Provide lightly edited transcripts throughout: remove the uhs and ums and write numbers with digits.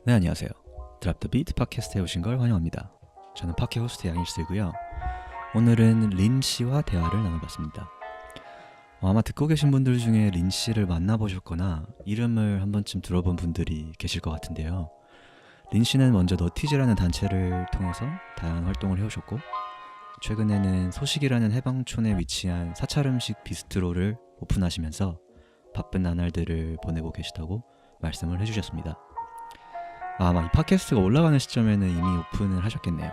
네, 안녕하세요. 드랍 더 비트 팟캐스트에 오신 걸 환영합니다. 저는 팟캐 호스트 양일수이고요. 오늘은 린 씨와 대화를 나눠봤습니다. 아마 듣고 계신 분들 중에 린 씨를 만나보셨거나 이름을 한 번쯤 들어본 분들이 계실 것 같은데요. 린 씨는 먼저 너티즈라는 단체를 통해서 다양한 활동을 해오셨고, 최근에는 소식이라는 해방촌에 위치한 사찰음식 비스트로를 오픈하시면서 바쁜 나날들을 보내고 계시다고 말씀을 해주셨습니다. 아마 이 팟캐스트가 올라가는 시점에는 이미 오픈을 하셨겠네요.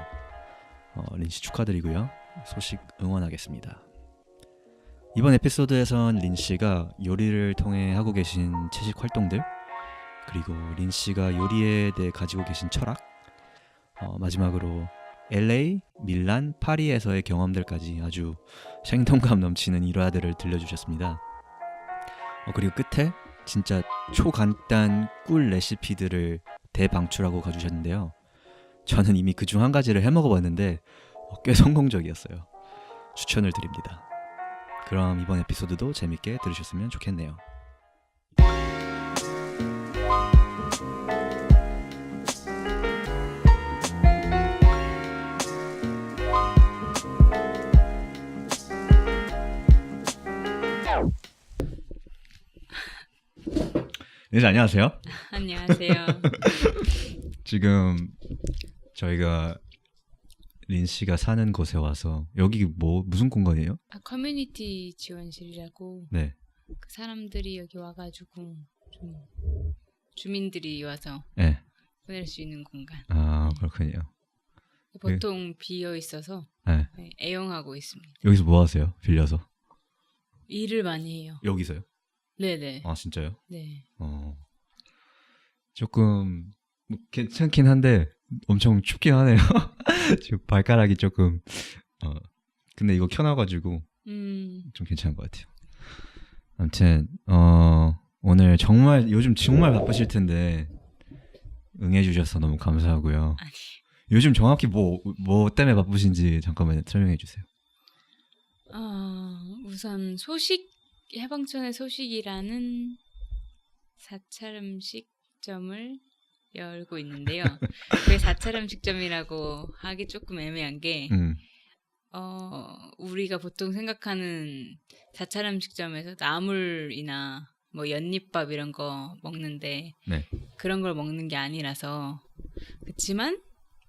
린씨 축하드리고요. 소식 응원하겠습니다. 이번 에피소드에선 린씨가 요리를 통해 하고 계신 채식 활동들, 그리고 린씨가 요리에 대해 가지고 계신 철학, 마지막으로 LA, 밀란, 파리에서의 경험들까지 아주 생동감 넘치는 일화들을 들려주셨습니다. 그리고 끝에 진짜 초간단 꿀 레시피들을 대방출하고 가주셨는데요. 저는 이미 그중 한 가지를 해먹어봤는데 꽤 성공적이었어요. 추천을 드립니다. 그럼 이번 에피소드도 재밌게 들으셨으면 좋겠네요. 네, 안녕하세요. 안녕하세요. 지금 저희가 린 씨가 사는 곳에 와서, 여기 무슨 공간이에요? 커뮤니티 지원실이라고. 네. 그 사람들이 여기 와가지고 좀 주민들이 와서 네. 보낼 수 있는 공간. 아, 그렇군요. 보통 비어 있어서 네. 애용하고 있습니다. 여기서 뭐 하세요? 빌려서? 일을 많이 해요. 여기서요? 네네. 아, 진짜요? 네. 조금 괜찮긴 한데 엄청 춥긴 하네요. 지금 발가락이 조금 근데 이거 켜놔가지고 좀 괜찮은 것 같아요. 아무튼 오늘 정말 요즘 정말 바쁘실 텐데 응해주셔서 너무 감사하고요. 아니. 요즘 정확히 뭐 때문에 바쁘신지 잠깐만 설명해 주세요. 우선 해방촌의 소식이라는 사찰 음식점을 열고 있는데요. 왜 사찰 음식점이라고 하기 조금 애매한 게 우리가 보통 생각하는 사찰 음식점에서 나물이나 뭐 연잎밥 이런 거 먹는데 네. 그런 걸 먹는 게 아니라서, 그렇지만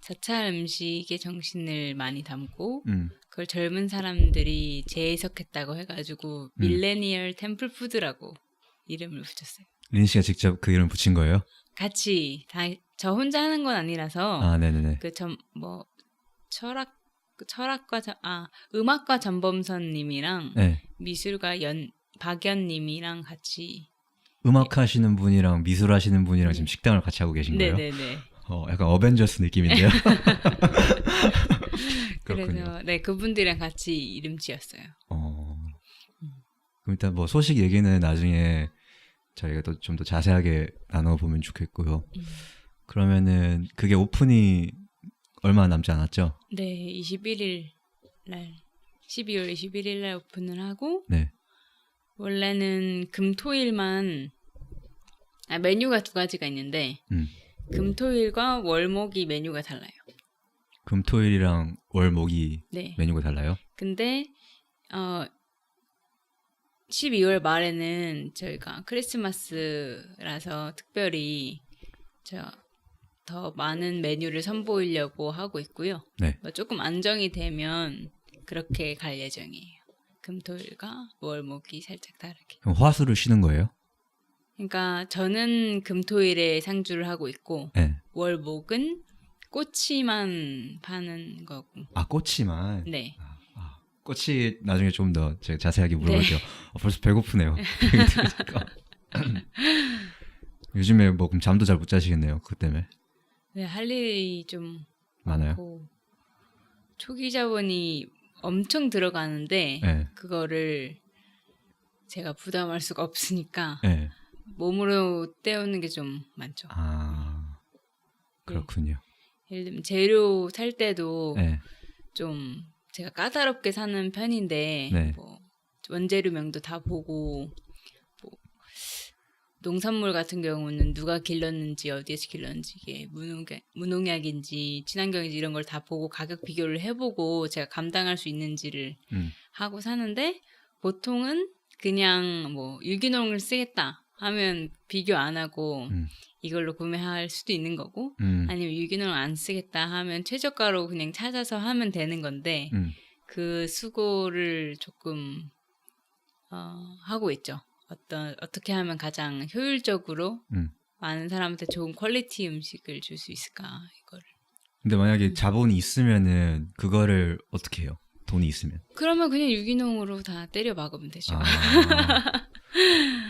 사찰 음식의 정신을 많이 담고 그걸 젊은 사람들이 재해석했다고 해가지고 밀레니얼 템플 푸드라고 이름을 붙였어요. 린 씨가 직접 그 이름 붙인 거예요? 같이 저 혼자 하는 건 아니라서. 아, 네네네. 음악가 전범선님이랑 네. 미술가 박연님이랑 같이. 음악 하시는 분이랑 미술 하시는 분이랑 지금 식당을 같이 하고 계신 거예요? 네네네. 약간 어벤져스 느낌인데요. 그래서 그분들이랑 같이 이름 지었어요. 그럼 일단 뭐 소식 얘기는 나중에 저희가 또 좀 더 자세하게 나눠보면 좋겠고요. 그러면은 그게 오픈이 얼마 남지 않았죠? 네, 12월 21일 날 오픈을 하고. 네. 원래는 금토일만 메뉴가 두 가지가 있는데 금토일과 월목이 메뉴가 달라요. 금토일이랑 월목이 네. 메뉴가 달라요? 근데 12월 말에는 저희가 크리스마스라서 특별히 더 많은 메뉴를 선보이려고 하고 있고요. 네. 조금 안정이 되면 그렇게 갈 예정이에요. 금토일과 월목이 살짝 다르게. 그럼 화수를 쉬는 거예요? 그러니까 저는 금토일에 상주를 하고 있고, 네. 월목은 꼬치만 파는 거고. 아, 꼬치만? 네. 꼬치 나중에 좀 더 제가 자세하게 물어볼게요. 네. 벌써 배고프네요. 요즘에 뭐 그럼 잠도 잘 못 자시겠네요. 그것 때문에. 네, 할 일이 좀 많아요. 많고 초기 자본이 엄청 들어가는데 네. 그거를 제가 부담할 수가 없으니까 네. 몸으로 때우는 게 좀 많죠. 아, 그렇군요. 예를 들면 재료 살 때도 네. 좀 제가 까다롭게 사는 편인데 네. 뭐 원재료명도 다 보고 농산물 같은 경우는 누가 길렀는지 어디에서 길렀는지 이게 무농약인지 친환경인지 이런 걸 다 보고 가격 비교를 해보고 제가 감당할 수 있는지를 하고 사는데 보통은 그냥 뭐 유기농을 쓰겠다 하면 비교 안 하고 이걸로 구매할 수도 있는 거고 아니면 유기농을 안 쓰겠다 하면 최저가로 그냥 찾아서 하면 되는 건데 그 수고를 조금 하고 있죠. 어떻게 하면 가장 효율적으로 많은 사람한테 좋은 퀄리티 음식을 줄 수 있을까 이거를. 근데 만약에 자본이 있으면은 그거를 어떻게 해요? 돈이 있으면? 그러면 그냥 유기농으로 다 때려 박으면 되죠.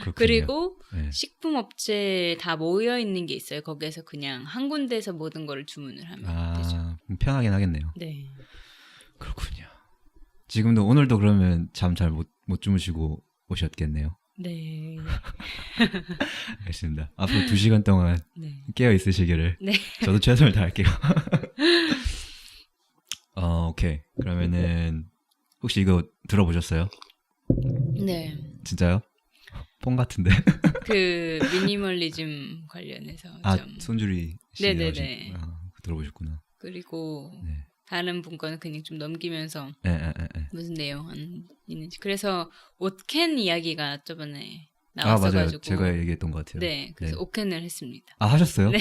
그렇군요. 그리고 네. 식품업체 다 모여 있는 게 있어요. 거기에서 그냥 한 군데서 모든 거를 주문을 하면 되죠. 편하긴 하겠네요. 네. 그렇군요. 지금도 오늘도 그러면 잠 잘 못 주무시고 오셨겠네요. 네. 알겠습니다. 앞으로 2시간 동안 네. 깨어 있으시기를 네. 저도 최선을 다할게요. 오케이. 그러면은 혹시 이거 들어보셨어요? 네. 진짜요? 폰 같은데. 그 미니멀리즘 관련해서 좀. 손주리 씨 네네네. 들어보셨구나. 그리고 네. 다른 분 거는 그냥 좀 넘기면서 네. 무슨 내용 있는지. 그래서 옷캔 이야기가 저번에 맞아요. 나왔어가지고 제가 얘기했던 것 같아요. 네, 그래서 옷캔을 했습니다. 하셨어요? 네.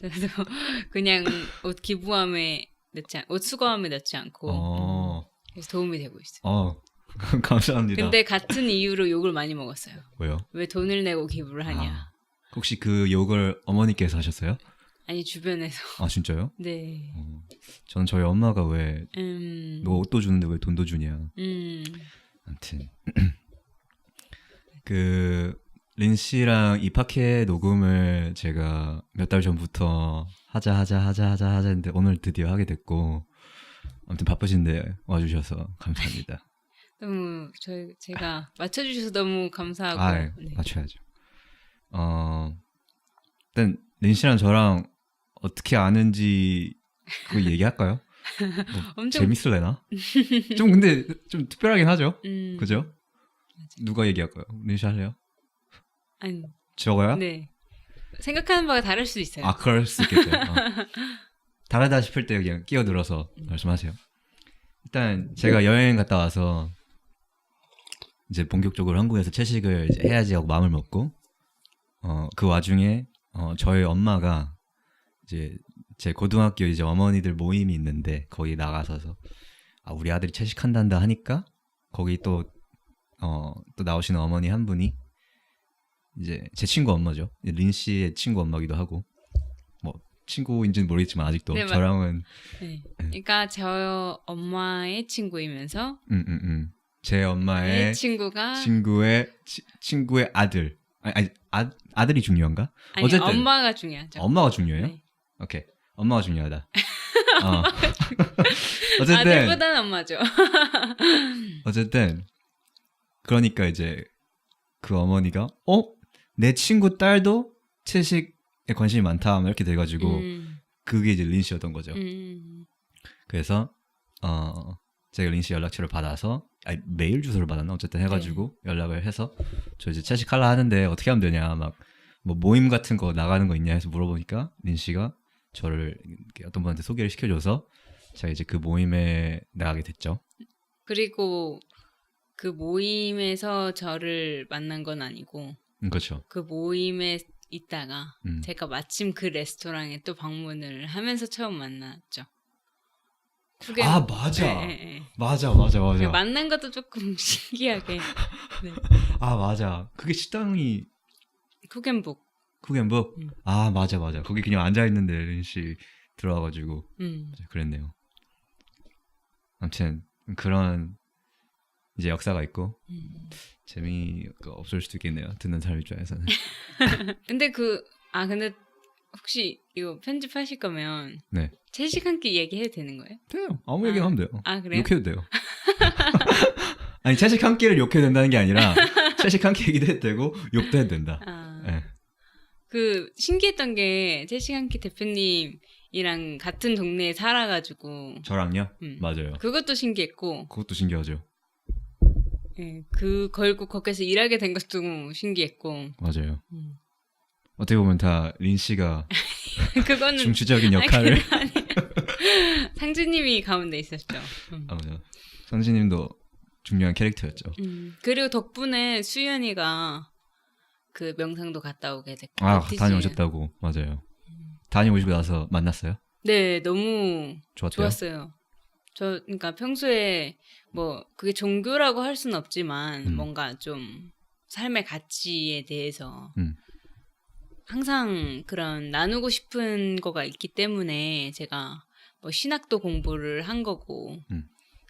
그래서 그냥 옷 수거함에 넣지 않고 그래서 도움이 되고 있어요. 감사합니다. 근데 같은 이유로 욕을 많이 먹었어요. 왜요? 왜 돈을 내고 기부를 하냐. 혹시 그 욕을 어머니께서 하셨어요? 아니 주변에서. 진짜요? 네. 저는 저희 엄마가 왜 너 옷도 주는데 왜 돈도 주냐. 아무튼 그 린 씨랑 이 팟캐 녹음을 제가 몇 달 전부터 하자 했는데 오늘 드디어 하게 됐고 아무튼 바쁘신데 와주셔서 감사합니다. 너무 제가 맞춰주셔서 너무 감사하고. 네. 맞춰야죠. 일단 린 씨랑 저랑 어떻게 아는지 그거 얘기할까요? 엄청 재밌을래나? 좀 근데 좀 특별하긴 하죠. 그죠? 맞아. 누가 얘기할까요? 린 씨 할래요? 아니. 저거요? 네. 생각하는 바가 다를 수도 있어요. 그럴 수 있겠죠. 다르다 싶을 때 그냥 끼어들어서 말씀하세요. 일단 제가 여행 갔다 와서 이제 본격적으로 한국에서 채식을 이제 해야지 하고 마음을 먹고 그 와중에 저희 엄마가 이제 제 고등학교 이제 어머니들 모임이 있는데 거기 나가서서 우리 아들이 채식한단다 하니까 거기 또 나오시는 어머니 한 분이 이제 제 친구 엄마죠. 린 씨의 친구 엄마기도 하고 뭐 친구인지는 모르겠지만 아직도 네, 저랑은 네. 그러니까 저 엄마의 친구이면서 제 엄마의 친구의 아들 아들이 중요한가? 아니, 어쨌든 엄마가 중요하죠. 엄마가 중요해요? 네. 오케이. 엄마가 중요하다. 어쨌든 아들보다는 엄마죠. 어쨌든 그러니까 이제 그 어머니가 내 친구 딸도 채식에 관심이 많다 이렇게 돼가지고 그게 이제 린 씨였던 거죠. 그래서 제가 린 씨 연락처를 받아서 메일 주소를 받았나 어쨌든 해가지고 연락을 해서 저 이제 채식하려 하는데 어떻게 하면 되냐 막 뭐 모임 같은 거 나가는 거 있냐 해서 물어보니까 린 씨가 저를 어떤 분한테 소개를 시켜줘서 제가 이제 그 모임에 나가게 됐죠. 그리고 그 모임에서 저를 만난 건 아니고 그렇죠. 그 모임에 있다가 제가 마침 그 레스토랑에 또 방문을 하면서 처음 만났죠. 맞아. 네. 맞아. 만난 것도 조금 신기하게. 네. 맞아. 그게 식당이 쿡앤북. 맞아. 거기 그냥 앉아있는데 린 씨 들어와가지고 그랬네요. 아무튼 그런 이제 역사가 있고 재미가 없을 수도 있겠네요. 듣는 사람 입장에서는. 근데 근데 혹시 이거 편집하실 거면 네. 채식 한 끼 얘기해도 되는 거예요? 돼요. 아무 얘기나 하면 돼요. 그래요? 욕해도 돼요. 아니 채식 한 끼를 욕해도 된다는 게 아니라 채식 한 끼 얘기도 해도 되고 욕도 해도 된다. 네. 그 신기했던 게 채식 한 끼 대표님이랑 같은 동네에 살아가지고 저랑요? 맞아요. 그것도 신기했고 그것도 신기하죠. 네, 그 결국 거기서 일하게 된 것도 신기했고. 맞아요. 어떻게 보면 다 린 씨가 그거는 중추적인 역할을 상주님이 가운데 있었죠. 맞아요. 상주님도 중요한 캐릭터였죠. 그리고 덕분에 수연이가 그 명상도 갔다 오게 됐고. 다녀오셨다고. 맞아요. 다녀오시고 나서 만났어요? 네, 너무 좋았대요? 좋았어요. 그러니까 평소에 뭐 그게 종교라고 할 수는 없지만 뭔가 좀 삶의 가치에 대해서 항상 그런 나누고 싶은 거가 있기 때문에 제가 뭐 신학도 공부를 한 거고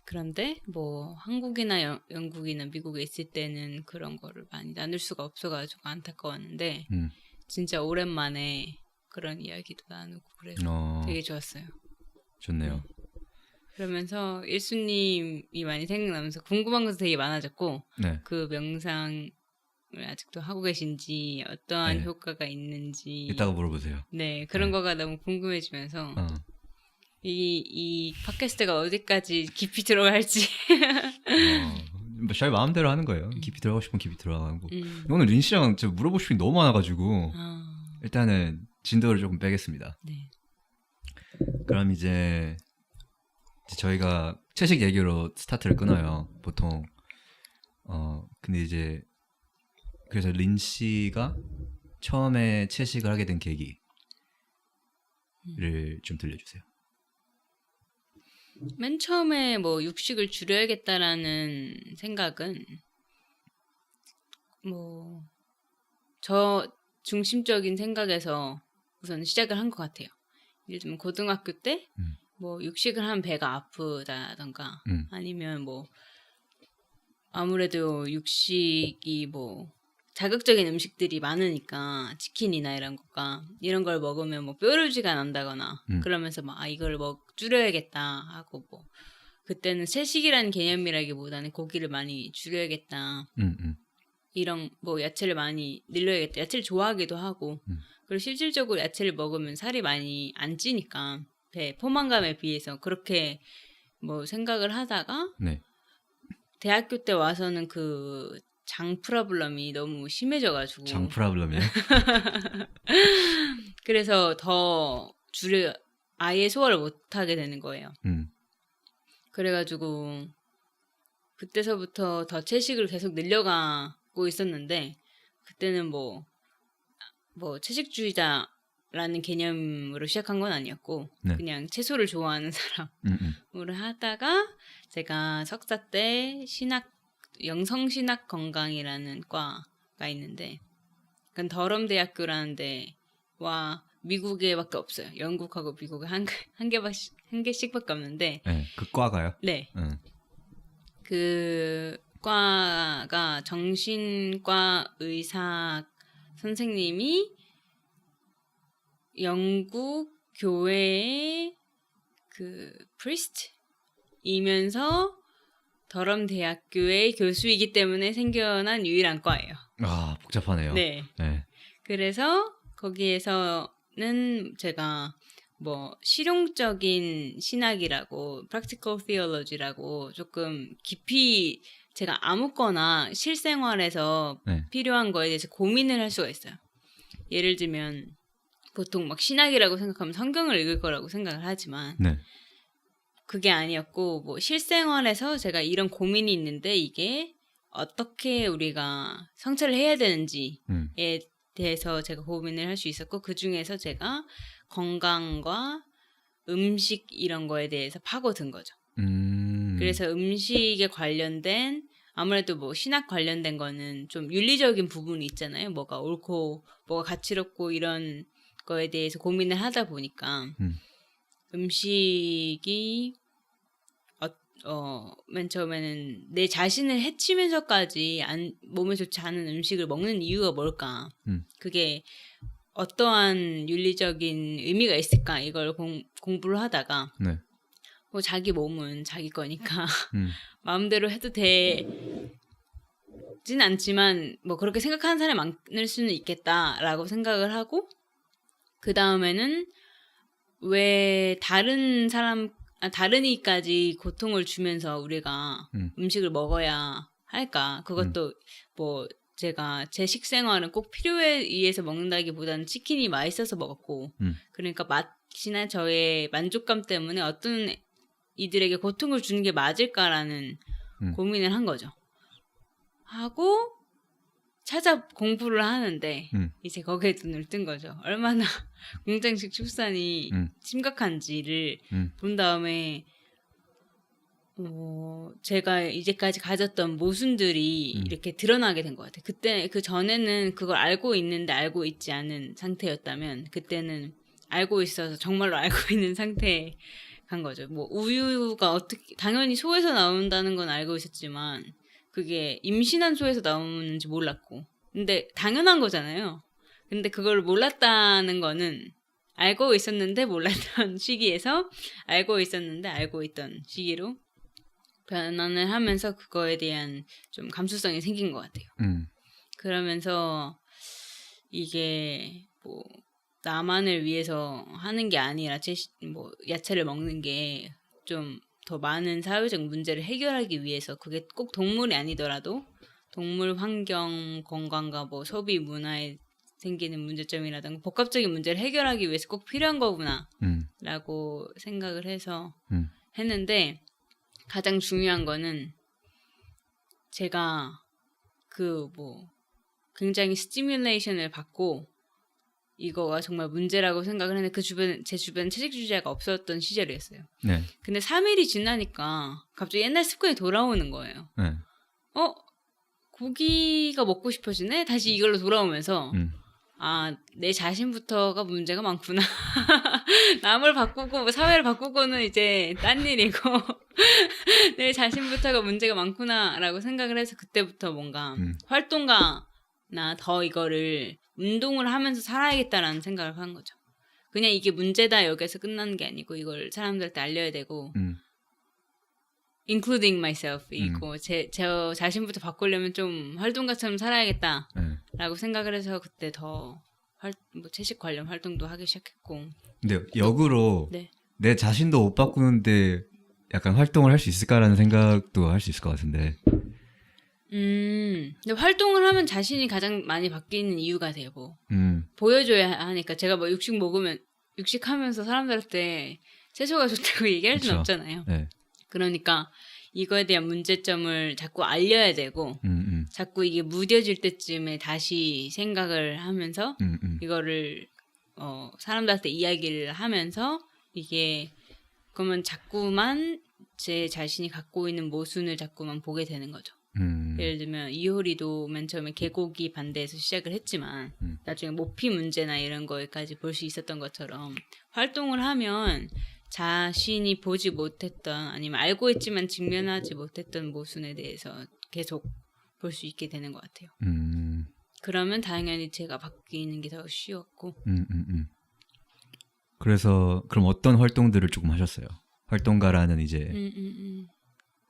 그런데 뭐 한국이나 영국이나 미국에 있을 때는 그런 거를 많이 나눌 수가 없어가지고 안타까웠는데 진짜 오랜만에 그런 이야기도 나누고 그래서 되게 좋았어요. 좋네요. 그러면서 일수님이 많이 생각나면서 궁금한 것도 되게 많아졌고 네. 그 명상을 아직도 하고 계신지 어떠한 네. 효과가 있는지 이따가 물어보세요. 네 그런 거가 너무 궁금해지면서 이 팟캐스트가 어디까지 깊이 들어갈지 저희 마음대로 하는 거예요. 깊이 들어가고 싶으면 깊이 들어가고 오늘 린 씨랑 물어보고 싶은 게 너무 많아가지고 일단은 진도를 조금 빼겠습니다. 네. 그럼 이제 저희가 채식 얘기로 스타트를 끊어요. 보통 근데 이제 그래서 린 씨가 처음에 채식을 하게 된 계기를 좀 들려주세요. 맨 처음에 뭐 육식을 줄여야겠다라는 생각은 뭐 저 중심적인 생각에서 우선 시작을 한 것 같아요. 예를 들면 고등학교 때 뭐 육식을 하면 배가 아프다던가 아니면 뭐 아무래도 육식이 뭐 자극적인 음식들이 많으니까 치킨이나 이런 걸 먹으면 뭐 뾰루지가 난다거나 그러면서 막 이걸 줄여야겠다 하고 뭐 그때는 채식이라는 개념이라기보다는 고기를 많이 줄여야겠다. 이런 뭐 야채를 많이 늘려야겠다. 야채를 좋아하기도 하고 그리고 실질적으로 야채를 먹으면 살이 많이 안 찌니까 배 포만감에 비해서 그렇게 뭐 생각을 하다가 네. 대학교 때 와서는 그 장 프로블럼이 너무 심해져가지고 장 프로블럼이요? 그래서 더 아예 소화를 못하게 되는 거예요. 그래가지고 그때서부터 더 채식을 계속 늘려가고 있었는데 그때는 뭐 채식주의자라는 개념으로 시작한 건 아니었고 네. 그냥 채소를 좋아하는 사람으로 하다가 제가 석사 때 영성신학 건강이라는 과가 있는데 그건 더럼 대학교라는 데와 미국에밖에 없어요. 영국하고 미국에 한 개씩밖에 없는데 네, 그 과가요? 네. 그 과가 정신과 의사 선생님이 영국 교회의 그 프리스트이면서 더럼 대학교의 교수이기 때문에 생겨난 유일한 과예요. 아, 복잡하네요. 네. 네. 그래서 거기에서는 제가 뭐 실용적인 신학이라고 practical theology라고 조금 깊이 제가 아무거나 실생활에서 필요한 거에 대해서 고민을 할 수가 있어요. 예를 들면 보통 막 신학이라고 생각하면 성경을 읽을 거라고 생각을 하지만 그게 아니었고 뭐 실생활에서 제가 이런 고민이 있는데 이게 어떻게 우리가 성찰을 해야 되는지에 대해서 제가 고민을 할 수 있었고 그 중에서 제가 건강과 음식 이런 거에 대해서 파고든 거죠. 그래서 음식에 관련된 아무래도 뭐 신학 관련된 거는 좀 윤리적인 부분이 있잖아요. 뭐가 옳고 뭐가 가치롭고 이런 거에 대해서 고민을 하다 보니까 음식이 맨 처음에는 내 자신을 해치면서까지 몸에 좋지 않은 음식을 먹는 이유가 뭘까? 그게 어떠한 윤리적인 의미가 있을까? 이걸 공부를 하다가 뭐 자기 몸은 자기 거니까 마음대로 해도 되진 않지만 뭐 그렇게 생각하는 사람이 많을 수는 있겠다라고 생각을 하고 그 다음에는 왜 다른 이까지 고통을 주면서 우리가 음식을 먹어야 할까? 그것도 뭐 제가 제 식생활은 꼭 필요에 의해서 먹는다기보다는 치킨이 맛있어서 먹었고 그러니까 맛이나 저의 만족감 때문에 어떤 이들에게 고통을 주는 게 맞을까라는 고민을 한 거죠. 하고 찾아 공부를 하는데 이제 거기에 눈을 뜬 거죠. 얼마나 공장식 축산이 심각한지를 본 다음에 제가 이제까지 가졌던 모순들이 이렇게 드러나게 된 것 같아요. 그때 그 전에는 그걸 알고 있는데 알고 있지 않은 상태였다면 그때는 알고 있어서 정말로 알고 있는 상태에 간 거죠. 뭐 우유가 어떻게 당연히 소에서 나온다는 건 알고 있었지만 그게 임신한 소에서 나오는지 몰랐고 근데 당연한 거잖아요. 근데 그걸 몰랐다는 거는 알고 있었는데 몰랐던 시기에서 알고 있었는데 알고 있던 시기로 변환을 하면서 그거에 대한 좀 감수성이 생긴 것 같아요. 그러면서 이게 뭐 나만을 위해서 하는 게 아니라 뭐 야채를 먹는 게 좀 더 많은 사회적 문제를 해결하기 위해서 그게 꼭 동물이 아니더라도 동물 환경 건강과 뭐 소비 문화에 생기는 문제점이라든가 복합적인 문제를 해결하기 위해서 꼭 필요한 거구나 라고 생각을 해서 했는데 가장 중요한 거는 제가 그 뭐 굉장히 스티뮬레이션을 받고 이거가 정말 문제라고 생각을 했는데 제 주변에 채식주의자가 없었던 시절이었어요. 네. 근데 3일이 지나니까 갑자기 옛날 습관이 돌아오는 거예요. 네. 고기가 먹고 싶어지네? 다시 이걸로 돌아오면서 내 자신부터가 문제가 많구나. 남을 바꾸고 뭐 사회를 바꾸고는 이제 딴 일이고 내 자신부터가 문제가 많구나라고 생각을 해서 그때부터 뭔가 활동가나 더 이거를 운동을 하면서 살아야겠다라는 생각을 한 거죠. 그냥 이게 문제다 여기서 끝나는 게 아니고 이걸 사람들한테 알려야 되고 including myself이고 저 자신부터 바꾸려면 좀 활동가처럼 살아야겠다라고 생각을 해서 그때 더 뭐 채식 관련 활동도 하기 시작했고. 근데 역으로 네. 내 자신도 못 바꾸는데 약간 활동을 할 수 있을까라는 생각도 할 수 있을 것 같은데. 근데 활동을 하면 자신이 가장 많이 바뀌는 이유가 돼요. 뭐 보여줘야 하니까 제가 뭐 육식하면서 사람들한테 채소가 좋다고 얘기할 수는 없잖아요. 네. 그러니까 이거에 대한 문제점을 자꾸 알려야 되고 자꾸 이게 무뎌질 때쯤에 다시 생각을 하면서 이거를 사람들한테 이야기를 하면서 이게 그러면 자꾸만 제 자신이 갖고 있는 모순을 자꾸만 보게 되는 거죠. 예를 들면 이효리도 맨 처음에 개고기 반대해서 시작을 했지만 나중에 모피 문제나 이런 거에까지 볼 수 있었던 것처럼 활동을 하면 자신이 보지 못했던 아니면 알고 있지만 직면하지 못했던 모순에 대해서 계속 볼 수 있게 되는 것 같아요. 그러면 당연히 제가 바뀌는 게 더 쉬웠고. 그래서 그럼 어떤 활동들을 조금 하셨어요? 활동가라는 이제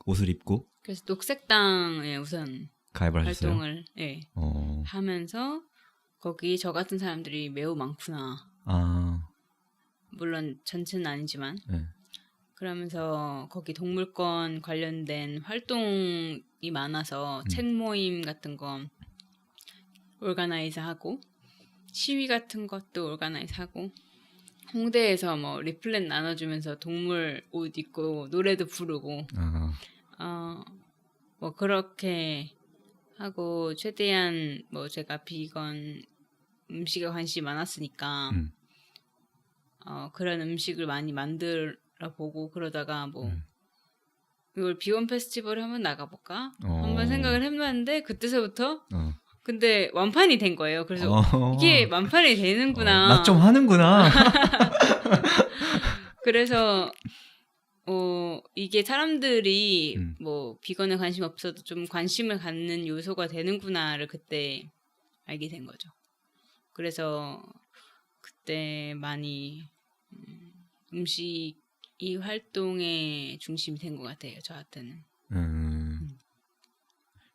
옷을 입고 그래서 녹색당에 우선 가입을 하셨어요? 활동을 하면서 거기 저 같은 사람들이 매우 많구나. 물론 전체는 아니지만 네. 그러면서 거기 동물권 관련된 활동이 많아서 책 모임 같은 거 오가나이즈하고 시위 같은 것도 오가나이즈하고 홍대에서 뭐 리플렛 나눠주면서 동물 옷 입고 노래도 부르고 뭐 그렇게 하고 최대한 뭐 제가 비건 음식에 관심이 많았으니까 그런 음식을 많이 만들어 보고 그러다가 뭐 이걸 비건 페스티벌에 한번 나가볼까? 한번 생각을 해봤는데 그때서부터 근데 완판이 된 거예요. 그래서 이게 완판이 되는구나. 나 좀 하는구나. 그래서 이게 사람들이 뭐 비건에 관심 없어도 좀 관심을 갖는 요소가 되는구나를 그때 알게 된 거죠. 그래서 그때 많이 음식이 활동의 중심이 된 것 같아요. 저한테는.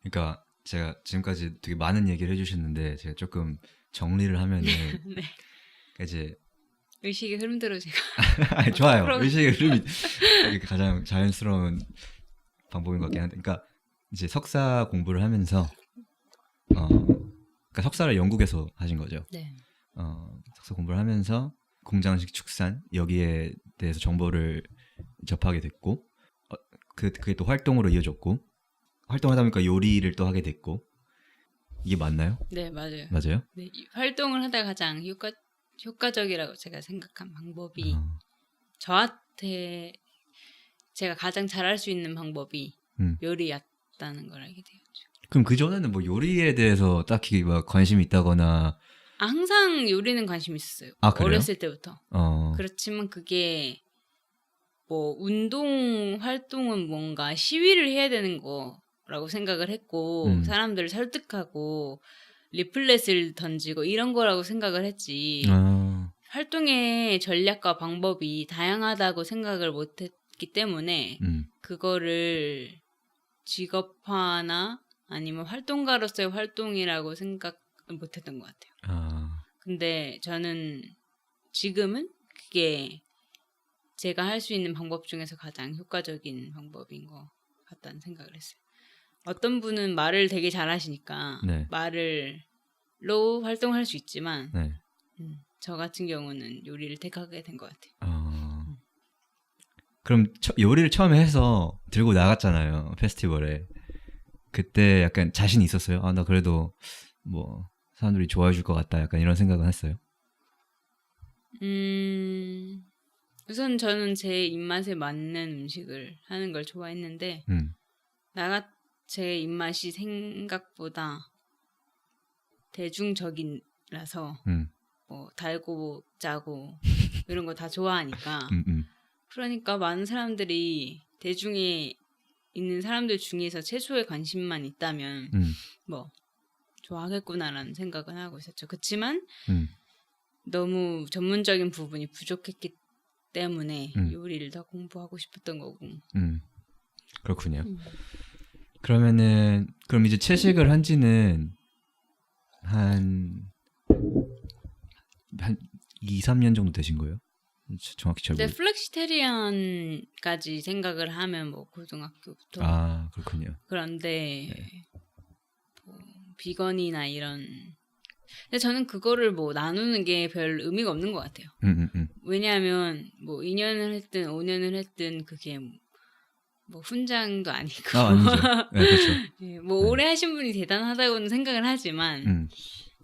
그러니까 제가 지금까지 되게 많은 얘기를 해주셨는데 제가 조금 정리를 하면은 네. 이제 의식의 흐름대로 제가 아니, 좋아요. 의식의 흐름이 가장 자연스러운 방법인 것 같긴 한데, 그러니까 이제 석사 공부를 하면서 그러니까 석사를 영국에서 하신 거죠. 네. 석사 공부를 하면서 공장식 축산 여기에 대해서 정보를 접하게 됐고 그게 또 활동으로 이어졌고 활동하다 보니까 요리를 또 하게 됐고 이게 맞나요? 네, 맞아요. 맞아요? 네, 활동을 하다 가장 효과적이라고 제가 생각한 방법이 저한테 제가 가장 잘할 수 있는 방법이 요리였다는 걸 알게 되었죠. 그럼 그 전에는 뭐 요리에 대해서 딱히 막 관심이 있다거나 항상 요리는 관심 있었어요. 그래요? 어렸을 때부터. 그렇지만 그게 뭐 운동 활동은 뭔가 시위를 해야 되는 거라고 생각을 했고 사람들을 설득하고 리플렛을 던지고 이런 거라고 생각을 했지. 활동의 전략과 방법이 다양하다고 생각을 못했기 때문에 그거를 직업화나 아니면 활동가로서의 활동이라고 생각 못했던 것 같아요. 근데 저는 지금은 그게 제가 할 수 있는 방법 중에서 가장 효과적인 방법인 것 같다는 생각을 했어요. 어떤 분은 말을 되게 잘하시니까 네. 말로 활동할 수 있지만 네. 저 같은 경우는 요리를 택하게 된 것 같아요. 그럼 요리를 처음에 해서 들고 나갔잖아요. 페스티벌에. 그때 약간 자신이 있었어요? 나 그래도 뭐 사람들이 좋아해 줄 것 같다. 약간 이런 생각은 했어요? 우선 저는 제 입맛에 맞는 음식을 하는 걸 좋아했는데 제 입맛이 생각보다 대중적이라서 뭐 달고 짜고 이런 거 다 좋아하니까 그러니까 많은 사람들이 대중에 있는 사람들 중에서 채소에 관심만 있다면 뭐 좋아하겠구나라는 생각은 하고 있었죠. 그렇지만 너무 전문적인 부분이 부족했기 때문에 요리를 더 공부하고 싶었던 거고. 그렇군요. 그럼 이제 채식을 한 지는 한 2, 3년 정도 되신 거예요? 정확히 잘 모르겠어요. 플렉시테리안까지 생각을 하면 뭐 고등학교부터. 그렇군요. 그런데 뭐 비건이나 이런. 근데 저는 그거를 뭐 나누는 게 별 의미가 없는 것 같아요. 왜냐하면 뭐 2년을 했든 5년을 했든 그게 뭐 훈장도 아니고. 아니죠. 네, 그렇죠. 네, 뭐 오래 하신 분이 대단하다고는 생각을 하지만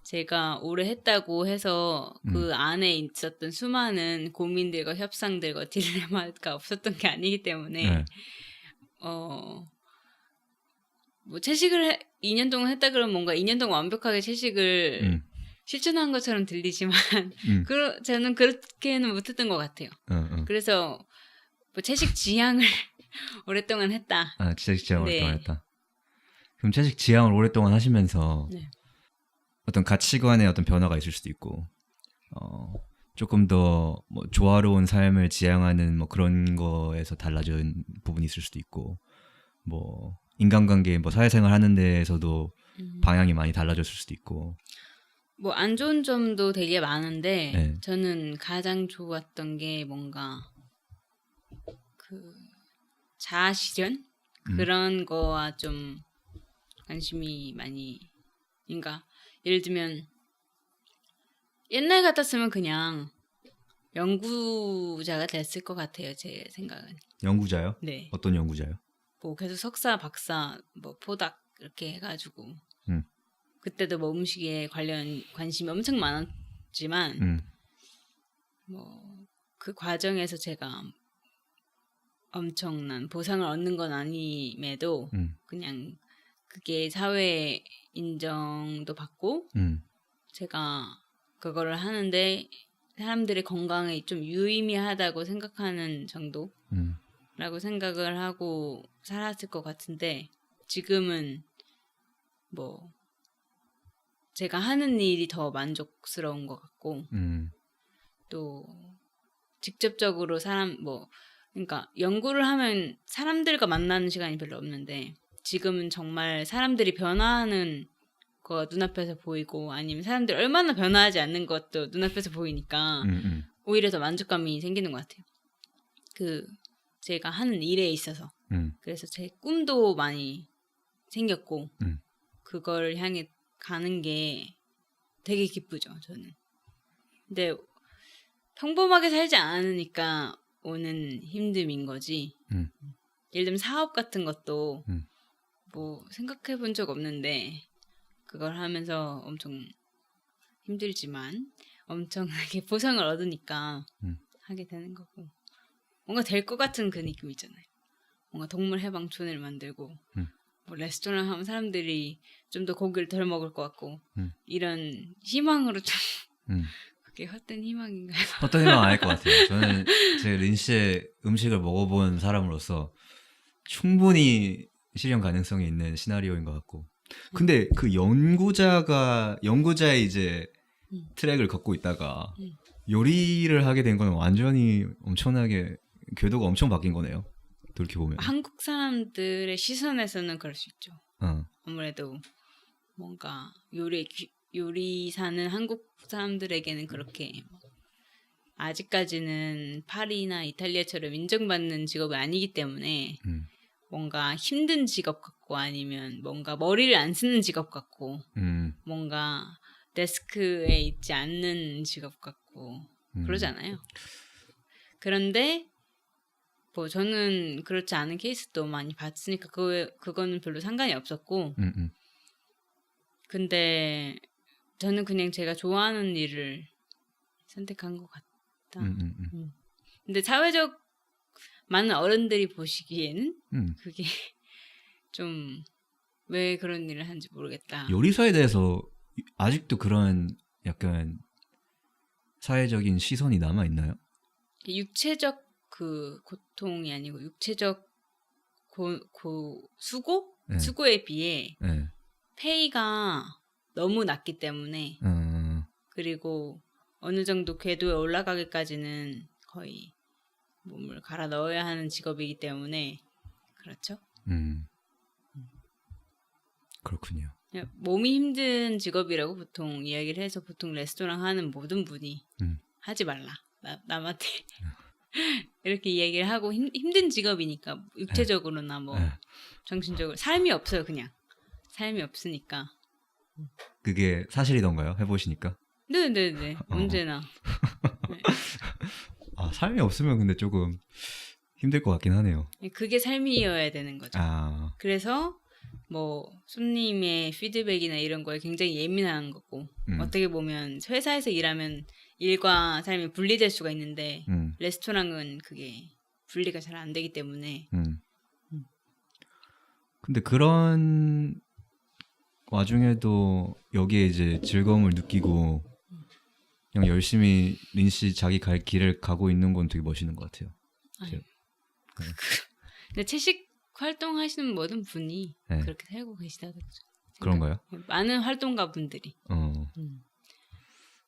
제가 오래 했다고 해서 그 안에 있었던 수많은 고민들과 협상들과 딜레마가 없었던 게 아니기 때문에 뭐 채식을 2년 동안 했다 그러면 뭔가 2년 동안 완벽하게 채식을 실천한 것처럼 들리지만 저는 그렇게는 못했던 것 같아요. 그래서 뭐 채식 지향을 오랫동안 했다. 채식 지향을 오랫동안 했다. 그럼 채식 지향을 오랫동안 하시면서 어떤 가치관의 어떤 변화가 있을 수도 있고 조금 더 뭐 조화로운 삶을 지향하는 뭐 그런 거에서 달라진 부분이 있을 수도 있고 뭐 인간관계 뭐 사회생활 하는 데에서도 방향이 많이 달라졌을 수도 있고 뭐 안 좋은 점도 되게 많은데 저는 가장 좋았던 게 뭔가 그 자아 실현 그런 거와 좀 관심이 많이 그러니까 예를 들면 옛날 같았으면 그냥 연구자가 됐을 것 같아요. 제 생각은. 연구자요? 네. 어떤 연구자요? 뭐 계속 석사, 박사, 뭐 포닥 이렇게 해가지고 그때도 뭐 음식에 관련 관심이 엄청 많았지만 뭐 그 과정에서 제가 엄청난 보상을 얻는 건 아님에도 그냥 그게 사회 인정도 받고 제가 그거를 하는데 사람들의 건강에 좀 유의미하다고 생각하는 정도라고 생각을 하고 살았을 것 같은데 지금은 뭐 제가 하는 일이 더 만족스러운 것 같고 또 직접적으로 그러니까 연구를 하면 사람들과 만나는 시간이 별로 없는데 지금은 정말 사람들이 변화하는 거 눈앞에서 보이고 아니면 사람들이 얼마나 변화하지 않는 것도 눈앞에서 보이니까 오히려 더 만족감이 생기는 것 같아요. 제가 하는 일에 있어서. 그래서 제 꿈도 많이 생겼고 그걸 향해 가는 게 되게 기쁘죠. 저는. 근데 평범하게 살지 않으니까 오는 힘듦인 거지. 예를 들면 사업 같은 것도 뭐 생각해 본 적 없는데 그걸 하면서 엄청 힘들지만 엄청나게 보상을 얻으니까 하게 되는 거고 뭔가 될 것 같은 그 느낌 있잖아요. 뭔가 동물 해방촌을 만들고 뭐 레스토랑 하면 사람들이 좀 더 고기를 덜 먹을 것 같고 이런 희망으로 좀 그게 헛된 희망인가요? 어떤 희망 아닐 것 같아요. 저는 제 린 씨의 음식을 먹어본 사람으로서 충분히 실현 가능성이 있는 시나리오인 것 같고. 근데 그 연구자의 이제 트랙을 걷고 있다가 요리를 하게 된 건 완전히 엄청나게 궤도가 엄청 바뀐 거네요. 그렇게 보면. 한국 사람들의 시선에서는 그럴 수 있죠. 아무래도 뭔가 요리사는 한국 사람들에게는 그렇게 아직까지는 파리나 이탈리아처럼 인정받는 직업이 아니기 때문에 뭔가 힘든 직업 같고 아니면 뭔가 머리를 안 쓰는 직업 같고 뭔가 데스크에 있지 않는 직업 같고 그러잖아요. 그런데 뭐 저는 그렇지 않은 케이스도 많이 봤으니까 그거는 별로 상관이 없었고 근데 저는 그냥 제가 좋아하는 일을 선택한 것 같다. 근데 사회적 많은 어른들이 보시기에는 그게 좀 왜 그런 일을 하는지 모르겠다. 요리사에 대해서 아직도 그런 약간 사회적인 시선이 남아 있나요? 육체적 그 고통이 아니고 육체적 수고? 네. 수고에 비해 네. 페이가 너무 낮기 때문에 그리고 어느 정도 궤도에 올라가기까지는 거의 몸을 갈아 넣어야 하는 직업이기 때문에 그렇죠. 그렇군요. 몸이 힘든 직업이라고 보통 이야기를 해서 보통 레스토랑 하는 모든 분이 하지 말라. 남한테 이렇게 이야기를 하고 힘든 직업이니까 육체적으로나 뭐 정신적으로 삶이 없어요. 그냥 삶이 없으니까. 그게 사실이던가요? 해보시니까? 네네네. 언제나. 네. 아, 삶이 없으면 근데 조금 힘들 것 같긴 하네요. 그게 삶이어야 되는 거죠. 그래서 뭐 손님의 피드백이나 이런 거에 굉장히 예민한 거고 어떻게 보면 회사에서 일하면 일과 삶이 분리될 수가 있는데 레스토랑은 그게 분리가 잘 안 되기 때문에 근데 그런 와중에도 여기에 이제 즐거움을 느끼고 그냥 열심히 린 씨 자기 갈 길을 가고 있는 건 되게 멋있는 것 같아요. 근데 채식 활동하시는 모든 분이 그렇게 살고 계시다고 그런가요? 많은 활동가 분들이 다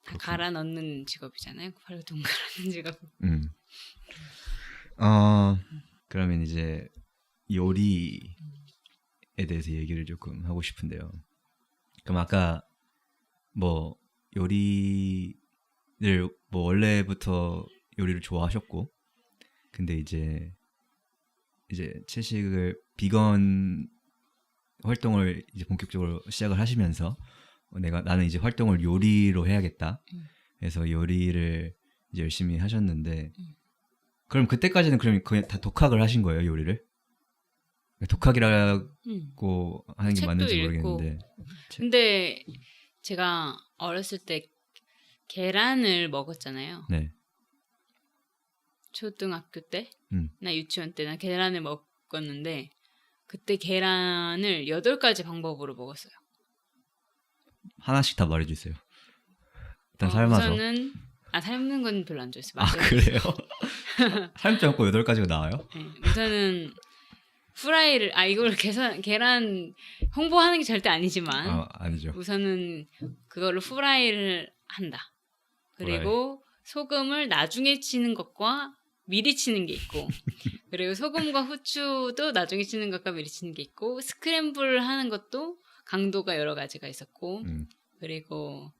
그렇구나. 갈아 넣는 직업이잖아요. 활동 갈아 넣는 직업. 그러면 이제 요리에 대해서 얘기를 조금 하고 싶은데요. 그럼 아까 뭐 요리를 뭐 원래부터 요리를 좋아하셨고 근데 이제 채식을 비건 활동을 이제 본격적으로 시작을 하시면서 나는 이제 활동을 요리로 해야겠다. 그래서 요리를 이제 열심히 하셨는데 그럼 그때까지는 그냥 다 독학을 하신 거예요, 요리를? 독학이라고 하는 게 맞는지 모르겠는데. 근데 제가 어렸을 때 계란을 먹었잖아요. 네. 초등학교 때나 유치원 때나 계란을 먹었는데 그때 계란을 8가지 방법으로 먹었어요. 하나씩 다 말해주세요. 일단 삶아서. 우선은 삶는 건 별로 안 좋아했어요. 아 그래요? 삶지 않고 8가지가 나와요? 네, 우선은 후라이를 이걸 계란 홍보하는 게 절대 아니지만 아니죠. 우선은 그거를 후라이를 한다. 그리고 소금을 나중에 치는 것과 미리 치는 게 있고 그리고 소금과 후추도 나중에 치는 것과 미리 치는 게 있고 스크램블 하는 것도 강도가 여러 가지가 있었고 그리고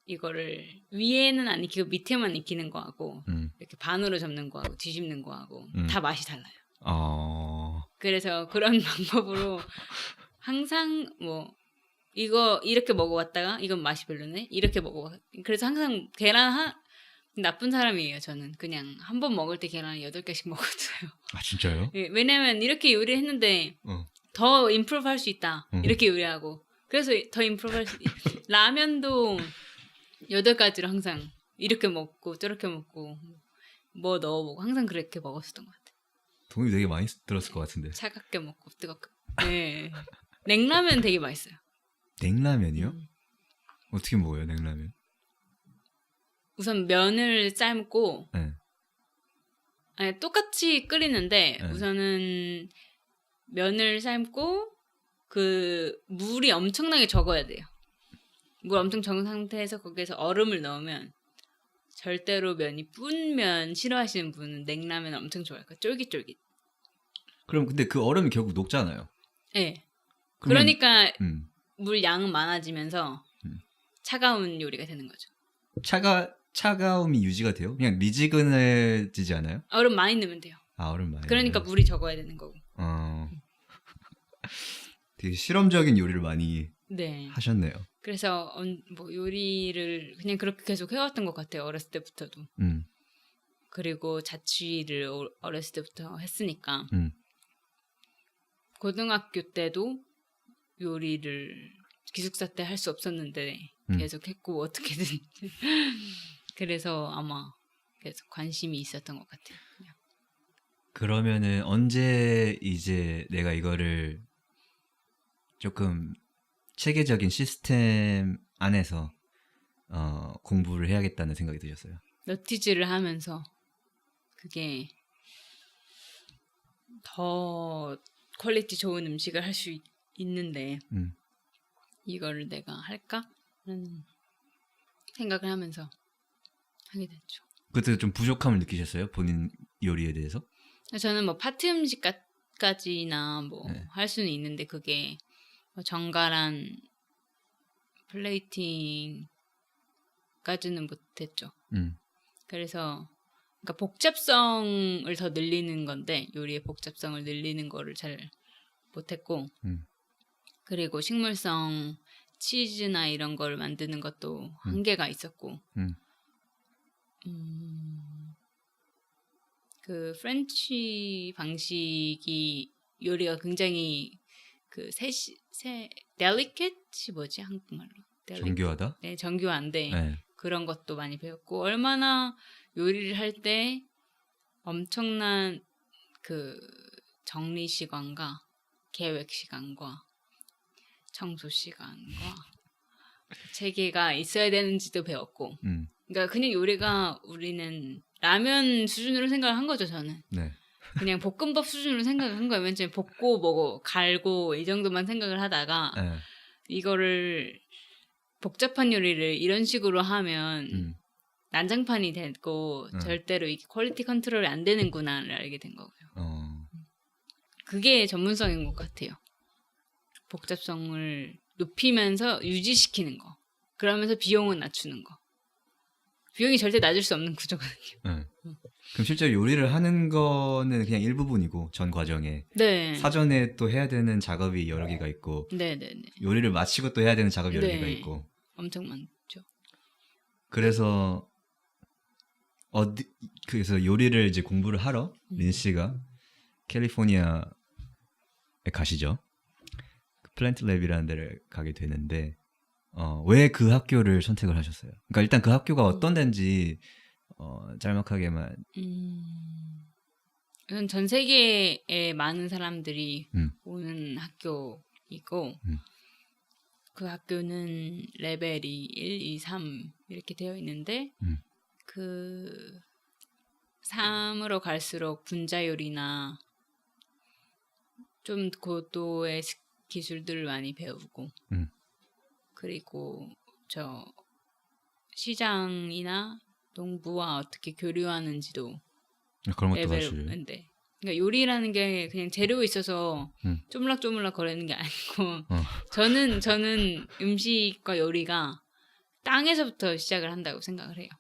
이거를 위에는 안 익히고 밑에만 익히는 거하고 이렇게 반으로 접는 거하고 뒤집는 거하고 다 맛이 달라요. 그래서 그런 방법으로 항상 뭐 이거 이렇게 먹어왔다가 이건 맛이 별로네 이렇게 먹어. 그래서 항상 나쁜 사람이에요. 저는 그냥 한 번 먹을 때 계란 8개씩 먹었어요. 아 진짜요? 예, 왜냐면 이렇게 요리했는데 더 임프루브 할 수 있다. 이렇게 요리하고 그래서 더 임프루브 할 수 라면도 8가지로 항상 이렇게 먹고 저렇게 먹고 뭐 넣어보고 항상 그렇게 먹었었던 것 같아요. 돈이 되게 많이 들었을 것 같은데. 차갑게 먹고 뜨겁게. 네. 냉라면 되게 맛있어요. 냉라면이요? 어떻게 먹어요 냉라면? 우선 면을 삶고 네. 아니, 똑같이 끓이는데 네. 우선은 면을 삶고 그 물이 엄청나게 적어야 돼요. 물 엄청 적은 상태에서 거기에서 얼음을 넣으면 절대로 면이 뿐면 싫어하시는 분은 냉라면 엄청 좋아해요. 쫄깃쫄깃. 그럼 근데 그 얼음이 결국 녹잖아요. 네. 그러면, 그러니까 물 양은 많아지면서 차가운 요리가 되는 거죠. 차가움이 유지가 돼요? 그냥 미지근해지지 않아요? 얼음 많이 넣으면 돼요. 아 얼음 많이. 그러니까 넣어요? 물이 적어야 되는 거고. 되게 실험적인 요리를 많이 네. 하셨네요. 그래서 뭐 요리를 그냥 그렇게 계속 해왔던 것 같아요. 어렸을 때부터도. 그리고 자취를 어렸을 때부터 했으니까. 고등학교 때도 요리를 기숙사 때 할 수 없었는데 계속 했고 어떻게든 그래서 아마 계속 관심이 있었던 것 같아요. 그냥. 그러면은 언제 이제 내가 이거를 조금 체계적인 시스템 안에서 공부를 해야겠다는 생각이 드셨어요? 너티즈를 하면서 그게 더 퀄리티 좋은 음식을 할 수 있는데 이거를 내가 할까? 라는 생각을 하면서 하게 됐죠. 그때 좀 부족함을 느끼셨어요? 본인 요리에 대해서? 저는 뭐 파티 음식까지나 뭐 할 수는 있는데 그게 정갈한 플레이팅까지는 못했죠. 그래서 그러니까 복잡성을 더 늘리는 건데 요리의 복잡성을 늘리는 거를 잘 못했고 그리고 식물성 치즈나 이런 걸 만드는 것도 한계가 있었고 그 프렌치 방식이 요리가 굉장히 그 delicate 뭐지 한국말로 정교하다? 네, 정교한데 네. 그런 것도 많이 배웠고 얼마나 요리를 할 때 엄청난 그 정리 시간과 계획 시간과 청소 시간과 체계가 있어야 되는지도 배웠고 그러니까 그냥 요리가 우리는 라면 수준으로 생각을 한 거죠 저는. 네. 그냥 볶음밥 수준으로 생각을 한 거예요. 맨 처음에 볶고 뭐고 갈고 이 정도만 생각을 하다가 네. 이거를 복잡한 요리를 이런 식으로 하면 난장판이 되고 절대로 이게 퀄리티 컨트롤이 안 되는구나를 알게 된 거고요. 그게 전문성인 것 같아요. 복잡성을 높이면서 유지시키는 거. 그러면서 비용은 낮추는 거. 비용이 절대 낮을 수 없는 구조거든요. 네. 그럼 실제로 요리를 하는 거는 그냥 일부분이고 전 과정에 네. 사전에 또 해야 되는 작업이 여러 개가 있고 네네네. 요리를 마치고 또 해야 되는 작업이 여러 네. 개가 있고 엄청 많죠. 그래서 그래서 요리를 이제 공부를 하러 린 씨가 캘리포니아에 가시죠. 플랜트 랩이라는 데를 가게 되는데 왜 그 학교를 선택을 하셨어요? 그러니까 일단 그 학교가 어떤 데인지 짤막하게만. 우선 전 세계에 많은 사람들이 오는 학교이고 그 학교는 레벨이 1, 2, 3 이렇게 되어 있는데 그 3으로 갈수록 분자 요리나 좀 고도의 기술들을 많이 배우고 그리고 저 시장이나 농부와 어떻게 교류하는지도 그런 것도 레벨 사실. 인데 그러니까 요리라는 게 그냥 재료 있어서 쪼물락쪼물락 거리는 게 아니고 저는 음식과 요리가 땅에서부터 시작을 한다고 생각을 해요.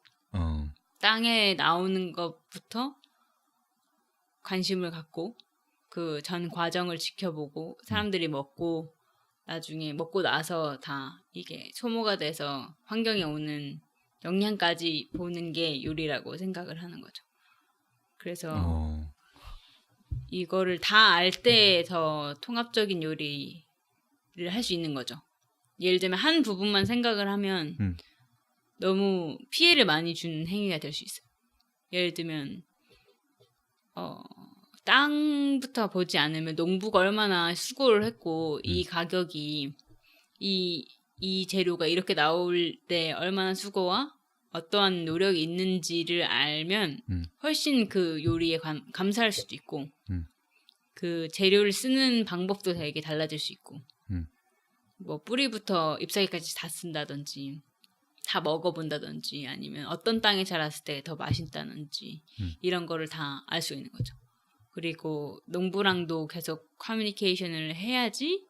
땅에 나오는 것부터 관심을 갖고 그 전 과정을 지켜보고 사람들이 먹고 나중에 먹고 나서 다 이게 소모가 돼서 환경에 오는 영양까지 보는 게 요리라고 생각을 하는 거죠. 그래서 이거를 다 알 때 더 통합적인 요리를 할 수 있는 거죠. 예를 들면 한 부분만 생각을 하면 너무 피해를 많이 주는 행위가 될 수 있어요. 예를 들면 땅부터 보지 않으면 농부가 얼마나 수고를 했고 이 가격이 이 재료가 이렇게 나올 때 얼마나 수고와 어떠한 노력이 있는지를 알면 훨씬 그 요리에 감사할 수도 있고 그 재료를 쓰는 방법도 되게 달라질 수 있고 뭐 뿌리부터 잎사귀까지 다 쓴다든지 다 먹어본다든지 아니면 어떤 땅에 자랐을 때 더 맛있다든지 이런 거를 다 알 수 있는 거죠. 그리고 농부랑도 계속 커뮤니케이션을 해야지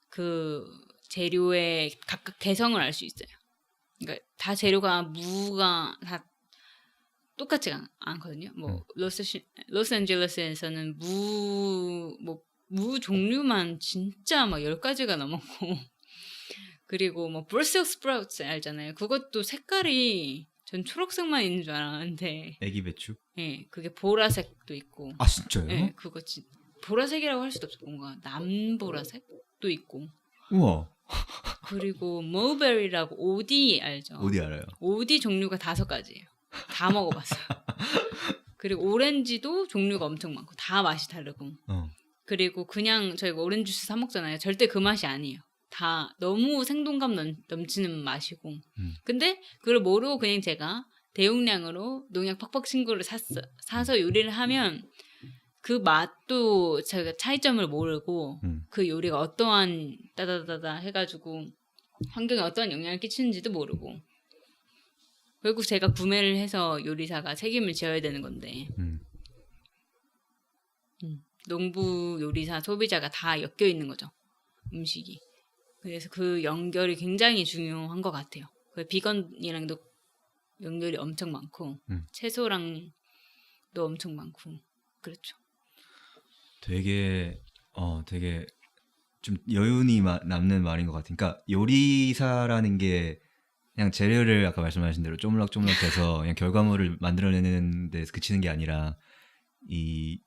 그 재료의 각각 개성을 알 수 있어요. 그러니까 다 재료가 무가 다 똑같지 않거든요. 뭐 로스앤젤레스에서는 무 종류만 진짜 막 10가지가 넘었고 그리고 뭐 브러셀 스프라우트 알잖아요. 그것도 색깔이 전 초록색만 있는 줄 알았는데 애기 배추? 네, 그게 보라색도 있고. 아 진짜요? 네, 그거 보라색이라고 할 수도 없어. 뭔가 남보라색도 있고. 우와. 그리고 머베리라고 오디 알죠? 오디 알아요. 오디 종류가 5가지예요. 다 먹어봤어요. 그리고 오렌지도 종류가 엄청 많고 다 맛이 다르고. 그리고 그냥 저희가 오렌지 주스 사 먹잖아요. 절대 그 맛이 아니에요. 다 너무 생동감 넘치는 맛이고. 근데 그걸 모르고 그냥 제가 대용량으로 농약 팍팍 친구를 사서 요리를 하면 그 맛도 제가 차이점을 모르고 그 요리가 어떠한 따다다다 해가지고 환경에 어떠한 영향을 끼치는지도 모르고 결국 제가 구매를 해서 요리사가 책임을 져야 되는 건데 농부 요리사 소비자가 다 엮여 있는 거죠. 음식이. 그래서 그 연결이 굉장히 중요한 것 같아요. 그 비건이랑도 연결이 엄청 많고 채소랑도 엄청 많고 그렇죠. 되게 좀 여운이 남는 말인 것 같으니까 그러니까 요리사라는 게 그냥 재료를 아까 말씀하신 대로 쪼물락쪼물락해서 그냥 결과물을 만들어내는 데 그치는 게 아니라 이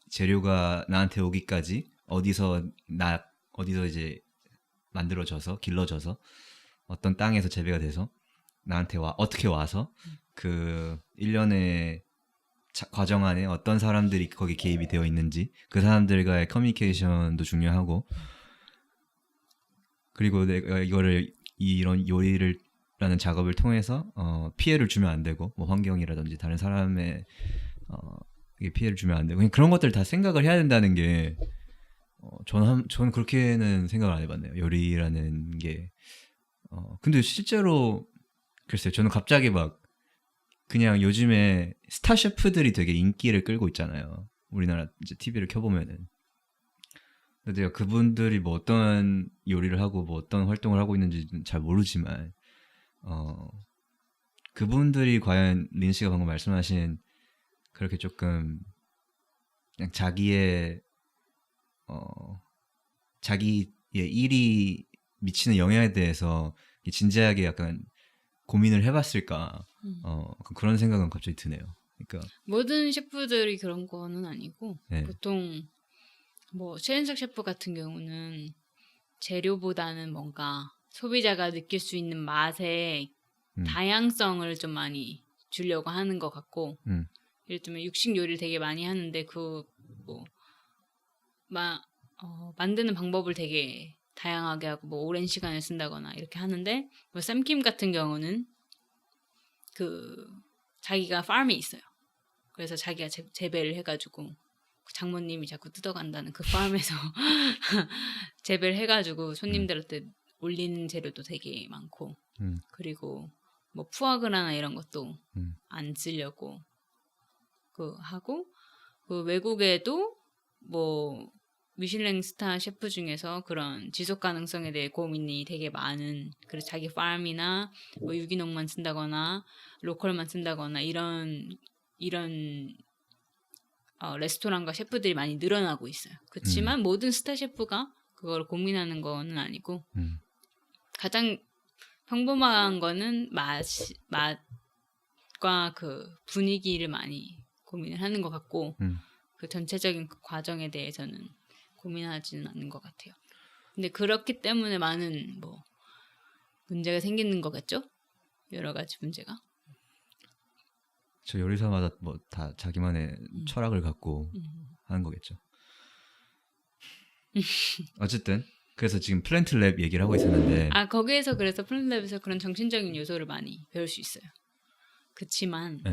재료가 나한테 오기까지 어디서 이제 만들어져서 길러져서 어떤 땅에서 재배가 돼서 나한테 어떻게 와서 그 일련의 과정 안에 어떤 사람들이 거기 개입이 되어 있는지 그 사람들과의 커뮤니케이션도 중요하고 그리고 내가 이런 요리라는 작업을 통해서 피해를 주면 안 되고 뭐 환경이라든지 다른 사람의 피해를 주면 안 되고 그냥 그런 것들 다 생각을 해야 된다는 게 저는 그렇게는 생각을 안 해봤네요. 요리라는 게 근데 실제로 글쎄요. 저는 갑자기 막 그냥 요즘에 스타 셰프들이 되게 인기를 끌고 있잖아요. 우리나라 이제 TV를 켜보면은. 근데 제가 그분들이 뭐 어떤 요리를 하고 뭐 어떤 활동을 하고 있는지는 잘 모르지만 그분들이 과연 린 씨가 방금 말씀하신 그렇게 조금 그냥 자기의 일이 미치는 영향에 대해서 진지하게 약간 고민을 해봤을까 그런 생각은 갑자기 드네요. 그러니까 모든 셰프들이 그런 거는 아니고 네. 보통 뭐 최은석 셰프 같은 경우는 재료보다는 뭔가 소비자가 느낄 수 있는 맛의 다양성을 좀 많이 주려고 하는 것 같고 예를 들면 육식 요리를 되게 많이 하는데 만드는 방법을 되게 다양하게 하고 뭐 오랜 시간을 쓴다거나 이렇게 하는데 뭐 샘킴 같은 경우는 그 자기가 팜이 있어요. 그래서 자기가 재배를 해가지고 장모님이 자꾸 뜯어간다는 그 팜에서 재배를 해가지고 손님들한테 올리는 재료도 되게 많고 그리고 뭐 푸아그라나 이런 것도 안 쓰려고 하고 그 외국에도 뭐 미슐랭 스타 셰프 중에서 그런 지속 가능성에 대해 고민이 되게 많은 그래서 자기 팜이나 뭐 유기농만 쓴다거나 로컬만 쓴다거나 이런 레스토랑과 셰프들이 많이 늘어나고 있어요. 그렇지만 모든 스타 셰프가 그걸 고민하는 거는 아니고 가장 평범한 거는 맛과 그 분위기를 많이 고민을 하는 것 같고 그 전체적인 그 과정에 대해서는 고민하지는 않는 것 같아요. 근데 그렇기 때문에 많은 뭐 문제가 생기는 거겠죠? 여러 가지 문제가. 저 요리사마다 뭐 다 자기만의 철학을 갖고 하는 거겠죠. 어쨌든 그래서 지금 플랜트 랩 얘기를 하고 있었는데 거기에서 그래서 플랜트 랩에서 그런 정신적인 요소를 많이 배울 수 있어요. 그치만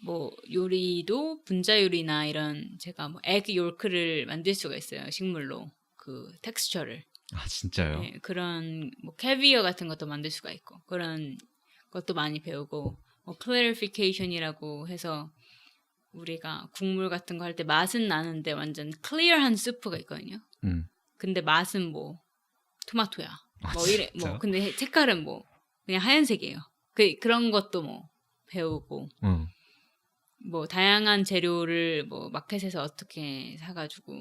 뭐 요리도 분자 요리나 이런 제가 뭐 에그 요크를 만들 수가 있어요. 식물로 그 텍스처를. 아 진짜요? 네, 그런 뭐 캐비어 같은 것도 만들 수가 있고 그런 것도 많이 배우고 뭐 clarification이라고 해서 우리가 국물 같은 거 할 때 맛은 나는데 완전 클리어한 수프가 있거든요. 근데 맛은 뭐 토마토야. 뭐 이래 뭐 근데 색깔은 뭐 그냥 하얀색이에요. 그런 것도 뭐 배우고 뭐 다양한 재료를 뭐 마켓에서 어떻게 사가지고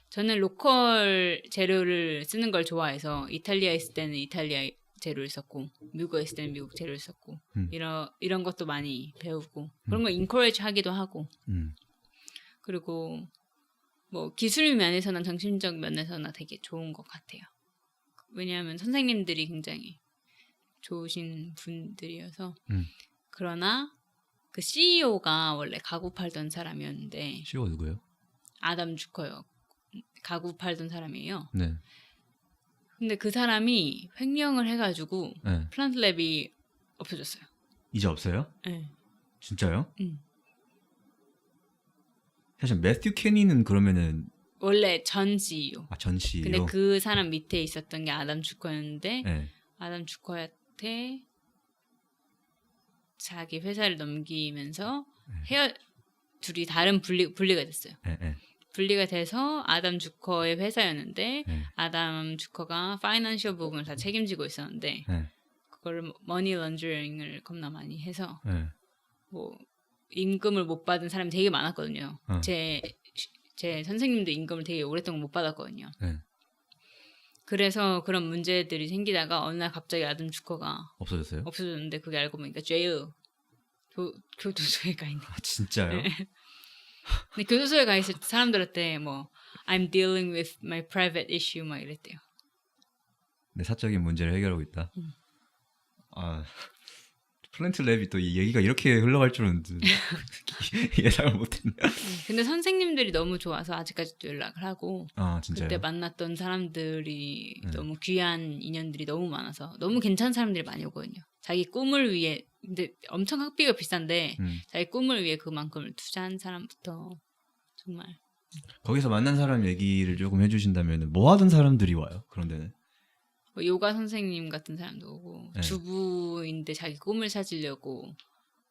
저는 로컬 재료를 쓰는 걸 좋아해서 이탈리아에 있을 때는 이탈리아 재료를 썼고 미국에 있을 때는 미국 재료를 썼고 이런 것도 많이 배우고 그런 거 인커리지 하기도 하고 그리고 뭐 기술 면에서나 정신적 면에서나 되게 좋은 것 같아요. 왜냐하면 선생님들이 굉장히 좋으신 분들이어서 그러나 그 CEO가 원래 가구 팔던 사람이었는데 CEO 누구예요? 아담 주커요. 가구 팔던 사람이에요. 네. 근데 그 사람이 횡령을 해가지고 네. 플랜트 랩이 없어졌어요. 이제 없어요? 네. 진짜요? 사실 매튜 케니는 그러면은 원래 전 CEO. 전 CEO. 근데 그 사람 밑에 있었던 게 아담 주커였는데 네. 아담 주커한테 자기 회사를 넘기면서 둘이 다른 분리가 됐어요. 네. 분리가 돼서 아담 주커의 회사였는데 아담 주커가 파이낸셜 부분을 다 책임지고 있었는데 그걸 머니 런저링을 겁나 많이 해서 뭐 임금을 못 받은 사람이 되게 많았거든요. 제 선생님도 임금을 되게 오랫동안 못 받았거든요. 그래서 그런 문제들이 생기다가 어느 날 갑자기 아담 주커가 없어졌는데 그게 알고 보니까 제일 교도소에 가 있는. 진짜요? 네. 근데 교도소에 가 있을 때 사람들한테 뭐 I'm dealing with my private issue 막 이랬대요. 내 사적인 문제를 해결하고 있다. 플랜트 랩이 또 이 얘기가 이렇게 흘러갈 줄은 예상을 못했네요. 근데 선생님들이 너무 좋아서 아직까지도 연락을 하고 진짜요? 그때 만났던 사람들이 너무 귀한 인연들이 너무 많아서 너무 괜찮은 사람들이 많이 오거든요. 자기 꿈을 위해 근데 엄청 학비가 비싼데 자기 꿈을 위해 그만큼을 투자한 사람부터 정말 거기서 만난 사람 얘기를 조금 해주신다면 뭐 하던 사람들이 와요? 그런 데는? 뭐 요가 선생님 같은 사람도 오고 주부인데 자기 꿈을 찾으려고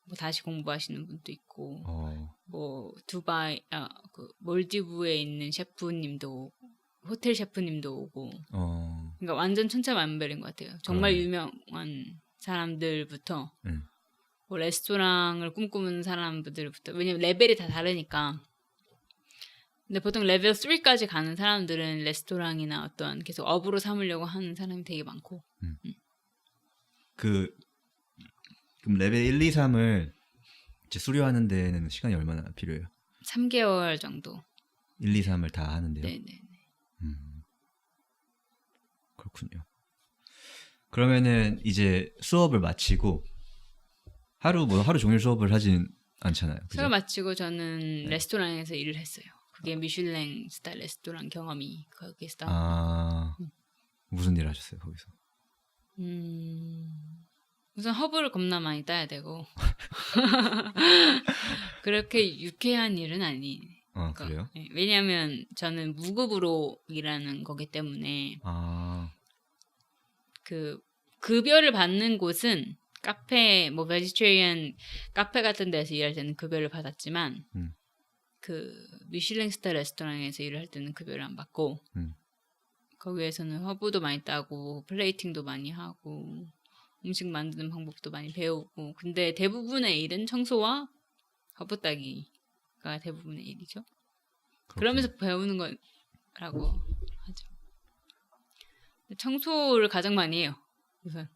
뭐 다시 공부하시는 분도 있고 뭐 두바이 그 몰디브에 있는 셰프님도 오고 호텔 셰프님도 오고 그러니까 완전 천차만별인 것 같아요. 정말 유명한 사람들부터 뭐 레스토랑을 꿈꾸는 사람들부터 왜냐면 레벨이 다 다르니까. 근데 보통 레벨 3까지 가는 사람들은 레스토랑이나 어떤 계속 업으로 삼으려고 하는 사람이 되게 많고. 그럼 레벨 1, 2, 3을 이제 수료하는 데는 시간이 얼마나 필요해요? 3개월 정도. 1, 2, 3을 다 하는데요? 네네. 그렇군요. 그러면은 이제 수업을 마치고 하루 종일 수업을 하진 않잖아요. 그죠? 수업 마치고 저는 레스토랑에서 일을 했어요. 그게 미슐랭 스타일 레스토랑 경험이 거기서. 무슨 일 하셨어요 거기서? 우선 허브를 겁나 많이 따야 되고 그렇게 유쾌한 일은 아니. 그래요? 네, 왜냐하면 저는 무급으로 일하는 거기 때문에 그 급여를 받는 곳은 카페 뭐 베지테리언 카페 같은 데서 일할 때는 급여를 받았지만 그 미슐랭 스타 레스토랑에서 일을 할 때는 급여를 안 받고 거기에서는 허브도 많이 따고 플레이팅도 많이 하고 음식 만드는 방법도 많이 배우고 근데 대부분의 일은 청소와 허브 따기가 대부분의 일이죠. 그러면서 배우는 건 하죠. 청소를 가장 많이 해요. 우선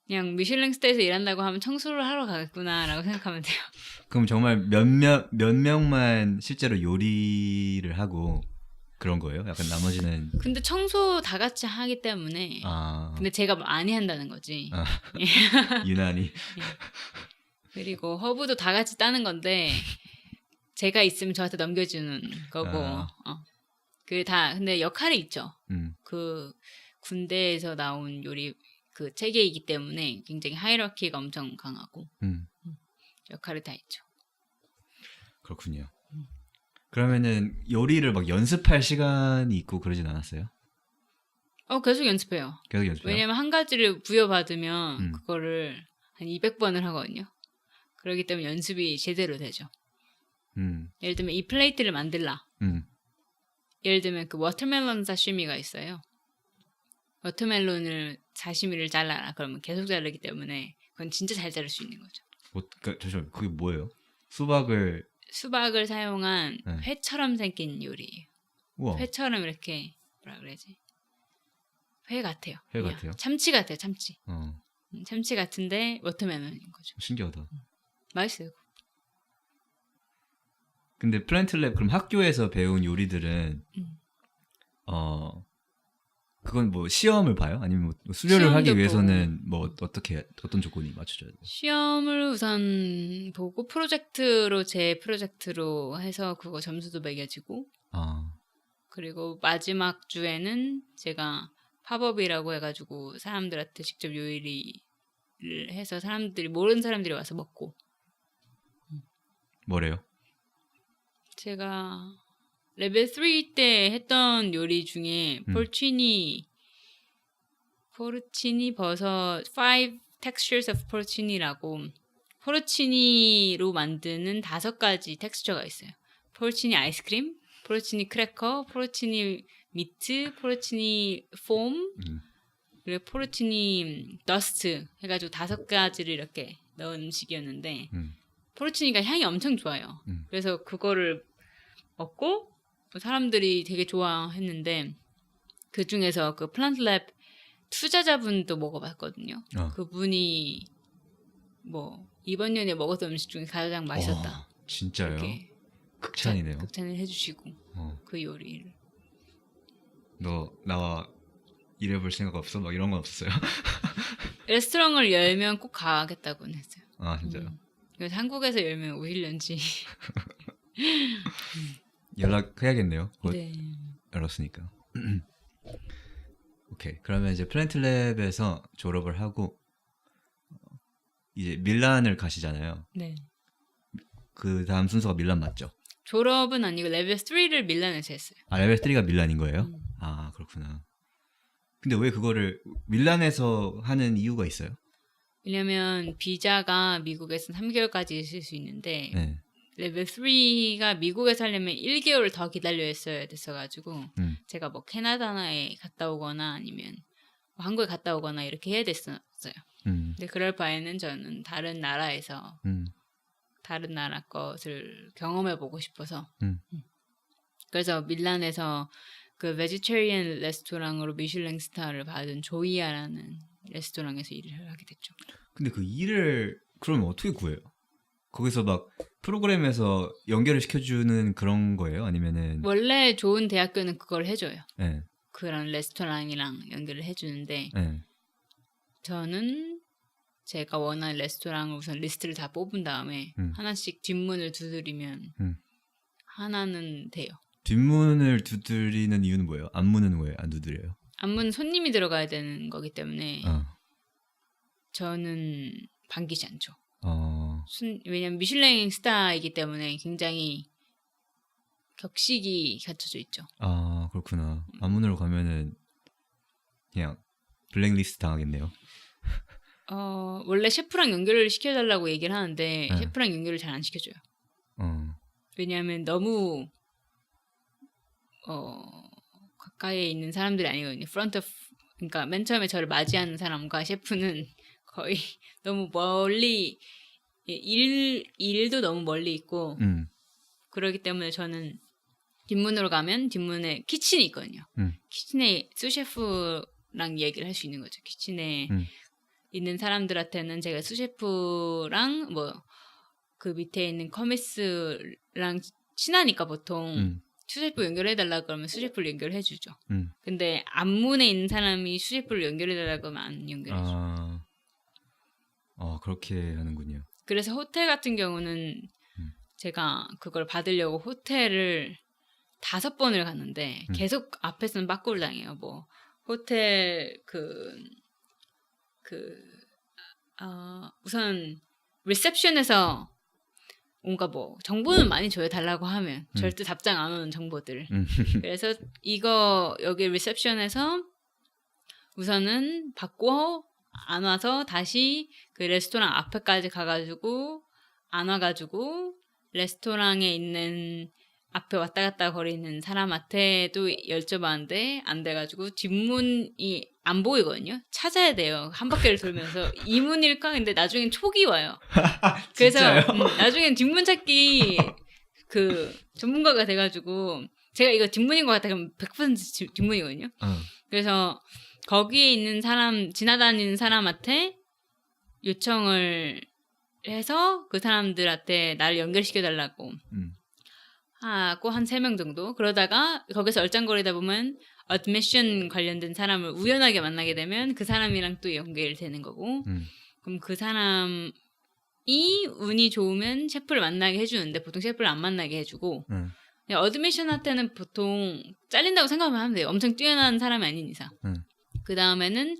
그냥 미슐랭 스타에서 일한다고 하면 청소를 하러 가겠구나라고 생각하면 돼요. 그럼 정말 몇 명만 실제로 요리를 하고 그런 거예요? 약간 나머지는 근데 청소 다 같이 하기 때문에 근데 제가 많이 한다는 거지. 유난히. 그리고 허브도 다 같이 따는 건데 제가 있으면 저한테 넘겨주는 거고 근데 역할이 있죠. 그 군대에서 나온 요리 그 체계이기 때문에 굉장히 하이라키가 엄청 강하고 역할이 다 있죠. 그렇군요. 그러면은 요리를 막 연습할 시간이 있고 그러진 않았어요? 계속 연습해요. 계속 연습해요? 왜냐면 한 가지를 부여받으면 그거를 한 200번을 하거든요. 그렇기 때문에 연습이 제대로 되죠. 예를 들면 이 플레이트를 만들라. 예를 들면 그 워터멜론 사시미가 있어요. 워터멜론을 사시미를 잘라라. 그러면 계속 자르기 때문에 그건 진짜 잘 자를 수 있는 거죠. 잠시만, 그게 뭐예요? 수박을 사용한 회처럼 생긴 요리예요. 우와. 회처럼 이렇게 뭐라 그래야지? 회 같아요. 회 같아요? 참치 같아요. 참치. 참치 같은데 워터멜론인 거죠. 신기하다. 맛있어요. 근데 플랜트랩 그럼 학교에서 배운 요리들은 그건 뭐 시험을 봐요? 아니면 뭐 수료를 하기 위해서는 뭐 어떤 조건이 맞춰져야 돼요? 시험을 우선 보고 제 프로젝트로 해서 그거 점수도 매겨지고 그리고 마지막 주에는 제가 팝업이라고 해가지고 사람들한테 직접 요리를 해서 모르는 사람들이 와서 먹고. 뭐래요? 제가 레벨 3 때 했던 요리 중에 포르치니 버섯 5 textures of porcini라고 포르치니로 만드는 5가지 텍스처가 있어요. 포르치니 아이스크림, 포르치니 크래커, 포르치니 미트, 포르치니 폼, 그리고 포르치니 더스트 해가지고 5가지를 이렇게 넣은 음식이었는데 포르치니가 향이 엄청 좋아요. 그래서 그거를 먹고 사람들이 되게 좋아했는데 그 중에서 그 플랜트랩 투자자분도 먹어봤거든요. 그분이 뭐 이번 년에 먹었던 음식 중에 가장 맛있었다. 진짜요? 극찬이네요. 극찬을 해주시고 그 요리를. 너 나와 일해볼 생각 없어? 막 이런 건 없었어요? 레스토랑을 열면 꼭 가겠다고는 했어요. 진짜요? 그래서 한국에서 열면 오실런지 연락해야겠네요. 곧 네. 열었으니까. 오케이. 그러면 이제 플랜트랩에서 졸업을 하고 이제 밀란을 가시잖아요. 네. 그 다음 순서가 밀란 맞죠? 졸업은 아니고 레벨 3를 밀란에서 했어요. 레벨 3가 밀란인 거예요? 그렇구나. 근데 왜 그거를 밀란에서 하는 이유가 있어요? 왜냐면 비자가 미국에서는 3개월까지 있을 수 있는데 레벨 3가 미국에서 하려면 1개월 더 기다려야 됐어가지고 제가 뭐 캐나다에 갔다 오거나 아니면 뭐 한국에 갔다 오거나 이렇게 해야 됐었어요. 근데 그럴 바에는 저는 다른 나라에서 다른 나라 것을 경험해보고 싶어서 그래서 밀란에서 그 베지테리언 레스토랑으로 미슐랭 스타를 받은 조이아라는 레스토랑에서 일을 하게 됐죠. 근데 그 일을 그러면 어떻게 구해요? 거기서 막 프로그램에서 연결을 시켜주는 그런 거예요? 아니면은 원래 좋은 대학교는 그걸 해줘요. 네. 그런 레스토랑이랑 연결을 해주는데 네. 저는 제가 원하는 레스토랑을 우선 리스트를 다 뽑은 다음에 하나씩 뒷문을 두드리면 하나는 돼요. 뒷문을 두드리는 이유는 뭐예요? 앞문은 왜 안 두드려요? 앞문은 손님이 들어가야 되는 거기 때문에 저는 반기지 않죠. 왜냐면 미슐랭 스타이기 때문에 굉장히 격식이 갖춰져 있죠. 그렇구나. 앞문으로 가면은 그냥 블랙리스트 당하겠네요. 원래 셰프랑 연결을 시켜달라고 얘기를 하는데 셰프랑 연결을 잘 안 시켜줘요. 왜냐하면 너무 가까이에 있는 사람들이 아니거든요. 그러니까 맨 처음에 저를 맞이하는 사람과 셰프는 거의 너무 멀리 일도 너무 멀리 있고 그러기 때문에 저는 뒷문으로 가면 뒷문에 키친이 있거든요. 키친에 수셰프랑 얘기를 할 수 있는 거죠. 키친에 있는 사람들한테는 제가 수셰프랑 뭐 그 밑에 있는 커미스랑 친하니까 보통 수셰프 연결해달라 그러면 수셰프를 연결해주죠. 근데 앞문에 있는 사람이 수셰프를 연결해달라 그러면 안 연결해줘. 그렇게 하는군요. 그래서 호텔 같은 경우는 제가 그걸 받으려고 호텔을 5번을 갔는데 계속 앞에서는 빠꾸를 당해요. 뭐 호텔 우선 리셉션에서 뭔가 뭐 정보는 많이 줘요. 달라고 하면 절대 답장 안 오는 정보들. 그래서 이거 여기 리셉션에서 우선은 받고 안 와서 다시 그 레스토랑 앞에까지 가가지고 안 와가지고 레스토랑에 있는 앞에 왔다 갔다 거리는 사람한테도 여쭤봤는데 안 돼가지고 뒷문이 안 보이거든요. 찾아야 돼요. 한 바퀴를 돌면서 이 문일까? 근데 나중엔 촉이 와요. 그래서 나중엔 뒷문 찾기 그 전문가가 돼가지고 제가 이거 뒷문인 것 같아 그럼 100% 뒷문이거든요. 그래서 거기에 있는 사람 지나다니는 사람한테 요청을 해서 그 사람들한테 나를 연결시켜달라고 하고 한 3명 정도 그러다가 거기서 얼짱거리다 보면 어드미션 관련된 사람을 우연하게 만나게 되면 그 사람이랑 또 연결되는 거고 그럼 그 사람이 운이 좋으면 셰프를 만나게 해주는데 보통 셰프를 안 만나게 해주고 어드미션한테는 보통 잘린다고 생각하면 하면 돼요. 엄청 뛰어난 사람이 아닌 이상. 그 다음에는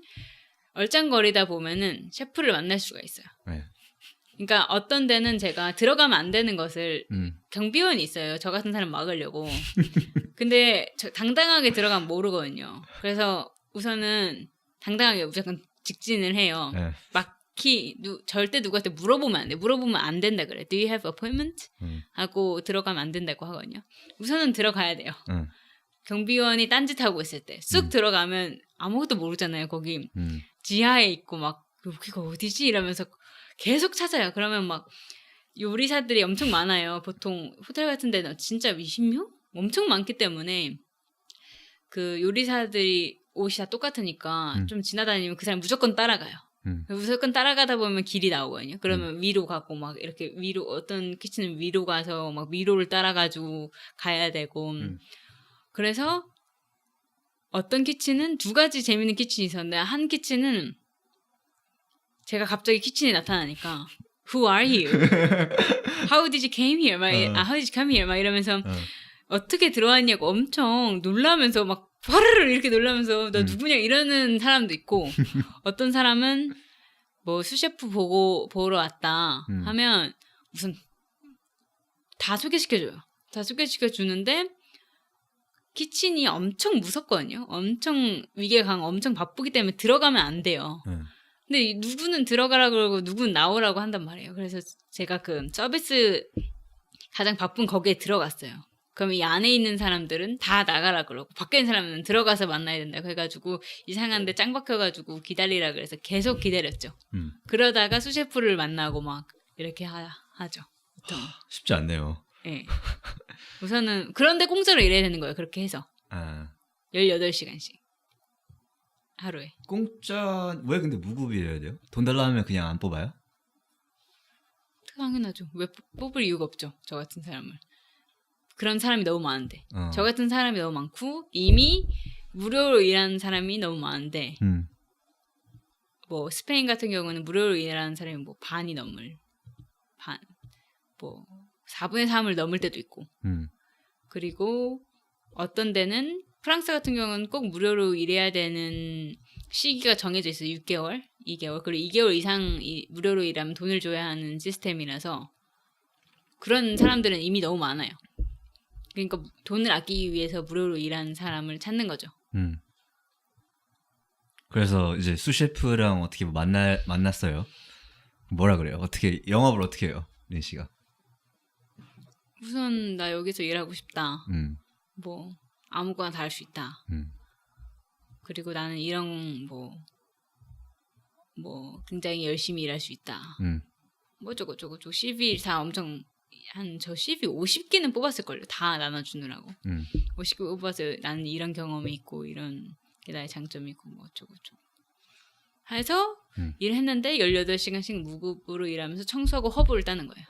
얼짱거리다 보면은 셰프를 만날 수가 있어요. 그러니까 어떤 데는 제가 들어가면 안 되는 것을 경비원이 있어요. 저 같은 사람 막으려고. 근데 당당하게 들어가면 모르거든요. 그래서 우선은 당당하게 무조건 직진을 해요. 절대 누구한테 물어보면 안 돼. 물어보면 안 된다 그래. Do you have appointment? 하고 들어가면 안 된다고 하거든요. 우선은 들어가야 돼요. 경비원이 딴짓하고 있을 때 쑥 들어가면 아무것도 모르잖아요. 거기 지하에 있고 막 여기가 어디지? 이러면서 계속 찾아요. 그러면 막 요리사들이 엄청 많아요. 보통 호텔 같은 데는 진짜 20명? 엄청 많기 때문에 그 요리사들이 옷이 다 똑같으니까 좀 지나다니면 그 사람 무조건 따라가요. 무조건 따라가다 보면 길이 나오거든요. 그러면 위로 가고 막 이렇게 위로 어떤 키친은 위로 가서 막 위로를 따라가지고 가야 되고 그래서 어떤 키친은 2가지 재밌는 키친이 있었는데 한 키친은 제가 갑자기 키친에 나타나니까 Who are you? How did you came here? How did you come here? 막 이러면서 어떻게 들어왔냐고 엄청 놀라면서 막 화르르 이렇게 놀라면서 너 누구냐 이러는 사람도 있고 어떤 사람은 뭐 수셰프 보러 왔다 하면 우선 다 소개시켜줘요. 다 소개시켜주는데 키친이 엄청 무섭거든요. 엄청 위계강 엄청 바쁘기 때문에 들어가면 안 돼요. 근데 누구는 들어가라 그러고 누구는 나오라고 한단 말이에요. 그래서 제가 그 서비스 가장 바쁜 거기에 들어갔어요. 그럼 이 안에 있는 사람들은 다 나가라 그러고 밖에 있는 사람은 들어가서 만나야 된다고 해가지고 이상한데 짱 박혀가지고 기다리라 그래서 계속 기다렸죠. 그러다가 수셰프를 만나고 막 이렇게 하죠. 쉽지 않네요. 네. 우선은 그런데 공짜로 일해야 되는 거예요. 그렇게 해서 18시간씩 하루에. 공짜 왜 근데 무급이 일해야 돼요? 돈 달라 하면 그냥 안 뽑아요? 당연하죠. 왜 뽑을 이유가 없죠. 저 같은 사람을. 그런 사람이 너무 많은데. 저 같은 사람이 너무 많고 이미 무료로 일하는 사람이 너무 많은데 뭐 스페인 같은 경우는 무료로 일하는 사람이 뭐 반이 넘을 뭐 4분의 3을 넘을 때도 있고 그리고 어떤 데는 프랑스 같은 경우는 꼭 무료로 일해야 되는 시기가 정해져 있어요. 6개월, 2개월 그리고 2개월 이상 무료로 일하면 돈을 줘야 하는 시스템이라서 그런 사람들은 이미 너무 많아요. 그러니까 돈을 아끼기 위해서 무료로 일하는 사람을 찾는 거죠. 그래서 이제 수셰프랑 어떻게 만났어요? 뭐라 그래요? 어떻게 영업을 어떻게 해요, 린 씨가? 우선 나 여기서 일하고 싶다. 뭐 아무거나 다 할 수 있다. 그리고 나는 이런 뭐 굉장히 열심히 일할 수 있다. 뭐 저거 CV 다 엄청 한 저 CV 50개는 뽑았을걸요. 다 나눠주느라고. 50개 뽑아서 나는 이런 경험이 있고 이런 게 나의 장점이 있고 뭐 어쩌고저쩌고 해서 일했는데 18시간씩 무급으로 일하면서 청소하고 허브를 따는 거예요.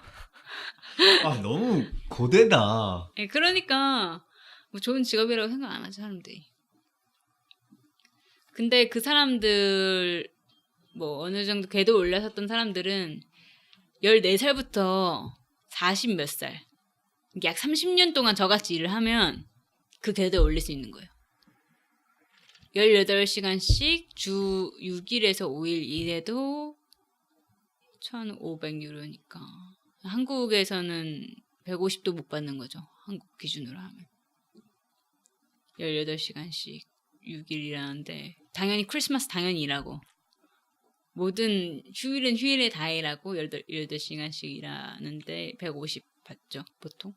아 너무 고되다. 네, 그러니까 뭐 좋은 직업이라고 생각 안 하죠 사람들이. 근데 그 사람들 뭐 어느 정도 궤도 올라섰던 사람들은 14살부터 40 몇 살, 약 30년 동안 저같이 일을 하면 그 궤도에 올릴 수 있는 거예요. 18시간씩 주 6일에서 5일 일해도 1,500유로니까 한국에서는 150도 못 받는 거죠. 한국 기준으로 하면. 18시간씩 6일 일하는데 당연히 크리스마스 당연히 일하고 모든 휴일은 휴일에 다 일하고 18시간씩 일하는데 150 받죠 보통.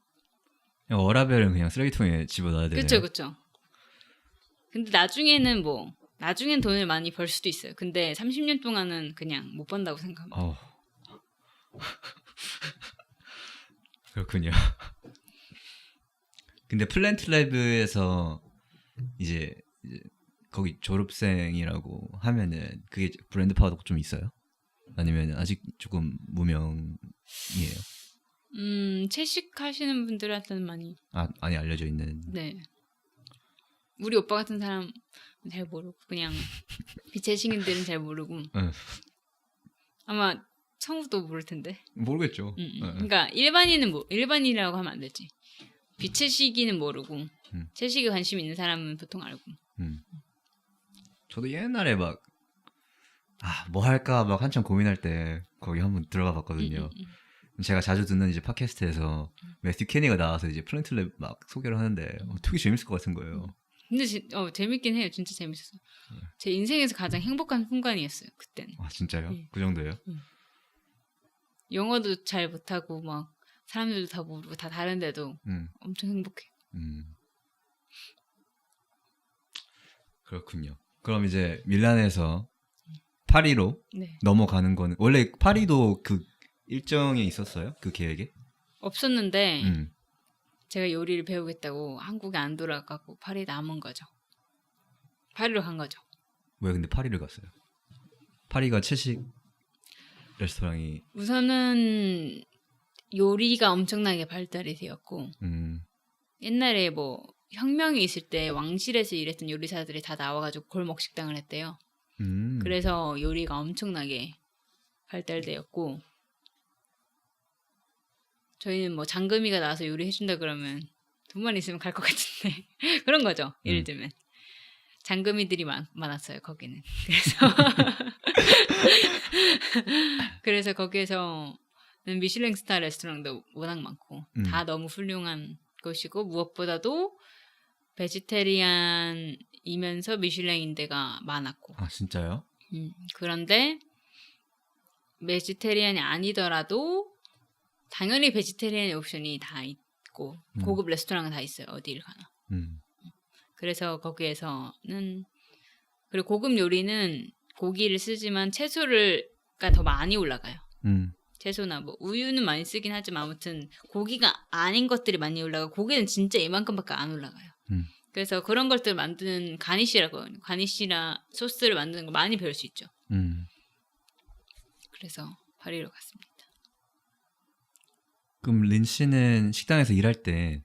워라벨은 그냥 쓰레기통에 집어넣어야 되네요. 그쵸. 근데 나중에는 돈을 많이 벌 수도 있어요. 근데 30년 동안은 그냥 못 번다고 생각합니다. 그렇군요. 근데 플랜트랩에서 이제 거기 졸업생이라고 하면은 그게 브랜드 파워도 좀 있어요? 아니면 아직 조금 무명이에요? 채식하시는 분들한테는 많이 많이 알려져 있는. 네. 우리 오빠 같은 사람 잘 모르고 그냥 비채식인들은 잘 모르고 아마 성우도 모를 텐데. 모르겠죠. 그러니까 일반인이라고 하면 안 되지. 비채식이는 모르고 채식에 관심 있는 사람은 보통 알고. 저도 옛날에 뭐 할까 막 한참 고민할 때 거기 한번 들어가 봤거든요. 제가 자주 듣는 이제 팟캐스트에서 매튜 케니가 나와서 이제 플랜트랩 막 소개를 하는데 되게 재밌을 것 같은 거예요. 근데 재밌긴 해요. 진짜 재밌었어요. 제 인생에서 가장 행복한 순간이었어요. 그때는. 아 진짜요? 그 정도예요? 영어도 잘 못하고 막 사람들도 다 모르고 다 다른데도 엄청 행복해. 그렇군요. 그럼 이제 밀란에서 파리로 네. 넘어가는 거는 원래 파리도 그 일정에 있었어요? 그 계획에? 없었는데 제가 요리를 배우겠다고 한국에 안 돌아가고 파리에 남은 거죠. 파리로 간 거죠. 왜 근데 파리를 갔어요? 파리가 채식 레스토랑이 우선은 요리가 엄청나게 발달이 되었고 옛날에 뭐 혁명이 있을 때 왕실에서 일했던 요리사들이 다 나와가지고 골목 식당을 했대요. 그래서 요리가 엄청나게 발달되었고 저희는 뭐 장금이가 나와서 요리해준다 그러면 돈만 있으면 갈 것 같은데 그런 거죠. 예를 들면 장금이들이 많았어요 거기는. 그래서 거기에서는 미슐랭 스타 레스토랑도 워낙 많고 다 너무 훌륭한 곳이고 무엇보다도 베지테리안이면서 미슐랭인 데가 많았고. 아 진짜요? 그런데 베지테리안이 아니더라도 당연히 베지테리안 옵션이 다 있고 고급 레스토랑은 다 있어요. 어디를 가나. 그래서 거기에서는 그리고 고급 요리는 고기를 쓰지만 채소가 더 많이 올라가요. 채소나 뭐 우유는 많이 쓰긴 하지만 아무튼 고기가 아닌 것들이 많이 올라가고 고기는 진짜 이만큼밖에 안 올라가요. 그래서 그런 것들 만드는 가니쉬나 소스를 만드는 거 많이 배울 수 있죠. 그래서 파리로 갔습니다. 그럼 린 씨는 식당에서 일할 때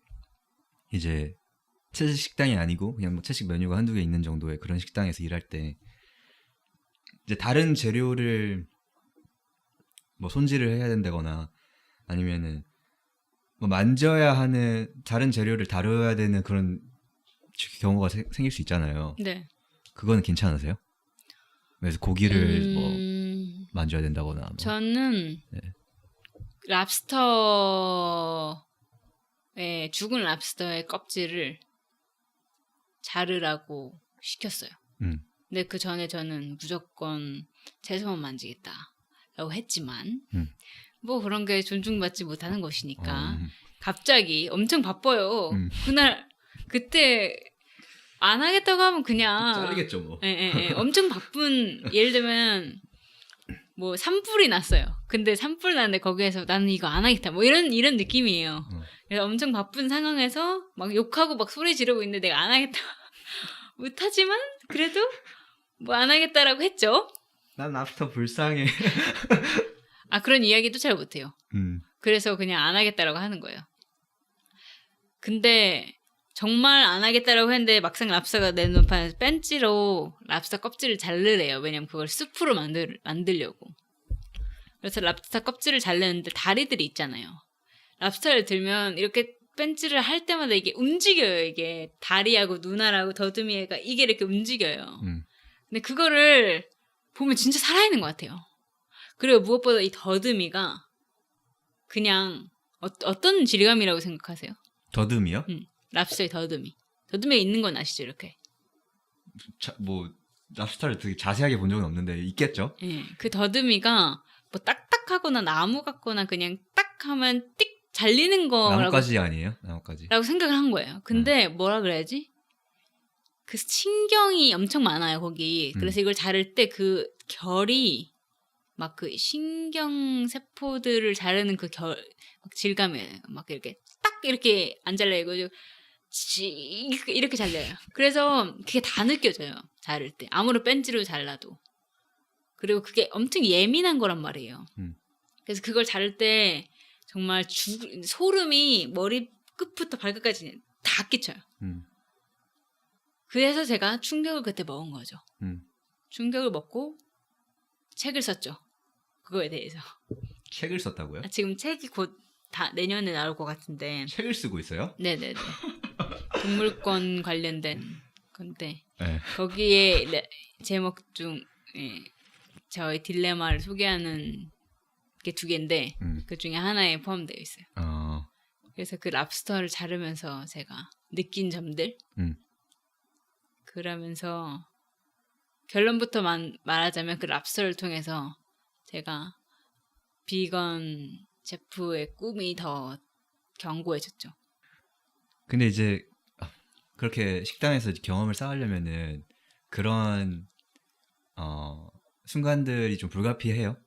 이제 채식 식당이 아니고 그냥 뭐 채식 메뉴가 한두 개 있는 정도의 그런 식당에서 일할 때 이제 다른 재료를 뭐 손질을 해야 된다거나 아니면은 뭐 만져야 하는 다른 재료를 다뤄야 되는 그런 경우가 생길 수 있잖아요. 네. 그거는 괜찮으세요? 그래서 고기를 뭐 만져야 된다거나. 뭐. 저는 네. 죽은 랍스터의 껍질을 자르라고 시켰어요. 근데 그 전에 저는 무조건 채소만 만지겠다라고 했지만 뭐 그런 게 존중받지 못하는 것이니까 갑자기 엄청 바빠요. 그때 안 하겠다고 하면 그냥 자르겠죠 뭐. 엄청 바쁜 예를 들면 뭐 산불이 났어요. 근데 산불 났는데 거기에서 나는 이거 안 하겠다. 뭐 이런 느낌이에요. 그래서 엄청 바쁜 상황에서 막 욕하고 막 소리 지르고 있는데 내가 안 하겠다. 못하지만 그래도 뭐 안 하겠다라고 했죠. 난 랍스터 불쌍해. 아 그런 이야기도 잘 못해요. 그래서 그냥 안 하겠다라고 하는 거예요. 근데 정말 안 하겠다라고 했는데 막상 랍스터가 내놓은 판에서 벤치로 랍스터 껍질을 자르래요. 왜냐면 그걸 스프로 만들려고. 그래서 랍스터 껍질을 자르는데 다리들이 있잖아요. 랍스터를 들면 이렇게 벤치를 할 때마다 이게 움직여요. 이게 다리하고 눈알하고 더듬이가 이게 이렇게 움직여요. 근데 그거를 보면 진짜 살아있는 것 같아요. 그리고 무엇보다 이 더듬이가 그냥 어떤 질감이라고 생각하세요? 더듬이요? 랍스터의 더듬이. 더듬이가 있는 건 아시죠? 이렇게. 뭐 랍스터를 되게 자세하게 본 적은 없는데 있겠죠? 예, 그 더듬이가 뭐 딱딱하거나 나무 같거나 그냥 딱 하면 띡 잘리는 거라고 나뭇가지 아니에요? 나뭇가지. 라고 생각을 한 거예요. 근데 뭐라 그래야지? 그 신경이 엄청 많아요, 거기. 그래서 이걸 자를 때 그 결이 막 그 신경 세포들을 자르는 그 막 질감이에요. 막 이렇게 딱 이렇게 안 잘려요. 이렇게 잘려요. 그래서 그게 다 느껴져요. 자를 때. 아무리 벤치로 잘라도. 그리고 그게 엄청 예민한 거란 말이에요. 그래서 그걸 자를 때 정말 소름이 머리 끝부터 발끝까지 다 끼쳐요. 그래서 제가 충격을 그때 먹은 거죠. 충격을 먹고 책을 썼죠. 그거에 대해서. 책을 썼다고요? 지금 책이 곧 다 내년에 나올 것 같은데. 책을 쓰고 있어요? 네네네. 동물권 관련된 건데 네. 거기에 제목 중 저의 딜레마를 소개하는 게 2개인데 그 중에 하나에 포함되어 있어요. 그래서 그 랍스터를 자르면서 제가 느낀 점들 그러면서 결론부터 말하자면 그 랍스터를 통해서 제가 비건 셰프의 꿈이 더 견고해졌죠. 근데 이제 그렇게 식당에서 경험을 쌓으려면은 그런 순간들이 좀 불가피해요.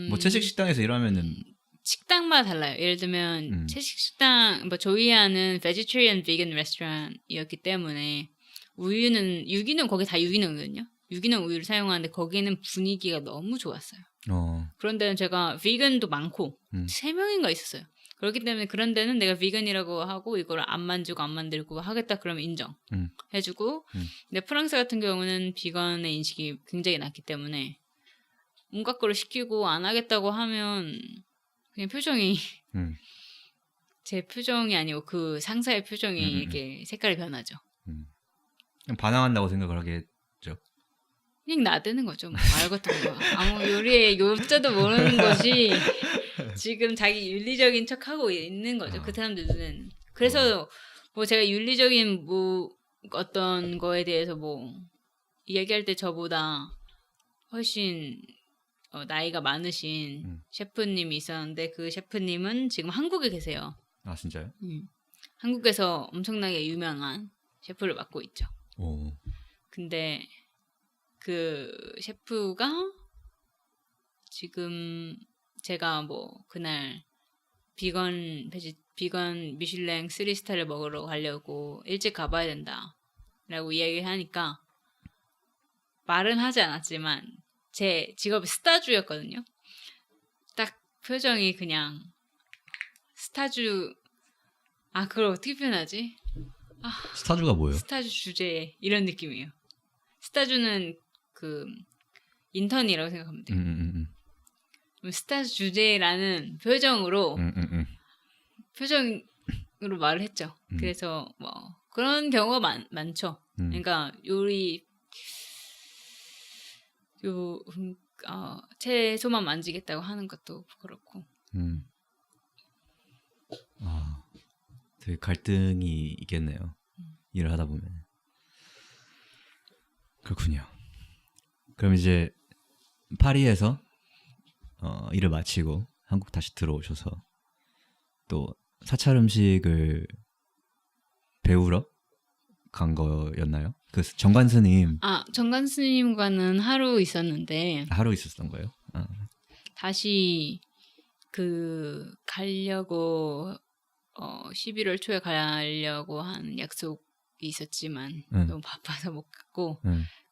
뭐 채식 식당에서 일하면은 식당마다 달라요. 예를 들면 채식 식당, 뭐 조이아는 vegetarian vegan restaurant이었기 때문에 유기농 거기 다 유기농이거든요. 유기농 우유를 사용하는데 거기는 분위기가 너무 좋았어요. 그런 데는 제가 비건도 많고 3명인가 있었어요. 그렇기 때문에 그런 데는 내가 비건이라고 하고 이걸 안 만지고 안 만들고 하겠다 그러면 인정해주고 근데 프랑스 같은 경우는 비건의 인식이 굉장히 낮기 때문에 온갖 거를 시키고 안 하겠다고 하면 그냥 표정이 제 표정이 아니고 그 상사의 표정이 이렇게 색깔이 변하죠. 그냥 반항한다고 생각을 하겠죠. 그냥 나대는 거죠. 뭐 말 같은 거. 아무 요리의 요자도 모르는 것이 지금 자기 윤리적인 척하고 있는 거죠. 그 사람들 눈에는. 그래서 뭐 제가 윤리적인 뭐 어떤 거에 대해서 뭐 이야기할 때 저보다 훨씬 나이가 많으신 셰프님이 있었는데 그 셰프님은 지금 한국에 계세요. 아 진짜요? 한국에서 엄청나게 유명한 셰프를 맡고 있죠. 오. 근데 그 셰프가 지금 제가 뭐 그날 비건 미슐랭 3스타를 먹으러 가려고 일찍 가봐야 된다라고 이야기하니까 말은 하지 않았지만 제 직업이 스타주였거든요. 딱 표정이 그냥 스타주 그걸 어떻게 표현하지? 스타주가 뭐예요? 스타주 주제 이런 느낌이에요. 스타주는 그 인턴이라고 생각하면 돼요. 스타주 주제라는 표정으로 말을 했죠. 그래서 뭐 그런 경우가 많죠. 그러니까 요리 채소만 만지겠다고 하는 것도 그렇고. 되게 갈등이 있겠네요. 일을 하다 보면. 그렇군요. 그럼 이제 파리에서 일을 마치고 한국 다시 들어오셔서 또 사찰 음식을 배우러 간 거였나요? 그 정관 스님 정관 스님과는 하루 있었는데 하루 있었던 거예요? 다시 가려고 11월 초에 가려고 한 약속이 있었지만 너무 바빠서 못 갔고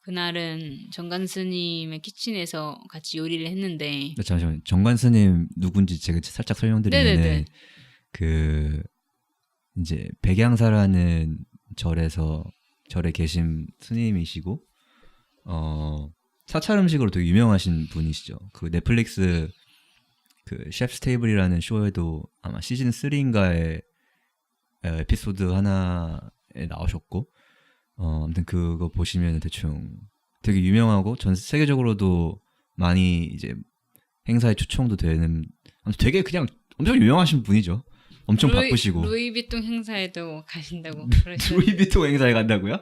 그날은 정관 스님의 키친에서 같이 요리를 했는데 잠시만요. 정관 스님 누군지 제가 살짝 설명드리면은 네네네. 그 이제 백양사라는 절에 계신 스님이시고 사찰 음식으로 되게 유명하신 분이시죠. 그 넷플릭스 그 셰프스 테이블이라는 쇼에도 아마 시즌 3인가에 에피소드 하나에 나오셨고 아무튼 그거 보시면 대충 되게 유명하고 전 세계적으로도 많이 이제 행사에 초청도 되는 아무튼 되게 그냥 엄청 유명하신 분이죠. 엄청 바쁘시고 루이비통 행사에도 가신다고 루이비통 행사에 간다고요?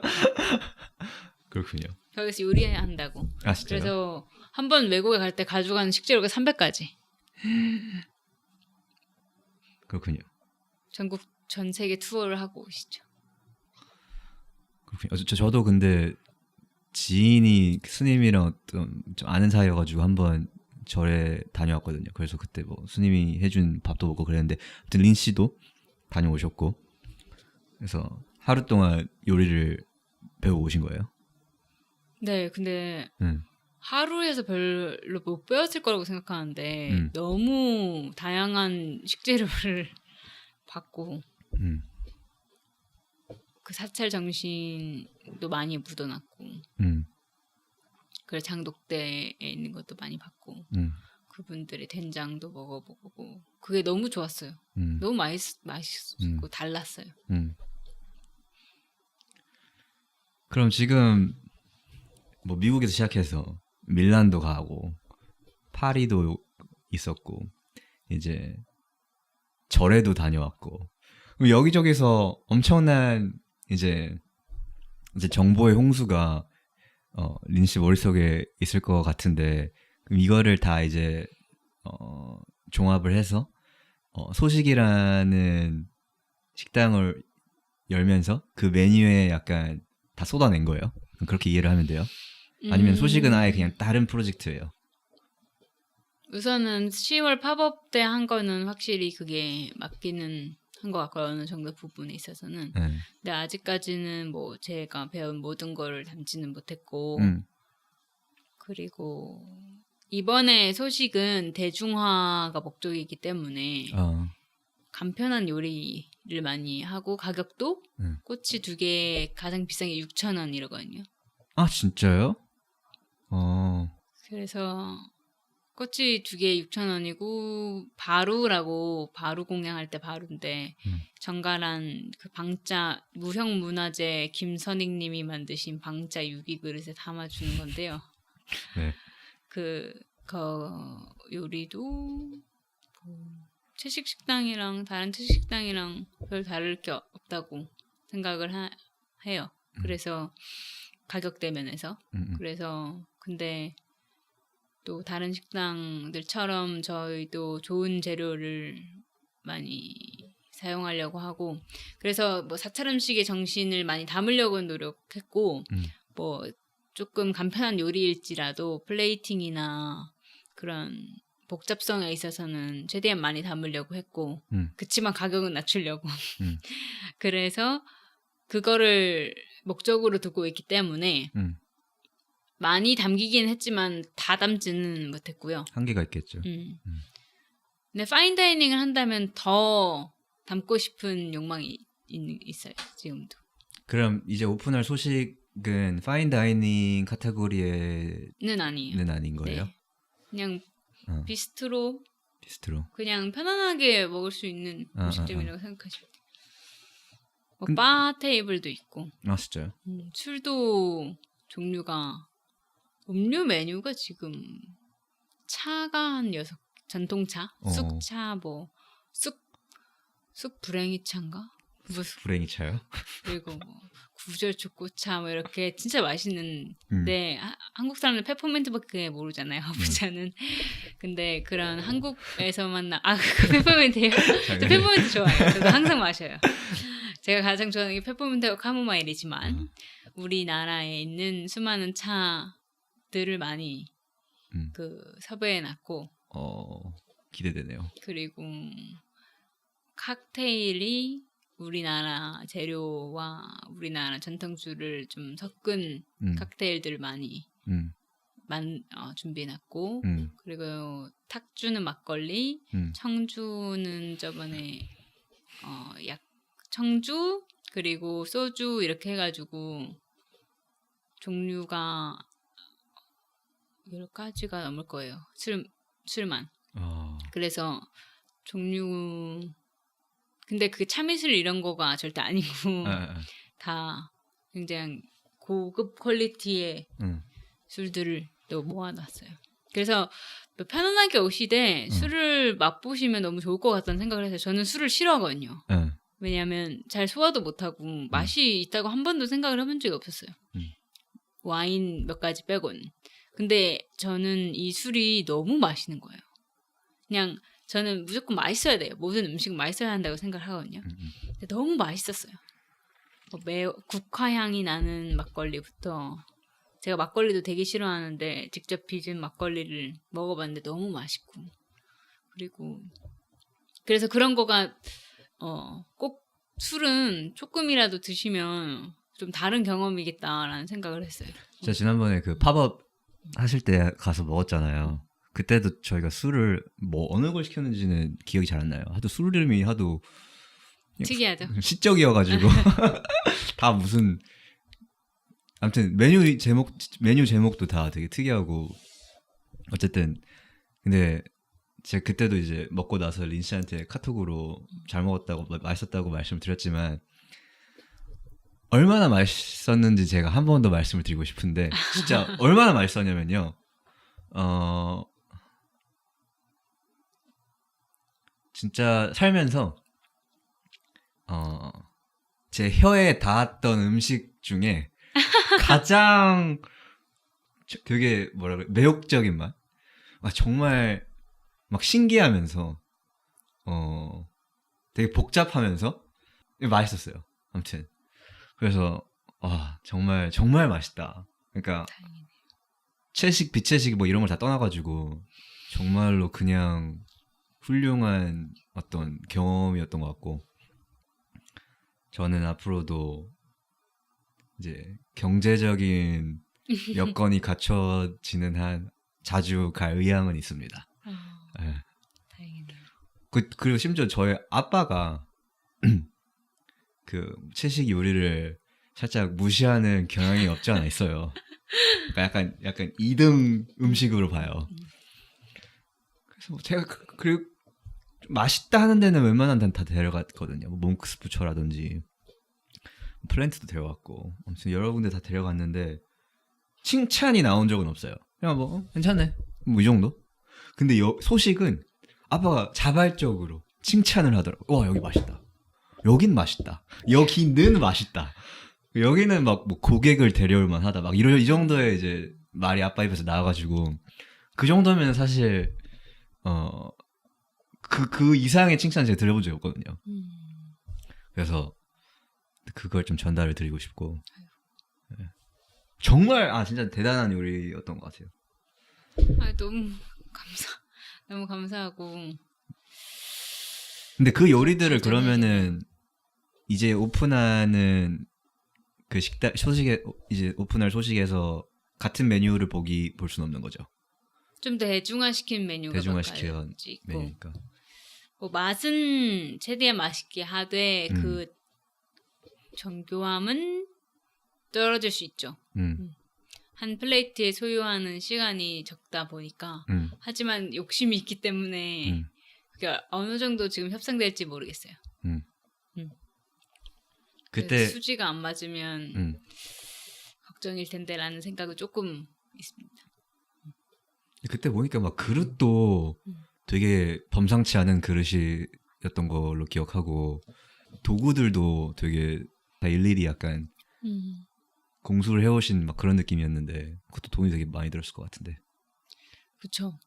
그렇군요. 거기서 요리한다고. 진짜요? 그래서 한 번 외국에 갈 때 가져가는 식재료가 300가지. 그렇군요. 전국 전 세계 투어를 하고 오시죠. 그렇군요. 저도 근데 지인이 스님이랑 어떤 좀 아는 사이여가지고 한번 절에 다녀왔거든요. 그래서 그때 뭐 스님이 해준 밥도 먹고 그랬는데 아무튼 린 씨도 다녀오셨고 그래서 하루 동안 요리를 배워 오신 거예요? 네, 근데 하루에서 별로 못 배웠을 거라고 생각하는데 너무 다양한 식재료를 받고 그 사찰 정신도 많이 묻어났고 그래서 장독대에 있는 것도 많이 받고 그분들의 된장도 먹어보고 그게 너무 좋았어요. 너무 맛있었고 달랐어요. 그럼 지금 뭐 미국에서 시작해서 밀란도 가고 파리도 있었고 이제 절에도 다녀왔고 여기저기서 엄청난 이제 정보의 홍수가 린 씨 머릿속에 있을 것 같은데 그럼 이거를 다 이제 종합을 해서 소식이라는 식당을 열면서 그 메뉴에 약간 다 쏟아낸 거예요? 그렇게 이해를 하면 돼요? 아니면 소식은 아예 그냥 다른 프로젝트예요? 우선은 10월 팝업 때 한 거는 확실히 그게 맞기는 한 것 같고요. 어느 정도 부분에 있어서는. 근데 아직까지는 뭐 제가 배운 모든 거를 담지는 못했고 그리고 이번에 소식은 대중화가 목적이기 때문에 간편한 요리를 많이 하고 가격도 꼬치 2개 가장 비싼 게 6,000원이라거든요. 아 진짜요? 그래서 꼬치 2개 6,000원이고 바루라고 바루 공양할 때 바루인데 정갈한 그 방자 무형문화재 김선익님이 만드신 방자 유기그릇에 담아주는 건데요. 네. 그 요리도 채식 식당이랑 다른 채식 식당이랑 별 다를 게 없다고 생각을 해요. 그래서 가격대 면에서 그래서 근데 또 다른 식당들처럼 저희도 좋은 재료를 많이 사용하려고 하고 그래서 뭐 사찰 음식의 정신을 많이 담으려고 노력했고 뭐 조금 간편한 요리일지라도 플레이팅이나 그런 복잡성에 있어서는 최대한 많이 담으려고 했고 그치만 가격은 낮추려고 그래서 그거를 목적으로 두고 있기 때문에 많이 담기긴 했지만 다 담지는 못했고요. 한계가 있겠죠. 근데 파인다이닝을 한다면 더 담고 싶은 욕망이 있어요. 지금도. 그럼 이제 오픈할 소식은 파인다이닝 카테고리에는 아니에요. 아닌 거예요? 네. 그냥 비스트로 그냥 편안하게 먹을 수 있는 음식점이라고 생각하시면 돼요. 뭐 바 테이블도 있고 진짜요? 술도 종류가 음료 메뉴가 지금 차가 한 6 전통차, 쑥차 뭐 쑥 불행이차인가? 불행이차요? 그리고 뭐 구절 초코차 뭐 이렇게 진짜 맛있는데 한국 사람들 페퍼민트밖에 모르잖아요. 허브차는. 근데 그런 한국에서만 그 페퍼민트예요? 저 페퍼민트 좋아해요. 저도 항상 마셔요. 제가 가장 좋아하는 게 페퍼민트와 카모마일이지만 우리나라에 있는 수많은 차들을 많이 그 섭외해 놨고 기대되네요. 그리고 칵테일이 우리나라 재료와 우리나라 전통주를 좀 섞은 칵테일들을 많이 준비해놨고 그리고 탁주는 막걸리, 청주는 저번에 청주 그리고 소주 이렇게 해가지고 종류가 10가지가 넘을 거예요. 술만. 그래서 종류 근데 그 참이슬 이런 거가 절대 아니고 다 굉장히 고급 퀄리티의 술들을 또 모아놨어요. 그래서 편안하게 오시되 술을 맛보시면 너무 좋을 것 같다는 생각을 해서 저는 술을 싫어하거든요. 왜냐하면 잘 소화도 못하고 맛이 있다고 한 번도 생각을 해본 적이 없었어요. 와인 몇 가지 빼곤. 근데 저는 이 술이 너무 맛있는 거예요. 그냥 저는 무조건 맛있어야 돼요. 모든 음식은 맛있어야 한다고 생각을 하거든요. 근데 너무 맛있었어요. 국화향이 나는 막걸리부터 제가 막걸리도 되게 싫어하는데 직접 빚은 막걸리를 먹어봤는데 너무 맛있고 그리고 그래서 그런 거가 꼭 술은 조금이라도 드시면 좀 다른 경험이겠다라는 생각을 했어요. 제가 지난번에 그 팝업 하실 때 가서 먹었잖아요. 그때도 저희가 술을 뭐 어느 걸 시켰는지는 기억이 잘 안 나요. 하도 술 이름이 하도 특이하죠. 시적이어가지고 다 무슨 아무튼 메뉴 제목도 다 되게 특이하고 어쨌든 근데 제가 그때도 이제 먹고 나서 린 씨한테 카톡으로 잘 먹었다고 맛있었다고 말씀을 드렸지만 얼마나 맛있었는지 제가 한 번 더 말씀을 드리고 싶은데 진짜 얼마나 맛있었냐면요. 진짜 살면서 제 혀에 닿았던 음식 중에 가장 되게 뭐라 그래 매혹적인 맛? 정말 막 신기하면서 되게 복잡하면서 맛있었어요. 아무튼 그래서 정말 정말 맛있다. 그러니까 다행이네요. 채식 비채식 뭐 이런 걸 다 떠나가지고 정말로 그냥 훌륭한 어떤 경험이었던 것 같고 저는 앞으로도 이제 경제적인 여건이 갖춰지는 한 자주 갈 의향은 있습니다. 네. 다행이네요. 그리고 심지어 저희 아빠가 그 채식 요리를 살짝 무시하는 경향이 없지 않아 있어요. 그러니까 약간 2등 음식으로 봐요. 그래서 제가 그리고 맛있다 하는 데는 웬만한 데는 다 데려갔거든요. 뭐 몽크스 부처라든지 플랜트도 데려갔고 아무튼 여러 군데 다 데려갔는데 칭찬이 나온 적은 없어요. 그냥 뭐 괜찮네 뭐 이 정도. 근데 소식은 아빠가 자발적으로 칭찬을 하더라고. 와 여기 맛있다. 여긴 맛있다. 여기는 맛있다. 여기는 막 뭐 고객을 데려올 만하다. 막 이 정도의 이제 말이 아빠 입에서 나와가지고 그 정도면 사실 그 이상의 칭찬 제가 들어본 적이 없거든요. 그래서 그걸 좀 전달을 드리고 싶고 네. 정말 진짜 대단한 요리였던 것 같아요. 너무 감사하고 근데 그 요리들을 그러면은 이제 오픈하는 그 식당 소식에 이제 오픈할 소식에서 같은 메뉴를 볼 수는 없는 거죠. 좀 대중화시킨 메뉴가 대중화시킨 메뉴니까. 뭐 맛은 최대한 맛있게 하되 그 정교함은 떨어질 수 있죠. 한 플레이트에 소요하는 시간이 적다 보니까 하지만 욕심이 있기 때문에 그러니까 어느 정도 지금 협상될지 모르겠어요. 그때 수지가 안 맞으면 걱정일 텐데라는 생각은 조금 있습니다. 그때 보니까 막 그릇도 되게 범상치 않은 그릇이었던 걸로 기억하고 도구들도 되게 다 일일이 약간 공수를 해오신 막 그런 느낌이었는데 그것도 돈이 되게 많이 들었을 것 같은데. 그렇죠.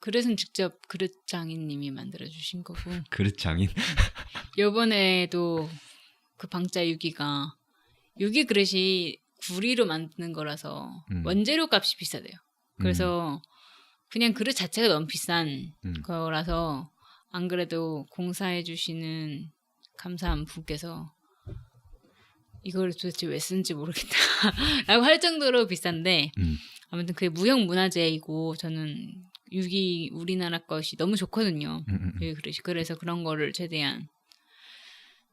그릇은 직접 그릇 장인님이 만들어 주신 거고. 그릇 장인. 요번에도 그 방자 유기가 유기 그릇이 구리로 만드는 거라서 원재료 값이 비싸대요. 그래서 그냥 그릇 자체가 너무 비싼 거라서 안 그래도 공사해 주시는 감사한 분께서 이걸 도대체 왜 쓰는지 모르겠다 라고 할 정도로 비싼데 아무튼 그게 무형문화재이고 저는 유기 우리나라 것이 너무 좋거든요. 유기 그릇이. 그래서 그런 거를 최대한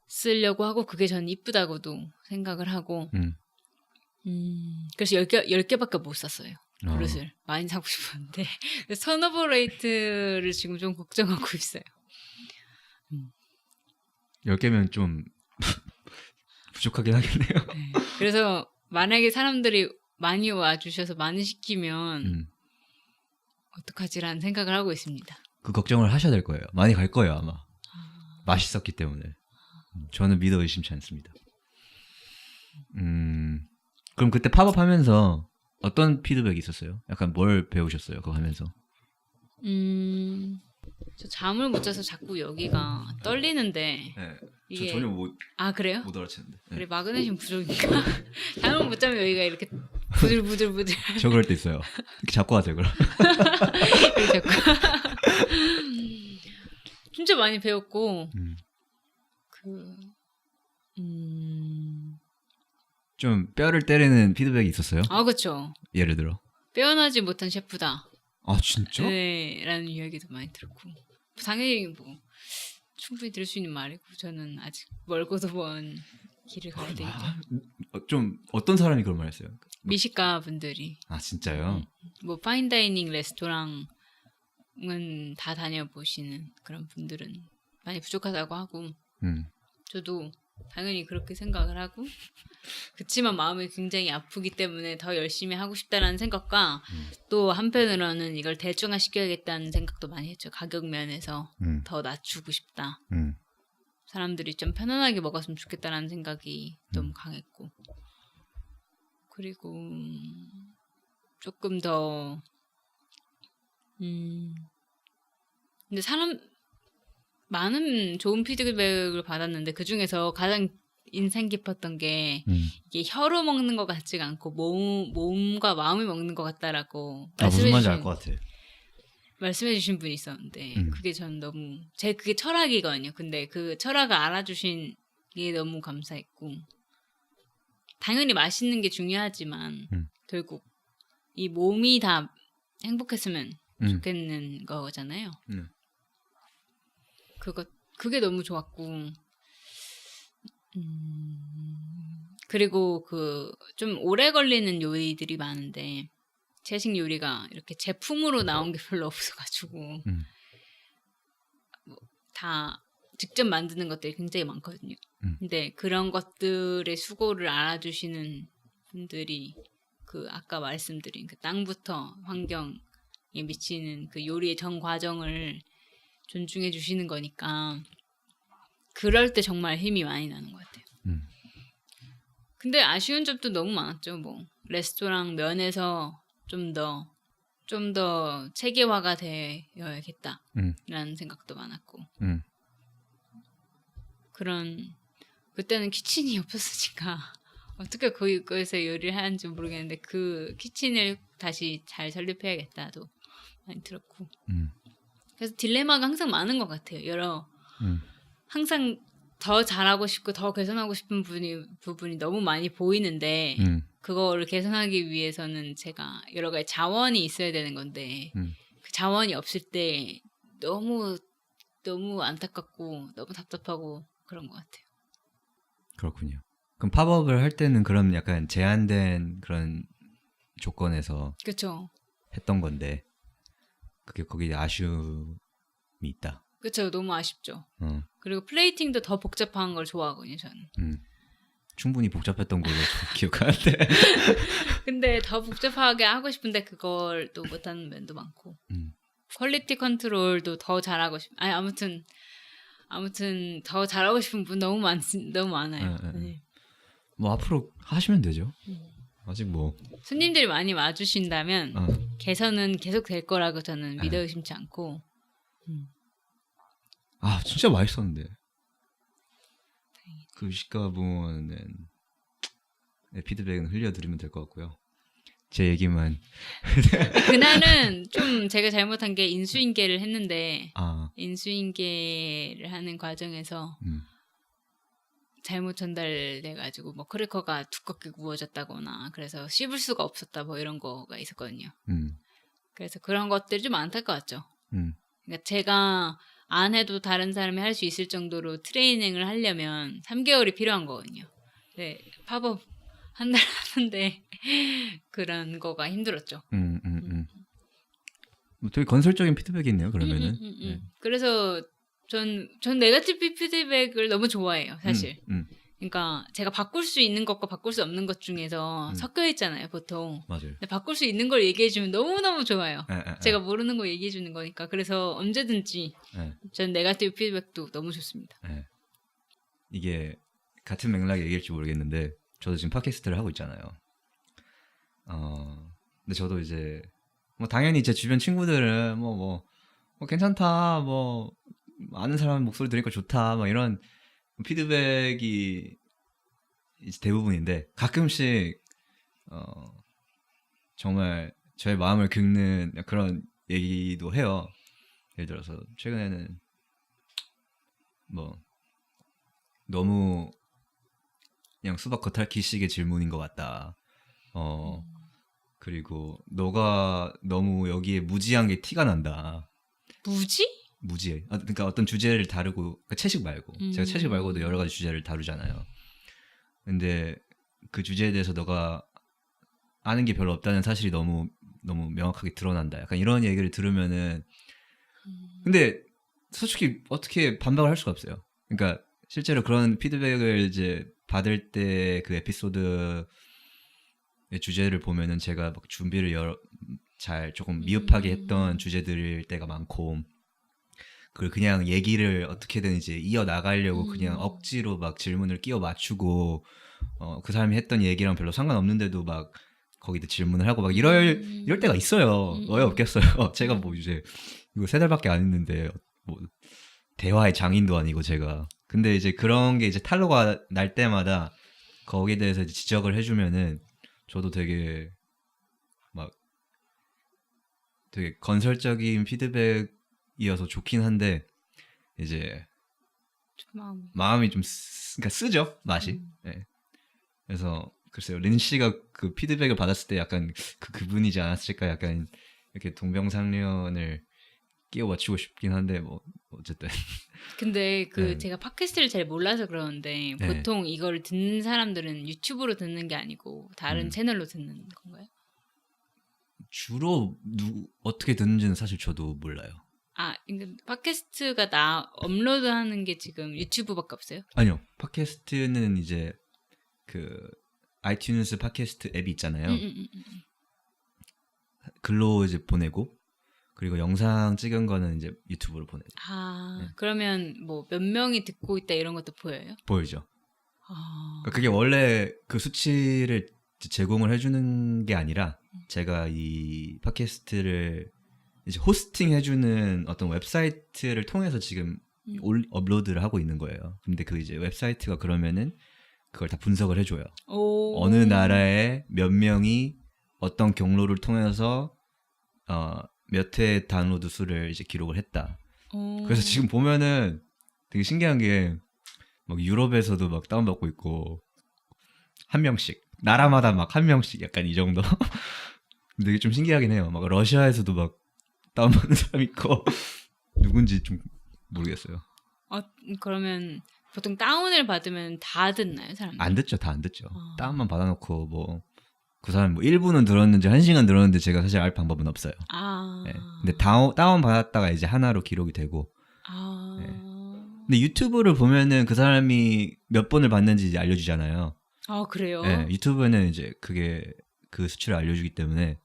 쓰려고 하고 그게 전 이쁘다고도 생각을 하고 그래서 10개밖에 못 샀어요. 그릇을 많이 사고 싶었는데 턴오버 레이트를 지금 좀 걱정하고 있어요. 10개면 좀 부족하긴 하겠네요. 네. 그래서 만약에 사람들이 많이 와주셔서 많이 시키면 어떡하지라는 생각을 하고 있습니다. 그 걱정을 하셔야 될 거예요. 많이 갈 거예요 아마. 맛있었기 때문에. 저는 믿어 의심치 않습니다. 그럼 그때 팝업 하면서 어떤 피드백이 있었어요? 약간 뭘 배우셨어요? 그거 하면서? 저 잠을 못 자서 자꾸 여기가 떨리는데. 네, 이게... 저 전혀 못. 아 그래요? 못 알아챘는데. 네. 그래 마그네슘 부족인가? 잠을 못 자면 여기가 이렇게 부들부들부들. 저 그럴 때 있어요. 이렇게 잡고 하세요 그럼. 이렇게 잡고. 진짜 많이 배웠고. 좀 뼈를 때리는 피드백이 있었어요? 아 그렇죠. 예를 들어 빼어나지 못한 셰프다. 아 진짜? 네 라는 이야기도 많이 들었고 당연히 뭐 충분히 들을 수 있는 말이고 저는 아직 멀고도 먼 길을 가야 되니까. 좀 어떤 사람이 그런 말 했어요? 미식가 분들이. 아 진짜요? 뭐 파인다이닝 레스토랑은 다 다녀보시는 그런 분들은 많이 부족하다고 하고 저도 당연히 그렇게 생각을 하고 그치만 마음이 굉장히 아프기 때문에 더 열심히 하고 싶다는 생각과 또 한편으로는 이걸 대중화시켜야겠다는 생각도 많이 했죠. 가격 면에서 더 낮추고 싶다. 사람들이 좀 편안하게 먹었으면 좋겠다는 생각이 너무 강했고 그리고 조금 더 근데 많은 좋은 피드백을 받았는데 그 중에서 가장 인상 깊었던 게 이게 혀로 먹는 것 같지가 않고 몸과 마음이 먹는 것 같다라고 무슨 말인지 알 것 같아. 말씀해 주신 분이 있었는데 그게 전 너무 그게 철학이거든요. 근데 그 철학을 알아주신 게 너무 감사했고 당연히 맛있는 게 중요하지만 결국 이 몸이 다 행복했으면 좋겠는 거잖아요. 그게 너무 좋았고 그리고 좀 오래 걸리는 요리들이 많은데 채식 요리가 이렇게 제품으로 나온 게 별로 없어가지고 다 직접 만드는 것들이 굉장히 많거든요. 근데 그런 것들의 수고를 알아주시는 분들이 아까 말씀드린 땅부터 환경에 미치는 그 요리의 전 과정을 존중해 주시는 거니까 그럴 때 정말 힘이 많이 나는 것 같아요. 근데 아쉬운 점도 너무 많았죠. 뭐 레스토랑 면에서 좀 더 체계화가 되어야겠다라는 생각도 많았고 그때는 키친이 없었으니까 어떻게 거기서 요리를 하는지 모르겠는데 그 키친을 다시 잘 설립해야겠다도 많이 들었고 그래서 딜레마가 항상 많은 것 같아요. 항상 더 잘하고 싶고 더 개선하고 싶은 부분이 너무 많이 보이는데 그거를 개선하기 위해서는 제가 여러 가지 자원이 있어야 되는 건데 그 자원이 없을 때 너무 안타깝고 너무 답답하고 그런 것 같아요. 그렇군요. 그럼 팝업을 할 때는 그런 약간 제한된 그런 조건에서 그쵸. 했던 건데 그게 거기에 아쉬움이 있다. 그쵸. 너무 아쉽죠. 그리고 플레이팅도 더 복잡한 걸 좋아하거든요. 저는. 충분히 복잡했던 걸로 기억하는데 근데 더 복잡하게 하고 싶은데 그걸 또 못하는 면도 많고 퀄리티 컨트롤도 더 잘하고 아무튼 더 잘하고 싶은 분 너무 많아요. 네. 뭐 앞으로 하시면 되죠. 아직 뭐 손님들이 많이 와주신다면 개선은 계속 될 거라고 저는 믿어 의심치 않고. 아 진짜 맛있었는데 그 시가보는 피드백은 흘려드리면 될 것 같고요. 제 얘기만 그날은 좀 제가 잘못한 게 인수인계를 했는데 인수인계를 하는 과정에서 잘못 전달돼가지고 뭐 크래커가 두껍게 구워졌다거나 그래서 씹을 수가 없었다 뭐 이런 거가 있었거든요. 그래서 그런 것들이 좀 안타까웠죠. 그러니까 제가 안 해도 다른 사람이 할 수 있을 정도로 트레이닝을 하려면 3개월이 필요한 거거든요. 네, 팝업 한 달 하는데 그런 거가 힘들었죠. 뭐 되게 건설적인 피드백이네요. 그러면은. 네. 그래서 전 네거티브 피드백을 너무 좋아해요, 사실. 그러니까 제가 바꿀 수 있는 것과 바꿀 수 없는 것 중에서 섞여 있잖아요, 보통. 맞아요. 근데 바꿀 수 있는 걸 얘기해 주면 너무너무 좋아요. 제가 모르는 거 얘기해 주는 거니까. 그래서 언제든지 전 네거티브 피드백도 너무 좋습니다. 이게 같은 맥락의 얘기일지 모르겠는데 저도 지금 팟캐스트를 하고 있잖아요. 근데 저도 이제 뭐 당연히 제 주변 친구들은 뭐 괜찮다, 뭐 아는 사람 목소리 들으니까 좋다, 뭐 이런 피드백이 이제 대부분인데 가끔씩 정말 저의 마음을 긁는 그런 얘기도 해요. 예를 들어서 최근에는 뭐 너무 그냥 수박 겉핥기식의 질문인 것 같다. 그리고 너가 너무 여기에 무지한 게 티가 난다. 무지해. 그러니까 어떤 주제를 다루고, 그러니까 채식 말고 제가 채식 말고도 여러 가지 주제를 다루잖아요. 근데 그 주제에 대해서 너가 아는 게 별로 없다는 사실이 너무 명확하게 드러난다. 약간 이런 얘기를 들으면은 근데 솔직히 어떻게 반박을 할 수가 없어요. 그러니까 실제로 그런 피드백을 이제 받을 때 그 에피소드의 주제를 보면은 제가 막 준비를 잘 조금 미흡하게 했던 주제들일 때가 많고, 그걸 그냥 얘기를 어떻게든 이제 이어나가려고 그냥 억지로 막 질문을 끼워 맞추고 그 사람이 했던 얘기랑 별로 상관없는데도 막 거기다 질문을 하고 막 이럴 때가 있어요. 왜 없겠어요. 제가 뭐 이제 이거 3달밖에 안 했는데 뭐 대화의 장인도 아니고 제가. 근데 이제 그런 게 이제 탄로가 날 때마다 거기에 대해서 이제 지적을 해주면은 저도 되게 건설적인 피드백이어서 좋긴 한데 이제 마음이 좀 그러니까 쓰죠, 맛이. 네. 그래서 글쎄요, 린 씨가 그 피드백을 받았을 때 약간 그분이지 않았을까, 약간 이렇게 동병상련을 끼워 맞추고 싶긴 한데 뭐 어쨌든. 근데 제가 팟캐스트를 잘 몰라서 그러는데 보통 이걸 듣는 사람들은 유튜브로 듣는 게 아니고 다른 채널로 듣는 건가요? 주로 어떻게 듣는지는 사실 저도 몰라요. 그러니까 팟캐스트가 업로드하는 게 지금 유튜브밖에 없어요? 아니요, 팟캐스트는 이제 그 아이튠즈 팟캐스트 앱이 있잖아요. 글로 이제 보내고, 그리고 영상 찍은 거는 이제 유튜브로 보내고. 그러면 뭐 몇 명이 듣고 있다 이런 것도 보여요? 보이죠. 그러니까 그게 원래 그 수치를 제공을 해주는 게 아니라 제가 이 팟캐스트를 이제 호스팅 해주는 어떤 웹사이트를 통해서 지금 업로드를 하고 있는 거예요. 근데 그 이제 웹사이트가 그러면은 그걸 다 분석을 해줘요. 어느 나라에 몇 명이 어떤 경로를 통해서 몇 회 다운로드 수를 이제 기록을 했다. 그래서 지금 보면은 되게 신기한 게 막 유럽에서도 막 다운받고 있고, 한 명씩 나라마다 막 한 명씩 약간 이 정도. 근데 이게 좀 신기하긴 해요. 막 러시아에서도 막 다운받는 사람 있고 누군지 좀 모르겠어요. 그러면 보통 다운을 받으면 다 듣나요, 사람들? 안 듣죠, 다 안 듣죠. 다운만 받아놓고 뭐 그 사람 뭐 1분은 들었는지 1시간 들었는데 제가 사실 알 방법은 없어요. 네. 근데 다운 받았다가 이제 하나로 기록이 되고. 네. 근데 유튜브를 보면은 그 사람이 몇 번을 봤는지 이제 알려주잖아요. 그래요? 네, 유튜브는 이제 그게 그 수치를 알려주기 때문에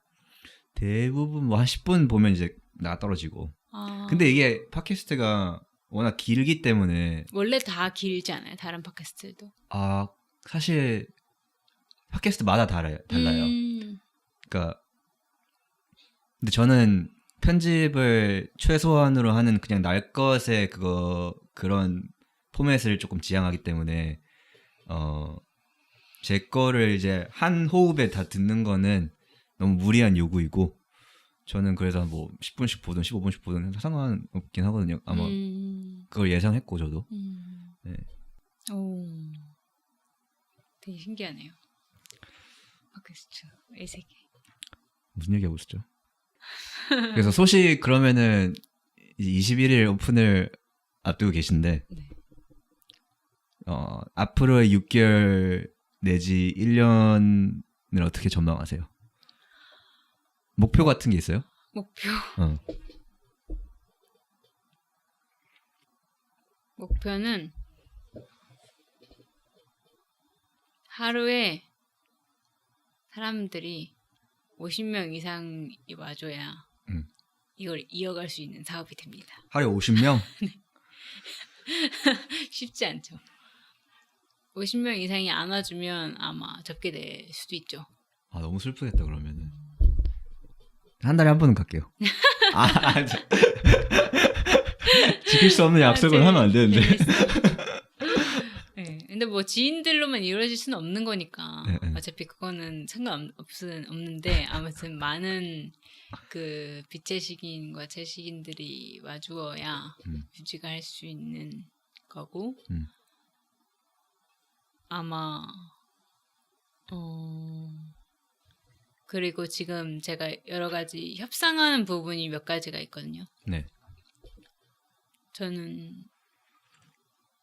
대부분 뭐 한 10분 보면 이제 나가 떨어지고. 근데 이게 팟캐스트가 워낙 길기 때문에. 원래 다 길지 않아요? 다른 팟캐스트도? 사실 팟캐스트마다 달라요. 그러니까 근데 저는 편집을 최소한으로 하는 그냥 날 것의 그런 포맷을 조금 지향하기 때문에 제 거를 이제 한 호흡에 다 듣는 거는 너무 무리한 요구이고 저는 그래서 뭐 10분씩 보든 15분씩 보든 상관없긴 하거든요. 아마 그걸 예상했고 저도. 네. 오, 되게 신기하네요. 팟캐스트의 세계. 무슨 얘기하고 있었죠? 그래서 소식 그러면은 21일 오픈을 앞두고 계신데 네. 앞으로의 6개월 내지 1년을 어떻게 전망하세요? 목표 같은 게 있어요? 목표? 목표는 하루에 사람들이 50명 이상이 와줘야 이걸 이어갈 수 있는 사업이 됩니다. 하루에 50명? 네. 쉽지 않죠. 50명 이상이 안 와주면 아마 접게 될 수도 있죠. 아 너무 슬프겠다 그러면은. 한 달에 한 번은 갈게요. 지킬 수 없는 약속은 하면 안 되는데. 네, 근데 뭐 지인들로만 이루어질 수는 없는 거니까 네. 어차피 그거는 상관없는데 아무튼 많은 그 빛의 식인과 제 식인들이 와주어야 유지가 할 수 있는 거고 아마 그리고 지금 제가 여러 가지 협상하는 부분이 몇 가지가 있거든요. 네. 저는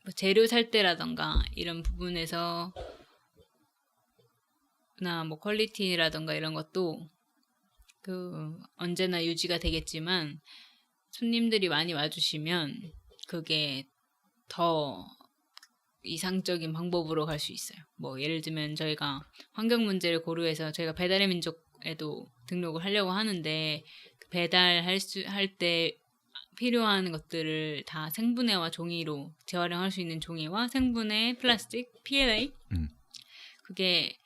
뭐 재료 살 때라던가 이런 부분에서 나 뭐 퀄리티라던가 이런 것도 그 언제나 유지가 되겠지만 손님들이 많이 와주시면 그게 더 이상적인 방법으로 갈 수 있어요. 뭐 예를 들면 저희가 환경 문제를 고려해서 저희가 배달의 민족에도 등록을 하려고 하는데 배달할 때 필요한 것들을 다 생분해와 종이로 재활용할 수 있는 종이와 생분해 플라스틱 PLA 그게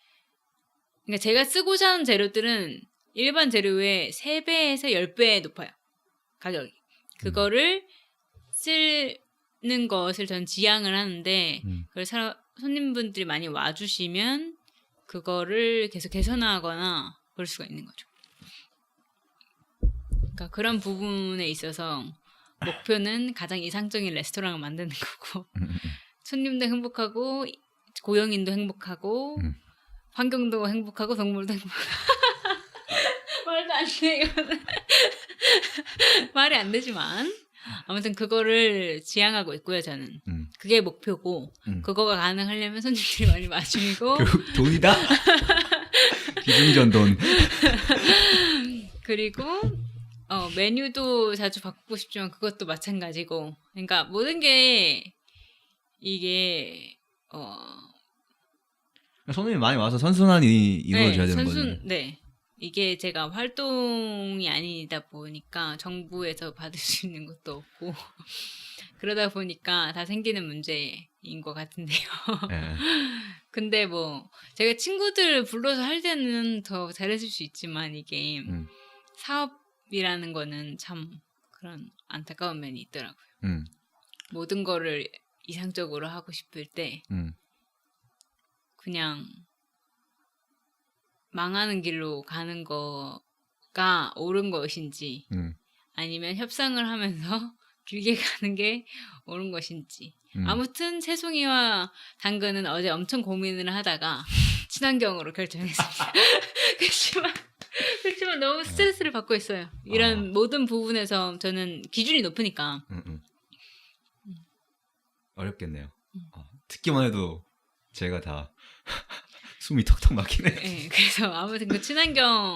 그러니까 제가 쓰고자 하는 재료들은 일반 재료의 3배에서 10배 높아요. 가격이. 그거를 쓰는 것을 전 지향을 하는데 그걸 손님분들이 많이 와주시면 그거를 계속 개선하거나 그럴 수가 있는 거죠. 그러니까 그런 부분에 있어서 목표는 가장 이상적인 레스토랑을 만드는 거고 손님도 행복하고 고용인도 행복하고 환경도 행복하고 동물도 행복하고 말도 안 돼 이거는 말이 안 되지만 아무튼 그거를 지향하고 있고요. 저는 그게 목표고 그거가 가능하려면 손님들이 많이 와주고 결국 돈이다. 기승전 돈. 그리고 메뉴도 자주 바꾸고 싶지만 그것도 마찬가지고 그러니까 모든 게 이게 손님이 많이 와서 선순환이 이루어져야 되는 거죠. 네. 이게 제가 활동이 아니다 보니까 정부에서 받을 수 있는 것도 없고 그러다 보니까 다 생기는 문제인 것 같은데요. 네. 근데 뭐 제가 친구들 불러서 할 때는 더 잘해줄 수 있지만 이게 사업이라는 거는 참 그런 안타까운 면이 있더라고요. 모든 거를 이상적으로 하고 싶을 때 그냥 망하는 길로 가는 거가 옳은 것인지 아니면 협상을 하면서 길게 가는 게 옳은 것인지 아무튼 새송이와 당근은 어제 엄청 고민을 하다가 친환경으로 결정했습니다. 그렇지만 너무 스트레스를 받고 있어요. 이런 모든 부분에서 저는 기준이 높으니까 어렵겠네요. 듣기만 해도 제가 다 숨이 턱턱 막히네. 네, 그래서 아무튼 그 친환경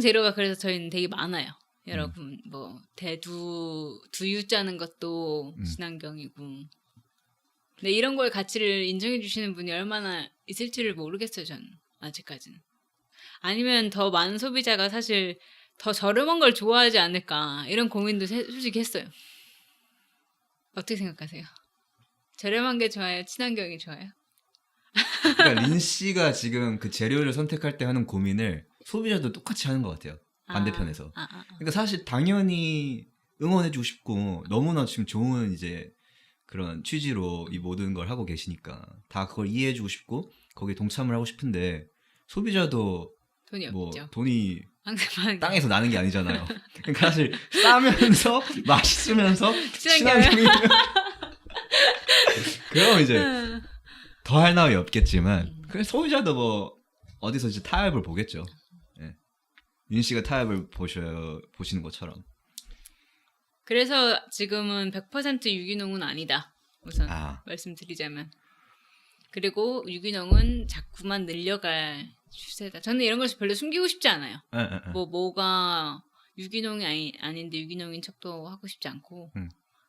재료가 그래서 저희는 되게 많아요. 여러분 뭐 두유 짜는 것도 친환경이고. 근데 이런 거에 가치를 인정해 주시는 분이 얼마나 있을지를 모르겠어요. 저는 아직까지는. 아니면 더 많은 소비자가 사실 더 저렴한 걸 좋아하지 않을까 이런 고민도 솔직히 했어요. 어떻게 생각하세요? 저렴한 게 좋아요? 친환경이 좋아요? 그러니까 린 씨가 지금 그 재료를 선택할 때 하는 고민을 소비자도 똑같이 하는 것 같아요. 반대편에서. 그러니까 사실 당연히 응원해주고 싶고 너무나 지금 좋은 이제 그런 취지로 이 모든 걸 하고 계시니까 다 그걸 이해해주고 싶고 거기에 동참을 하고 싶은데 소비자도 돈이 뭐 없죠. 돈이 항상 땅에서 나는 게 아니잖아요. 그러니까 사실 싸면서 맛있으면서 친환경이면 친환경이면 그럼 이제 더 할 나위 없겠지만 그래서 소비자도 뭐 어디서 이제 타협을 보겠죠. 예. 윤 씨가 타협을 보시는 것처럼. 그래서 지금은 100% 유기농은 아니다. 우선 아. 말씀드리자면. 그리고 유기농은 자꾸만 늘려갈 추세다. 저는 이런 것을 별로 숨기고 싶지 않아요. 뭐가 유기농이 아닌데 유기농인 척도 하고 싶지 않고.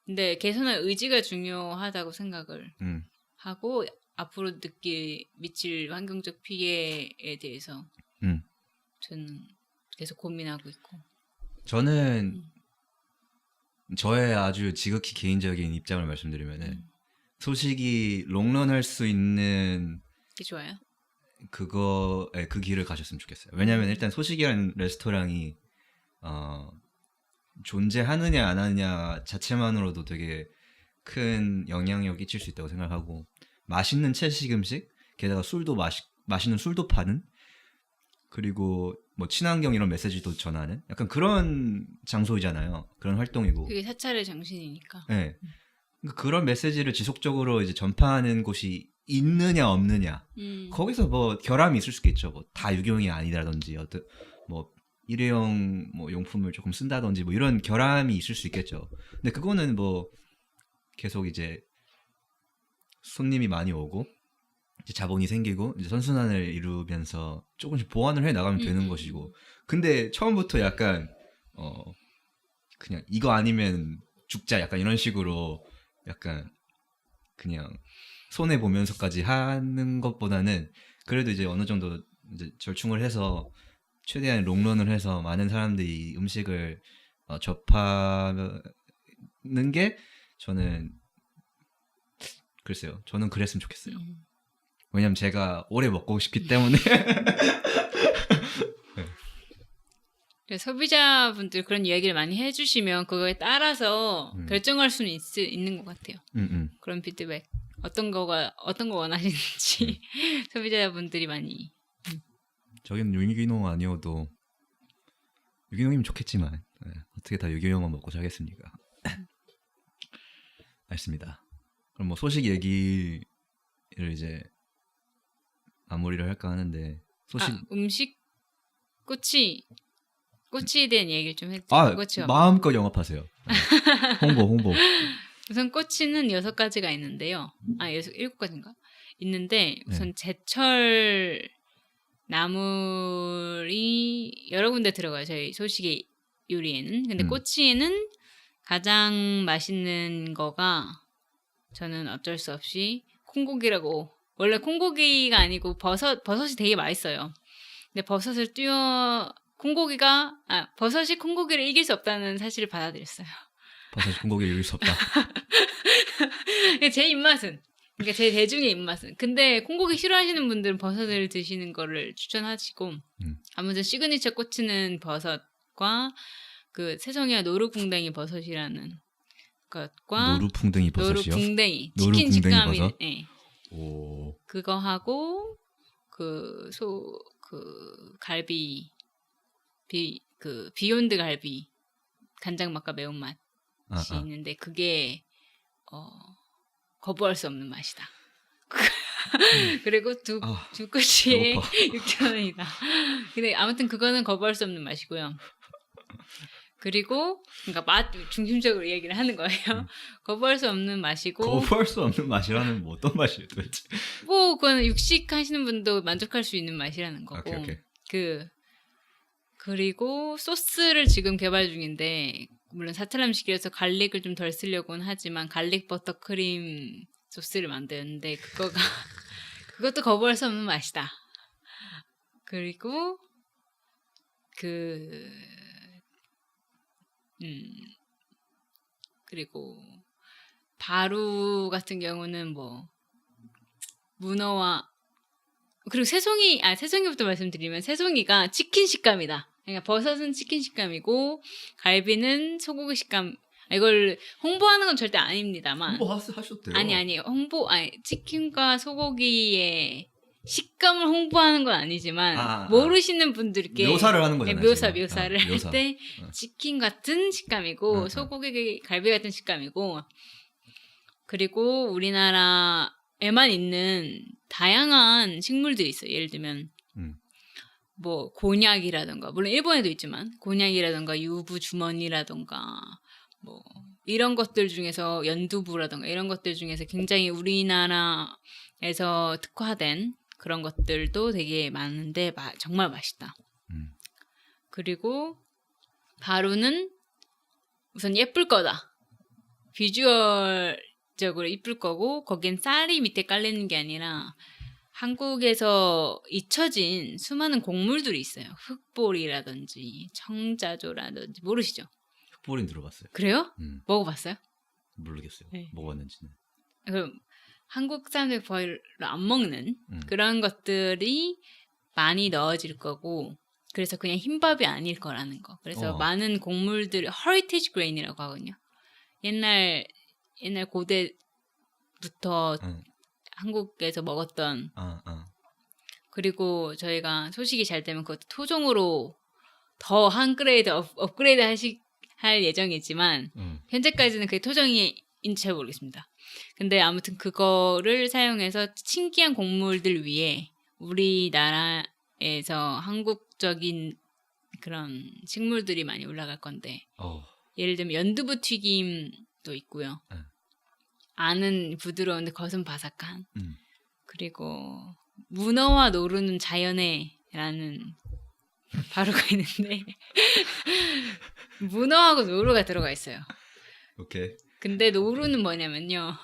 근데 개선할 의지가 중요하다고 생각을 하고 앞으로 미칠 환경적 피해에 대해서 저는 계속 고민하고 있고. 저는 저의 아주 지극히 개인적인 입장을 말씀드리면은 소식이 롱런할 수 있는 게 좋아요. 그 길을 가셨으면 좋겠어요. 왜냐하면 일단 소식이라는 레스토랑이 존재하느냐 안 하느냐 자체만으로도 되게 큰 영향력을 끼칠 수 있다고 생각하고 맛있는 채식 음식 게다가 술도 맛있는 술도 파는 그리고 뭐 친환경 이런 메시지도 전하는 약간 그런 장소이잖아요. 그런 활동이고. 그게 사찰의 정신이니까. 네. 그런 메시지를 지속적으로 이제 전파하는 곳이 있느냐 없느냐. 거기서 뭐 결함이 있을 수 있겠죠. 뭐 다 유기용이 아니라든지 어떤 뭐 일회용 뭐 용품을 조금 쓴다든지 뭐 이런 결함이 있을 수 있겠죠. 근데 그거는 뭐 계속 이제 손님이 많이 오고 이제 자본이 생기고 이제 선순환을 이루면서 조금씩 보완을 해 나가면 되는 것이고. 근데 처음부터 약간 그냥 이거 아니면 죽자 약간 이런 식으로 약간 그냥 손해 보면서까지 하는 것보다는 그래도 이제 어느 정도 이제 절충을 해서 최대한 롱런을 해서 많은 사람들이 이 음식을 접하는 게 저는 글쎄요. 저는 그랬으면 좋겠어요. 왜냐면 제가 오래 먹고 싶기 때문에. 네. 소비자분들 그런 이야기를 많이 해주시면 그거에 따라서 결정할 수는 있는 것 같아요. 그런 피드백 어떤 거 원하시는지 소비자분들이 많이. 저기는 유기농 아니어도 유기농이면 좋겠지만 어떻게 다 유기농만 먹고 자겠습니까? 알겠습니다. 그럼 뭐 소식 얘기를 이제 마무리를 할까 하는데 소식 음식 꼬치에 대한 얘기를 좀 했죠. 마음껏 영업하세요. 홍보. 우선 꼬치는 6가지가 있는데요. 7가지인가? 있는데 우선 제철 나물이 여러 군데 들어가요. 저희 소식의 요리에는. 근데 꼬치에는 가장 맛있는 거가 저는 어쩔 수 없이 콩고기라고. 원래 콩고기가 아니고 버섯이 되게 맛있어요. 근데 버섯이 콩고기를 이길 수 없다는 사실을 받아들였어요. 버섯이 콩고기를 이길 수 없다. 제 입맛은. 그러니까 제 대중의 입맛은. 근데 콩고기 싫어하시는 분들은 버섯을 드시는 거를 추천하시고 아무튼 시그니처 꼬치는 버섯과 그 새송이와 노루궁뎅이 버섯이라는 것과 노루궁뎅이 버섯이요? 노루궁뎅이 치킨 식감이 버섯? 네. 오. 그거 하고 갈비 비욘드 갈비 간장맛과 매운맛이 있는데 그게 거부할 수 없는 맛이다. 그리고 두 꼬치에 6,000원이다. 근데 아무튼 그거는 거부할 수 없는 맛이고요. 그리고 그러니까 맛 중심적으로 얘기를 하는 거예요. 거부할 수 없는 맛이고. 거부할 수 없는 맛이라는 뭐 어떤 맛이에요, 도대체? 뭐 그거는 육식 하시는 분도 만족할 수 있는 맛이라는 거고. 오케이. 그리고 소스를 지금 개발 중인데 물론 사찰 음식이라서 갈릭을 좀 덜 쓰려고는 하지만 갈릭 버터 크림 소스를 만드는데 그것도 거부할 수 없는 맛이다. 그리고 그리고 바루 같은 경우는 뭐 문어와 그리고 새송이부터 말씀드리면 새송이가 치킨 식감이다. 그러니까 버섯은 치킨 식감이고 갈비는 소고기 식감. 이걸 홍보하는 건 절대 아닙니다만. 하셔도 돼요. 아니 치킨과 소고기의 식감을 홍보하는 건 아니지만 모르시는 분들께 묘사를 하는 거잖아요. 묘사를 할 때 치킨 같은 식감이고 소고기 갈비 같은 식감이고 그리고 우리나라에만 있는 다양한 식물들이 있어요. 예를 들면 뭐 곤약이라던가 물론 일본에도 있지만 곤약이라던가 유부 주머니라던가 뭐 이런 것들 중에서 연두부라던가 이런 것들 중에서 굉장히 우리나라에서 특화된 그런 것들도 되게 많은데 정말 맛있다. 그리고 바로는 우선 예쁠 거다. 비주얼적으로 이쁠 거고 거긴 쌀이 밑에 깔리는 게 아니라 한국에서 잊혀진 수많은 곡물들이 있어요. 흑보리라든지 청자조라든지 모르시죠? 흑보리는 들어봤어요. 그래요? 먹어봤어요? 모르겠어요. 네. 먹어봤는지는. 그럼 한국 사람들이 별로 안 먹는 그런 것들이 많이 넣어질 거고 그래서 그냥 흰밥이 아닐 거라는 거. 그래서 많은 곡물들 허리티지 그레인이라고 하거든요. 옛날 고대부터 한국에서 먹었던 그리고 저희가 소식이 잘 되면 그것도 토종으로 더 한 그레이드 업그레이드 할 예정이지만 현재까지는 그게 토종인지 잘 모르겠습니다. 근데 아무튼 그거를 사용해서 신기한 곡물들 위에 우리나라에서 한국적인 그런 식물들이 많이 올라갈 건데 예를 들면 연두부 튀김도 있고요. 안은 부드러운데 겉은 바삭한 그리고 문어와 노루는 자연에라는 바로가 있는데 문어하고 노루가 들어가 있어요. 오케이. 근데 노루는 뭐냐면요.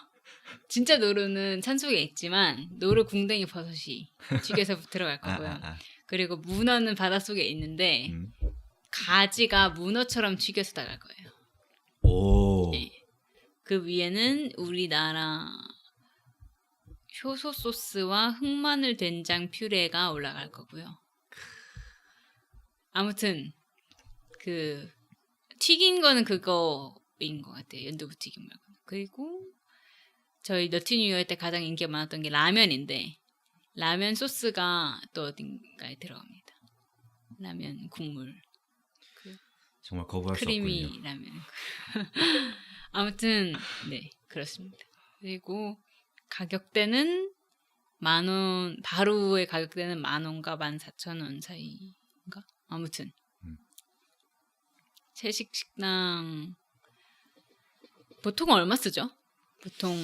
진짜 노루는 산속에 있지만 노루 궁뎅이 버섯이 튀겨서 들어갈 거고요. 그리고 문어는 바닷속에 있는데 가지가 문어처럼 튀겨서 나갈 거예요. 오. 네. 그 위에는 우리나라 효소 소스와 흑마늘 된장 퓨레가 올라갈 거고요. 아무튼 그 튀긴 거는 그거인 것 같아요. 연두부 튀김 말고. 그리고 저희 너티 뉴욕 때 가장 인기가 많았던 게 라면인데 라면 소스가 또 어딘가에 들어갑니다. 라면 국물. 정말 거부할 수 크리미 없군요. 라면. 아무튼 네 그렇습니다. 그리고 가격대는 10,000원 바로의 가격대는 10,000원과 14,000원 사이인가? 아무튼 채식 식당 보통 얼마 쓰죠? 보통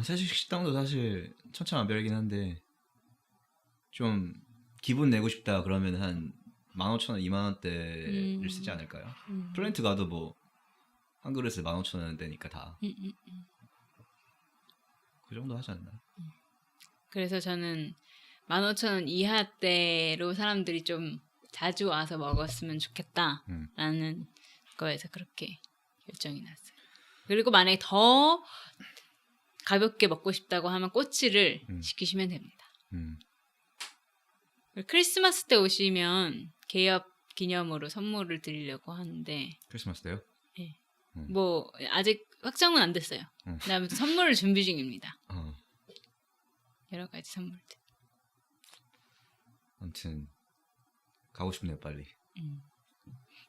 채식 식당도 사실 천차만별이긴 한데 좀 기분 내고 싶다 그러면 한 15,000원, 20,000원대를 쓰지 않을까요? 플랜트 가도 뭐 한 그릇에 15,000원대니까 다. 그 정도 하지 않나? 그래서 저는 15,000원 이하대로 사람들이 좀 자주 와서 먹었으면 좋겠다라는 거에서 그렇게 결정이 났어요. 그리고 만약에 더 가볍게 먹고 싶다고 하면 꼬치를 시키시면 됩니다. 크리스마스 때 오시면 개업 기념으로 선물을 드리려고 하는데 크리스마스 때요? 네. 뭐 아직 확정은 안 됐어요. 근데 아무튼 선물을 준비 중입니다. 여러 가지 선물들. 아무튼 가고 싶네요 빨리.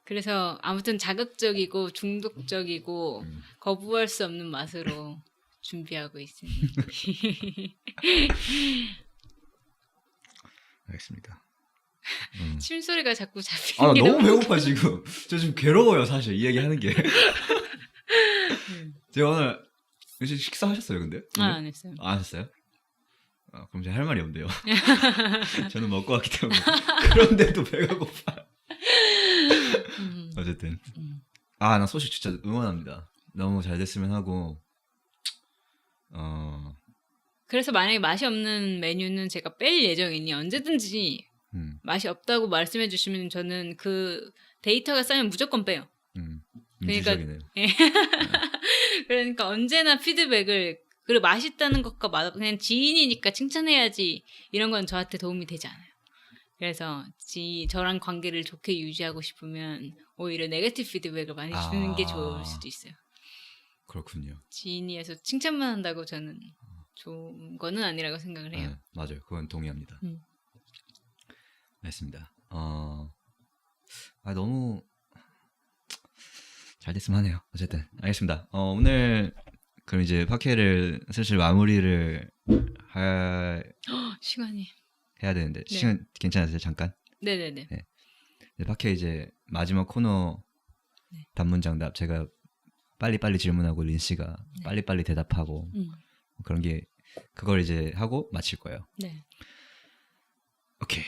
그래서 아무튼 자극적이고 중독적이고 거부할 수 없는 맛으로 준비하고 있습니다. 알겠습니다. 침소리가 자꾸 잡히는 게 너무 배고파 지금. 저 지금 괴로워요 사실 이 얘기하는 게. 제가 오늘 식사하셨어요 근데? 안 했어요. 안 하셨어요? 그럼 제가 할 말이 없네요. 저는 먹고 왔기 때문에. 그런데도 배가 고파. 어쨌든 나 소식 진짜 응원합니다. 너무 잘 됐으면 하고 그래서 만약에 맛이 없는 메뉴는 제가 뺄 예정이니 언제든지 맛이 없다고 말씀해 주시면 저는 그 데이터가 쌓이면 무조건 빼요. 민주적이네요. 그러니까 언제나 피드백을 그리고 맛있다는 것과 그냥 지인이니까 칭찬해야지 이런 건 저한테 도움이 되지 않아요. 그래서 저랑 관계를 좋게 유지하고 싶으면 오히려 네거티브 피드백을 많이 주는 게 좋을 수도 있어요. 그렇군요. 지인이어서 칭찬만 한다고 저는 좋은 거는 아니라고 생각을 해요. 네, 맞아요. 그건 동의합니다. 알겠습니다. 너무 잘 됐으면 하네요. 어쨌든 알겠습니다. 오늘 그럼 이제 팟캐를 슬슬 마무리를 시간이 해야 되는데 네. 시간 괜찮으세요? 잠깐? 네네네. 네. 팟캐 이제 마지막 코너 네. 단문장답 제가 빨리빨리 질문하고 린 씨가 네. 빨리빨리 대답하고 그런 게 그걸 이제 하고 마칠 거예요. 네. 오케이.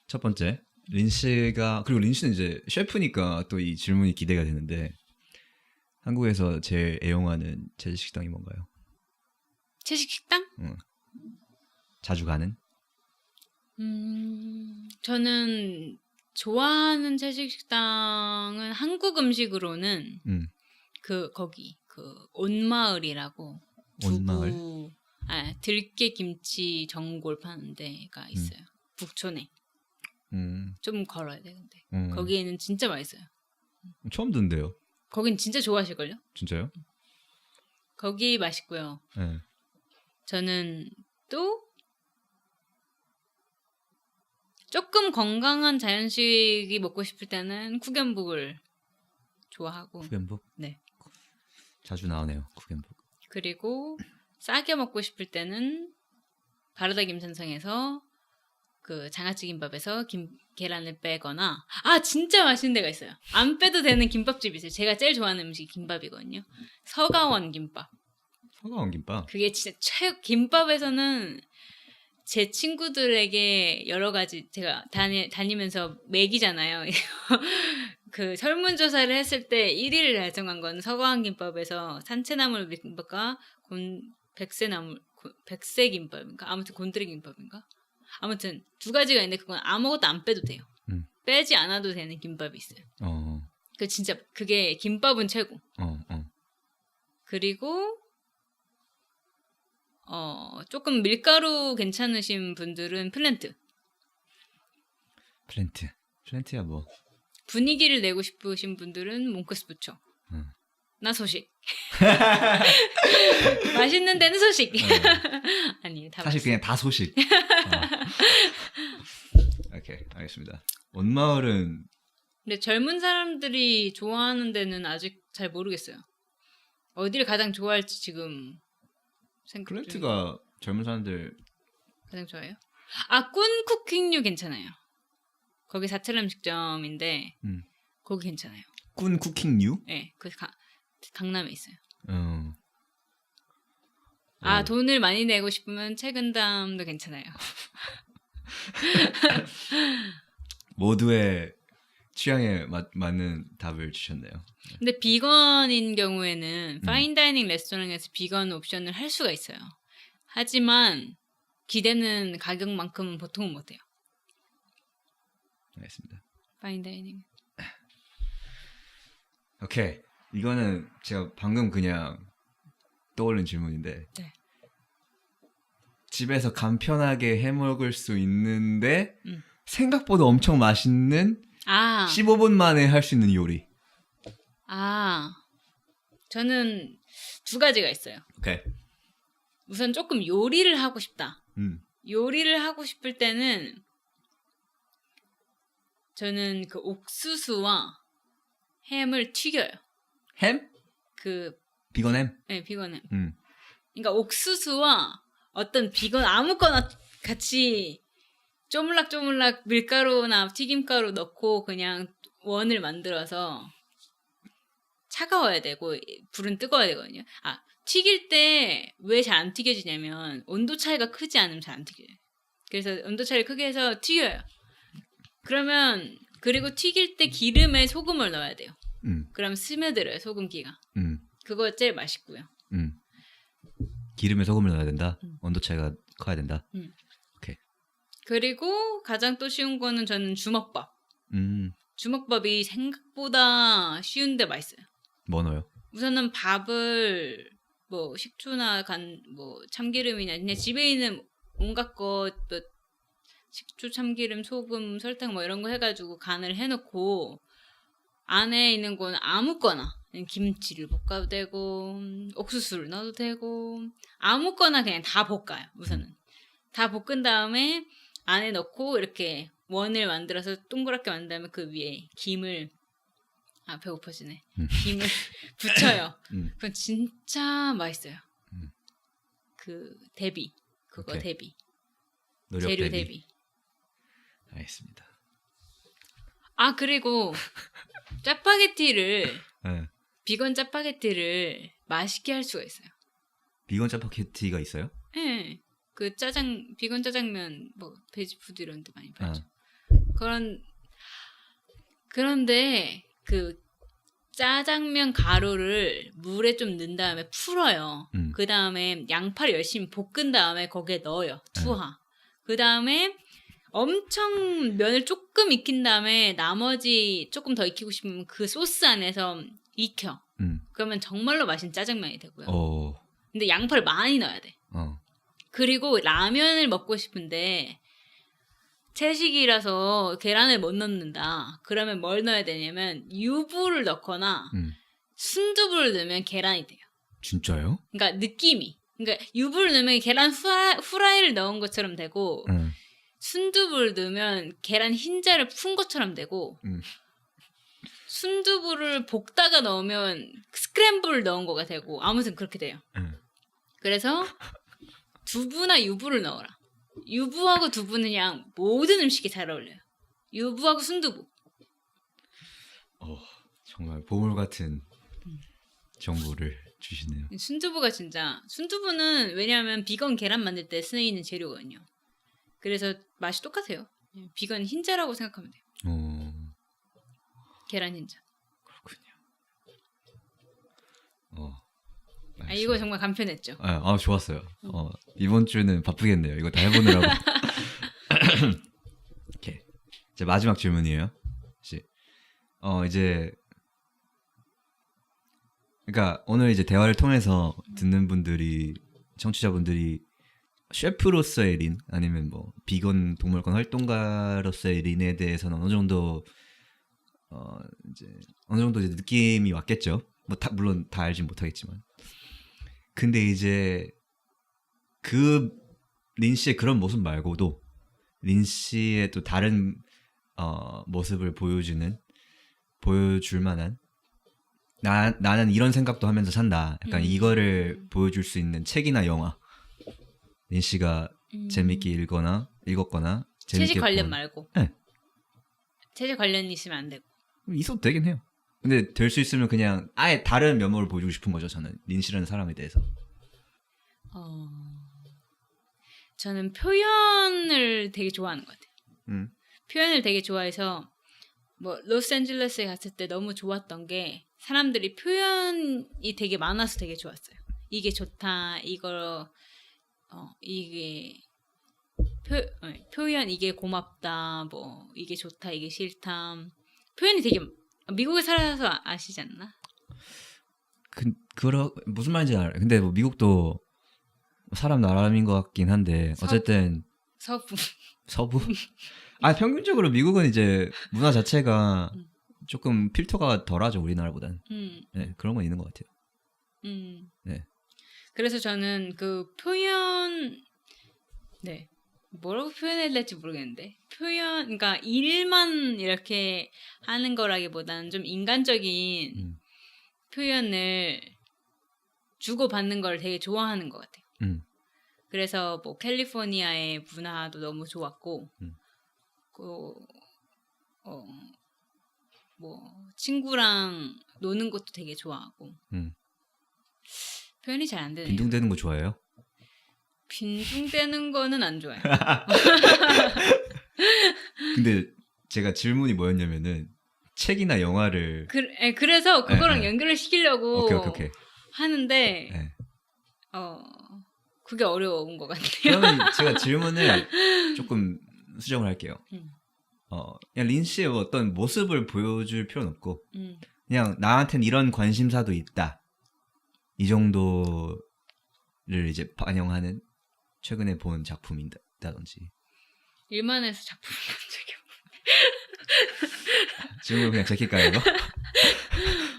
첫 번째 린 씨가 그리고 린 씨는 이제 셰프니까 또 이 질문이 기대가 되는데 한국에서 제일 애용하는 채식 식당이 뭔가요? 채식 식당? 자주 가는? 저는 좋아하는 채식 식당은 한국 음식으로는 거기 온마을이라고 온마을? 들깨 김치 전골 파는 데가 있어요. 북촌에. 좀 걸어야 돼 근데 거기에는 진짜 맛있어요. 처음 듣는데요. 거긴 진짜 좋아하실걸요? 진짜요? 거기 맛있고요. 네. 저는 또 조금 건강한 자연식이 먹고 싶을 때는 쿠겐북을 좋아하고. 쿠겐북? 네. 자주 나오네요. 쿠겐북. 그리고 싸게 먹고 싶을 때는 바르다 김선성에서 그 장아찌 김밥에서 계란을 빼거나 진짜 맛있는 데가 있어요. 안 빼도 되는 김밥집이 있어요. 제가 제일 좋아하는 음식이 김밥이거든요. 서가원 김밥. 서가원 김밥? 그게 진짜 김밥에서는 제 친구들에게 여러 가지 제가 다니면서 먹이잖아요. 그 설문조사를 했을 때 1위를 달성한 건 서가원 김밥에서 산채나물 김밥과 백세 김밥인가? 아무튼 곤드레 김밥인가? 아무튼 두 가지가 있는데 그건 아무것도 안 빼도 돼요. 빼지 않아도 되는 김밥이 있어요. 그 진짜 그게 김밥은 최고. 그리고 조금 밀가루 괜찮으신 분들은 플랜트야 뭐 분위기를 내고 싶으신 분들은 몽크스 부초. 나 소식. 맛있는 데는 소식. 아니 다 사실 맛있어요. 그냥 다 소식. 오케이 알겠습니다. 온마을은 근데 젊은 사람들이 좋아하는 데는 아직 잘 모르겠어요. 어디를 가장 좋아할지 지금 생각 중이에요. 플랜트가 젊은 사람들 가장 좋아해요? 꾼 쿠킹류 괜찮아요. 거기 4차 음식점인데 거기 괜찮아요. 꾼 쿠킹류? 네, 그 강남에 있어요. 오. 돈을 많이 내고 싶으면 책은담도 괜찮아요. 모두의 취향에 맞는 답을 주셨네요. 근데 비건인 경우에는 파인다이닝 레스토랑에서 비건 옵션을 할 수가 있어요. 하지만 기대는 가격만큼은 보통은 못해요. 알겠습니다. 파인다이닝. 오케이. 이거는 제가 방금 그냥 떠올린 질문인데 네. 집에서 간편하게 해먹을 수 있는데 생각보다 엄청 맛있는 15분 만에 할 수 있는 요리. 저는 두 가지가 있어요. 오케이. 우선 조금 요리를 하고 싶다. 요리를 하고 싶을 때는 저는 그 옥수수와 햄을 튀겨요. 햄? 비건 햄? 네, 비건 햄. 그러니까 옥수수와 어떤 비건 아무거나 같이 쪼물락쪼물락 밀가루나 튀김가루 넣고 그냥 원을 만들어서 차가워야 되고 불은 뜨거워야 되거든요. 튀길 때 왜 잘 안 튀겨지냐면 온도 차이가 크지 않으면 잘 안 튀겨요. 그래서 온도 차이를 크게 해서 튀겨요. 그러면 그리고 튀길 때 기름에 소금을 넣어야 돼요. 그럼 스며들어요, 소금기가. 그거 제일 맛있고요. 기름에 소금을 넣어야 된다? 온도 차이가 커야 된다? 오케이. 그리고 가장 또 쉬운 거는 저는 주먹밥. 주먹밥이 생각보다 쉬운데 맛있어요. 뭐 넣어요? 우선은 밥을 뭐 식초나 뭐 참기름이나 그냥 집에 있는 온갖 것, 뭐 식초, 참기름, 소금, 설탕 뭐 이런 거 해가지고 간을 해놓고 안에 있는 건 아무거나 김치를 볶아도 되고 옥수수를 넣어도 되고 아무거나 그냥 다 볶아요. 우선은 다 볶은 다음에 안에 넣고 이렇게 원을 만들어서 동그랗게 만든 다음에 그 위에 김을 배고파지네. 김을 붙여요. 그건 진짜 맛있어요. 그 대비 그거 오케이. 대비 노력 재료 대비. 대비. 알겠습니다. 그리고 짜파게티를 네. 비건 짜파게티를 맛있게 할 수가 있어요. 비건 짜파게티가 있어요? 네. 그 비건 짜장면 뭐 베지푸드 이런 데 많이 팔죠. 그런데 그 짜장면 가루를 물에 좀 넣은 다음에 풀어요. 그 다음에 양파를 열심히 볶은 다음에 거기에 넣어요. 투하. 그 다음에 엄청 면을 조금 익힌 다음에 나머지 조금 더 익히고 싶으면 그 소스 안에서 익혀. 그러면 정말로 맛있는 짜장면이 되고요. 근데 양파를 많이 넣어야 돼. 그리고 라면을 먹고 싶은데 채식이라서 계란을 못 넣는다. 그러면 뭘 넣어야 되냐면 유부를 넣거나 순두부를 넣으면 계란이 돼요. 진짜요? 그러니까 느낌이. 그러니까 유부를 넣으면 계란 후라이를 넣은 것처럼 되고 순두부를 넣으면 계란 흰자를 푼 것처럼 되고 순두부를 볶다가 넣으면 스크램블을 넣은 거가 되고 아무튼 그렇게 돼요. 그래서 두부나 유부를 넣어라. 유부하고 두부는 그냥 모든 음식에 잘 어울려요. 유부하고 순두부. 정말 보물 같은 정보를 주시네요. 순두부는 왜냐하면 비건 계란 만들 때 쓰이는 재료거든요. 그래서 맛이 똑같아요. 비건 흰자라고 생각하면 돼요. 계란 흰자. 그렇군요. 이거 정말 간편했죠. 좋았어요. 이번 주는 바쁘겠네요. 이거 다 해보느라고. 오케이. 이제 마지막 질문이에요. 이제 그러니까 오늘 이제 대화를 통해서 듣는 분들이 청취자분들이 셰프로서의 린 아니면 뭐 비건 동물권 활동가로서의 린에 대해서는 어느 정도 이제 느낌이 왔겠죠. 뭐 물론 다 알진 못하겠지만. 근데 이제 그 린 씨의 그런 모습 말고도 린 씨의 또 다른 모습을 보여줄 만한 나는 이런 생각도 하면서 산다. 약간 이거를 보여줄 수 있는 책이나 영화 린 씨가 재밌게 읽었거나 재밌게 채식 관련 말고. 네. 채식 관련 있으면 안 되고. 있어도 되긴 해요. 근데 될 수 있으면 그냥 아예 다른 면모를 보여주고 싶은 거죠. 저는 린 씨라는 사람에 대해서. 저는 표현을 되게 좋아하는 것 같아요. 표현을 되게 좋아해서 뭐 로스앤젤레스에 갔을 때 너무 좋았던 게 사람들이 표현이 되게 많아서 되게 좋았어요. 이게 좋다, 이게 표현, 이게 고맙다, 뭐 이게 좋다, 이게 싫다. 표현이 되게 미국에 살아서 아시지 않나? 무슨 말인지 알아요. 근데 뭐 미국도 사람 나라인 것 같긴 한데 어쨌든 서부? 평균적으로 미국은 이제 문화 자체가 조금 필터가 덜하죠, 우리나라보단. 네, 그런 건 있는 것 같아요. 네. 그래서 저는 그 표현, 뭐라고 표현해야 될지 모르겠는데 그러니까 일만 이렇게 하는 거라기보다는 좀 인간적인 표현을 주고받는 걸 되게 좋아하는 것 같아요. 그래서 뭐 캘리포니아의 문화도 너무 좋았고 뭐 친구랑 노는 것도 되게 좋아하고 표현이 잘 안 되네요. 빈둥대는 거 좋아해요? 빈둥대는 거는 안 좋아해요. 근데 제가 질문이 뭐였냐면은 책이나 영화를 그래서 그거랑 연결을 시키려고 오케이. 하는데 그게 어려운 것 같아요. 그러면 제가 질문을 조금 수정을 할게요. 그냥 린 씨의 어떤 모습을 보여줄 필요는 없고 그냥 나한테는 이런 관심사도 있다. 이 정도를 이제 반영하는 최근에 본 작품이다든지. 일만에서 작품 본 적이 질문 그냥 제킬까요 이거?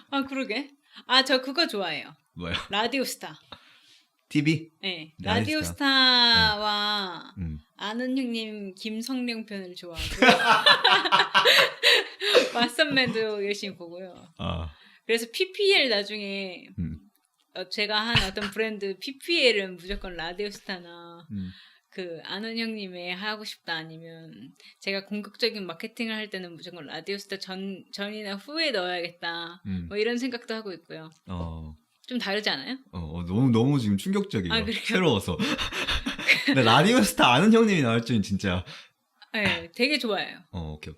아 그러게. 아 저 그거 좋아해요. 뭐요? 라디오스타. TV? 네. 라디오스타. 라디오스타와 음. 아는 형님 김성령 편을 좋아하고 왓썸맨도 열심히 보고요. 아. 그래서 PPL 나중에 제가 한 어떤 브랜드 PPL은 무조건 라디오스타나 그 아는 형님의 하고 싶다 아니면 제가 공격적인 마케팅을 할 때는 무조건 라디오스타 전이나 후에 넣어야겠다. 뭐 이런 생각도 하고 있고요. 좀 다르지 않아요? 너무 지금 충격적이에요. 아, 그래요? 새로워서. 근데 라디오스타 아는 형님이 나올 줄은 진짜. 네, 되게 좋아해요. 오케이.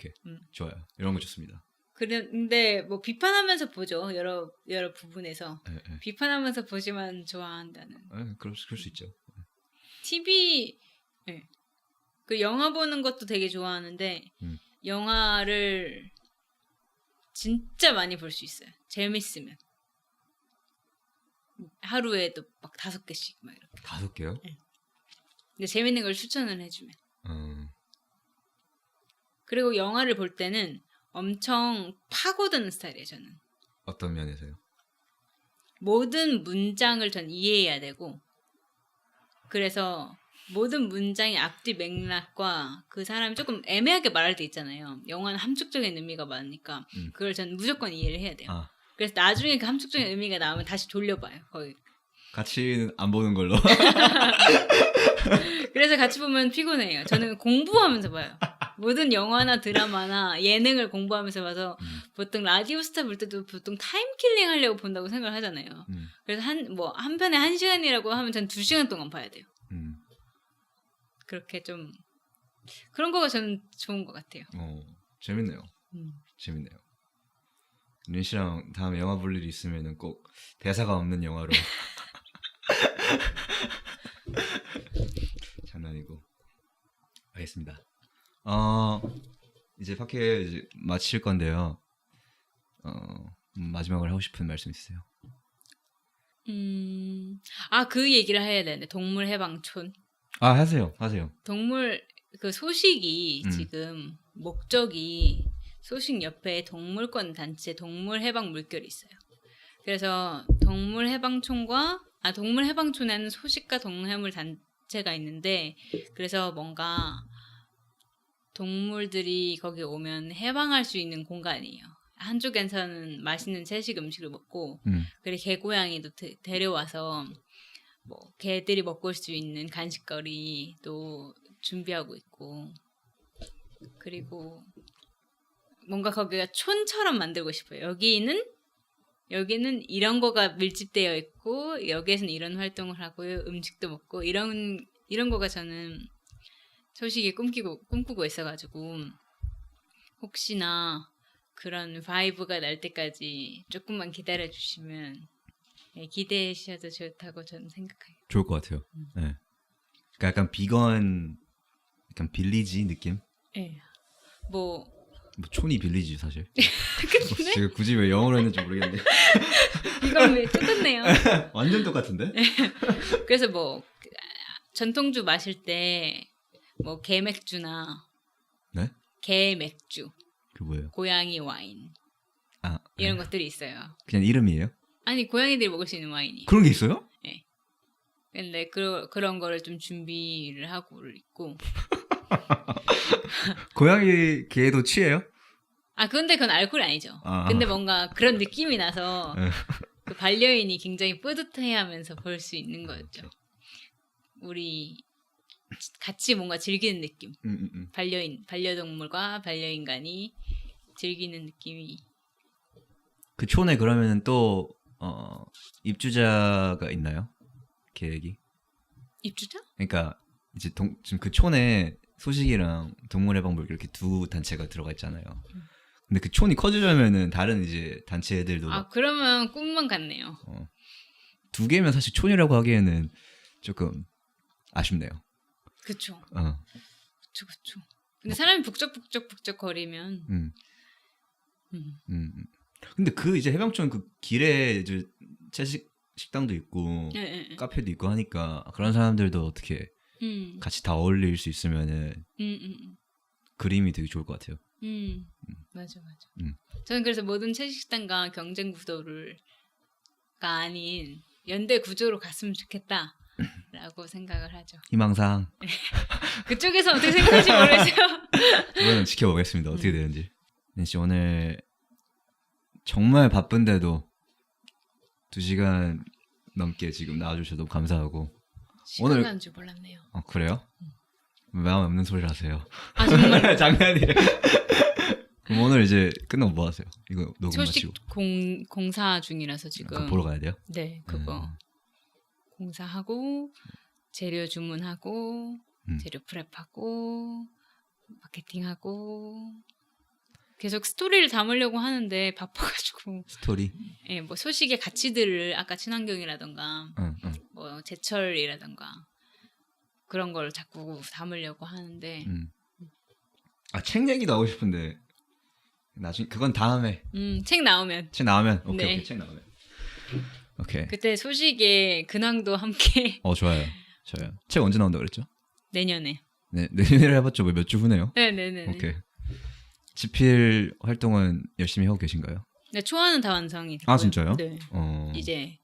좋아요. 이런 거 좋습니다. 근데 뭐 비판하면서 보죠. 여러 부분에서 네. 비판하면서 보지만 좋아한다는. 그럴 수 있죠. TV 그 영화 보는 것도 되게 좋아하는데 영화를 진짜 많이 볼 수 있어요. 재밌으면 하루에도 막 5개씩 막 이렇게. 5개요? 네. 근데 재밌는 걸 추천을 해주면. 그리고 영화를 볼 때는 엄청 파고드는 스타일이에요. 저는. 어떤 면에서요? 모든 문장을 전 이해해야 되고 그래서 모든 문장의 앞뒤 맥락과 그 사람이 조금 애매하게 말할 때 있잖아요. 영화는 함축적인 의미가 많으니까 그걸 전 무조건 이해를 해야 돼요. 그래서 나중에 그 함축적인 의미가 나오면 다시 돌려봐요. 거의. 같이는 안 보는 걸로. 그래서 같이 보면 피곤해요. 저는 공부하면서 봐요. 모든 영화나 드라마나 예능을 공부하면서 봐서 보통 라디오스타 볼 때도 보통 타임킬링 하려고 본다고 생각을 하잖아요. 그래서 한 편에 1시간이라고 하면 전 2시간 동안 봐야 돼요. 그렇게 좀 그런 거가 저는 좋은 것 같아요. 재밌네요. 재밌네요. 린 씨랑 다음에 영화 볼 일이 있으면은 꼭 대사가 없는 영화로. 장난이고. 알겠습니다. 이제 팟캐 이제 마칠 건데요. 마지막으로 하고 싶은 말씀 있으세요? 그 얘기를 해야 되는데 동물 해방촌. 하세요. 동물 그 소식이 지금 목적이 소식 옆에 동물권 단체 동물 해방 물결이 있어요. 그래서 동물 해방촌에는 소식과 동해물 단체가 있는데 그래서 뭔가 동물들이 거기 오면 해방할 수 있는 공간이에요. 한쪽에서는 맛있는 채식 음식을 먹고 그리고 개고양이도 데려와서 뭐 개들이 먹을 수 있는 간식거리도 준비하고 있고 그리고 뭔가 거기가 촌처럼 만들고 싶어요. 여기는 이런 거가 밀집되어 있고 여기에서는 이런 활동을 하고요. 음식도 먹고 이런 거가 저는 소식이 꿈꾸고 있어가지고 혹시나 그런 바이브가 날 때까지 조금만 기다려주시면 기대해 주셔도 좋다고 저는 생각해요. 좋을 것 같아요. 네. 그러니까 약간 비건, 약간 빌리지 느낌? 네. 뭐 촌이 빌리지 사실. 근데 제가 굳이 왜 영어로 했는지 모르겠는데. 이건 왜 똑같네요. 완전 똑같은데? 그래서 뭐 전통주 마실 때 뭐 개맥주나 네? 개맥주, 그 뭐예요? 고양이 와인 네. 이런 것들이 있어요. 그냥 이름이에요? 아니 고양이들이 먹을 수 있는 와인이. 그런 게 있어요? 네. 근데 그런 거를 좀 준비를 하고 있고. 고양이 개도 취해요? 근데 그건 알코올이 아니죠. 근데 뭔가 그런 느낌이 나서 그 반려인이 굉장히 뿌듯해하면서 볼 수 있는 거였죠. 우리 같이 뭔가 즐기는 느낌. 반려동물과 반려인간이 즐기는 느낌이. 그 촌에 그러면은 또 입주자가 있나요? 계획이? 입주자? 그러니까 이제 지금 그 촌에 소식이랑 동물해방물 이렇게 두 단체가 들어가 있잖아요. 근데 그 촌이 커지려면은 다른 이제 단체들도 그러면 꿈만 같네요. 2개면 사실 촌이라고 하기에는 조금 아쉽네요. 그쵸. 그쵸. 근데 사람이 북적북적 거리면. 근데 그 이제 해방촌 그 길에 이제 채식 식당도 있고 네. 카페도 있고 하니까 그런 사람들도 어떻게 같이 다 어울릴 수 있으면은 그림이 되게 좋을 것 같아요. 맞아. 저는 그래서 모든 채식식당과 경쟁 구도가 아닌 연대 구조로 갔으면 좋겠다라고 생각을 하죠. 희망사항. 그쪽에서 어떻게 생각할지 모르겠어요. 이거는 지켜보겠습니다. 어떻게 되는지. 낸씨 오늘 정말 바쁜데도 2시간 넘게 지금 나와주셔서 너무 감사하고. 시간 가는 줄 몰랐네요. 그래요? 마음 없는 소리를 하세요. 아 정말? 장난이에요. 그럼 오늘 이제 끝나고 뭐 하세요? 이거 녹음 소식 마치고. 공사 중이라서 지금. 그거 보러 가야 돼요? 네, 그거 공사하고 재료 주문하고 재료 프랩하고 마케팅하고 계속 스토리를 담으려고 하는데 바빠가지고. 스토리? 예, 뭐 소식의 가치들을 아까 친환경이라던가 뭐 제철이라던가 그런 걸 자꾸 담으려고 하는데. 책 얘기도 하고 싶은데 나중에 그건 다음에. 책 나오면. 오케이 네. 오케이 책 나오면. 오케이. 그때 소식의 근황도 함께. 좋아요. 책 언제 나온다 그랬죠? 내년에. 네, 내년에 해봤죠. 몇 주 후네요. 네네네. 오케이. 집필 활동은 열심히 하고 계신가요? 네, 초안은 다 완성이 됐고요. 아 진짜요? 네. 이제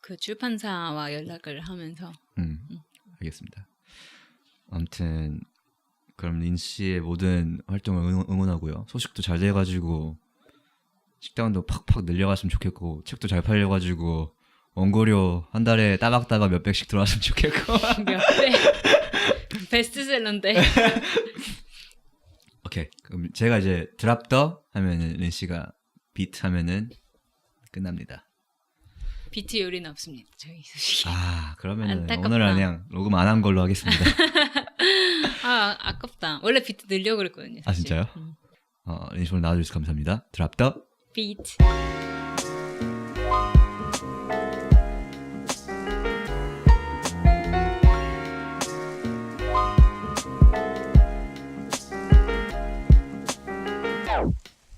그 출판사와 연락을 하면서. 알겠습니다. 아무튼 그럼 린 씨의 모든 활동을 응원하고요. 소식도 잘 돼가지고 식당도 팍팍 늘려갔으면 좋겠고 책도 잘 팔려가지고 원고료 한 달에 따박따박 몇 백씩 들어왔으면 좋겠고. 몇 배? 베스트셀러인데. 오케이. 그럼 제가 이제 드랍 더 하면은 린 씨가 비트 하면은 끝납니다. 비트 요리는 없습니다. 저희 소식이. 그러면은 안타깝다. 오늘은 그냥 녹음 안 한 걸로 하겠습니다. 아깝다. 원래 비트 늘려고 그랬거든요. 사실. 진짜요? 린 씨 오늘 나와주셔서 감사합니다. 드랍 더 비트.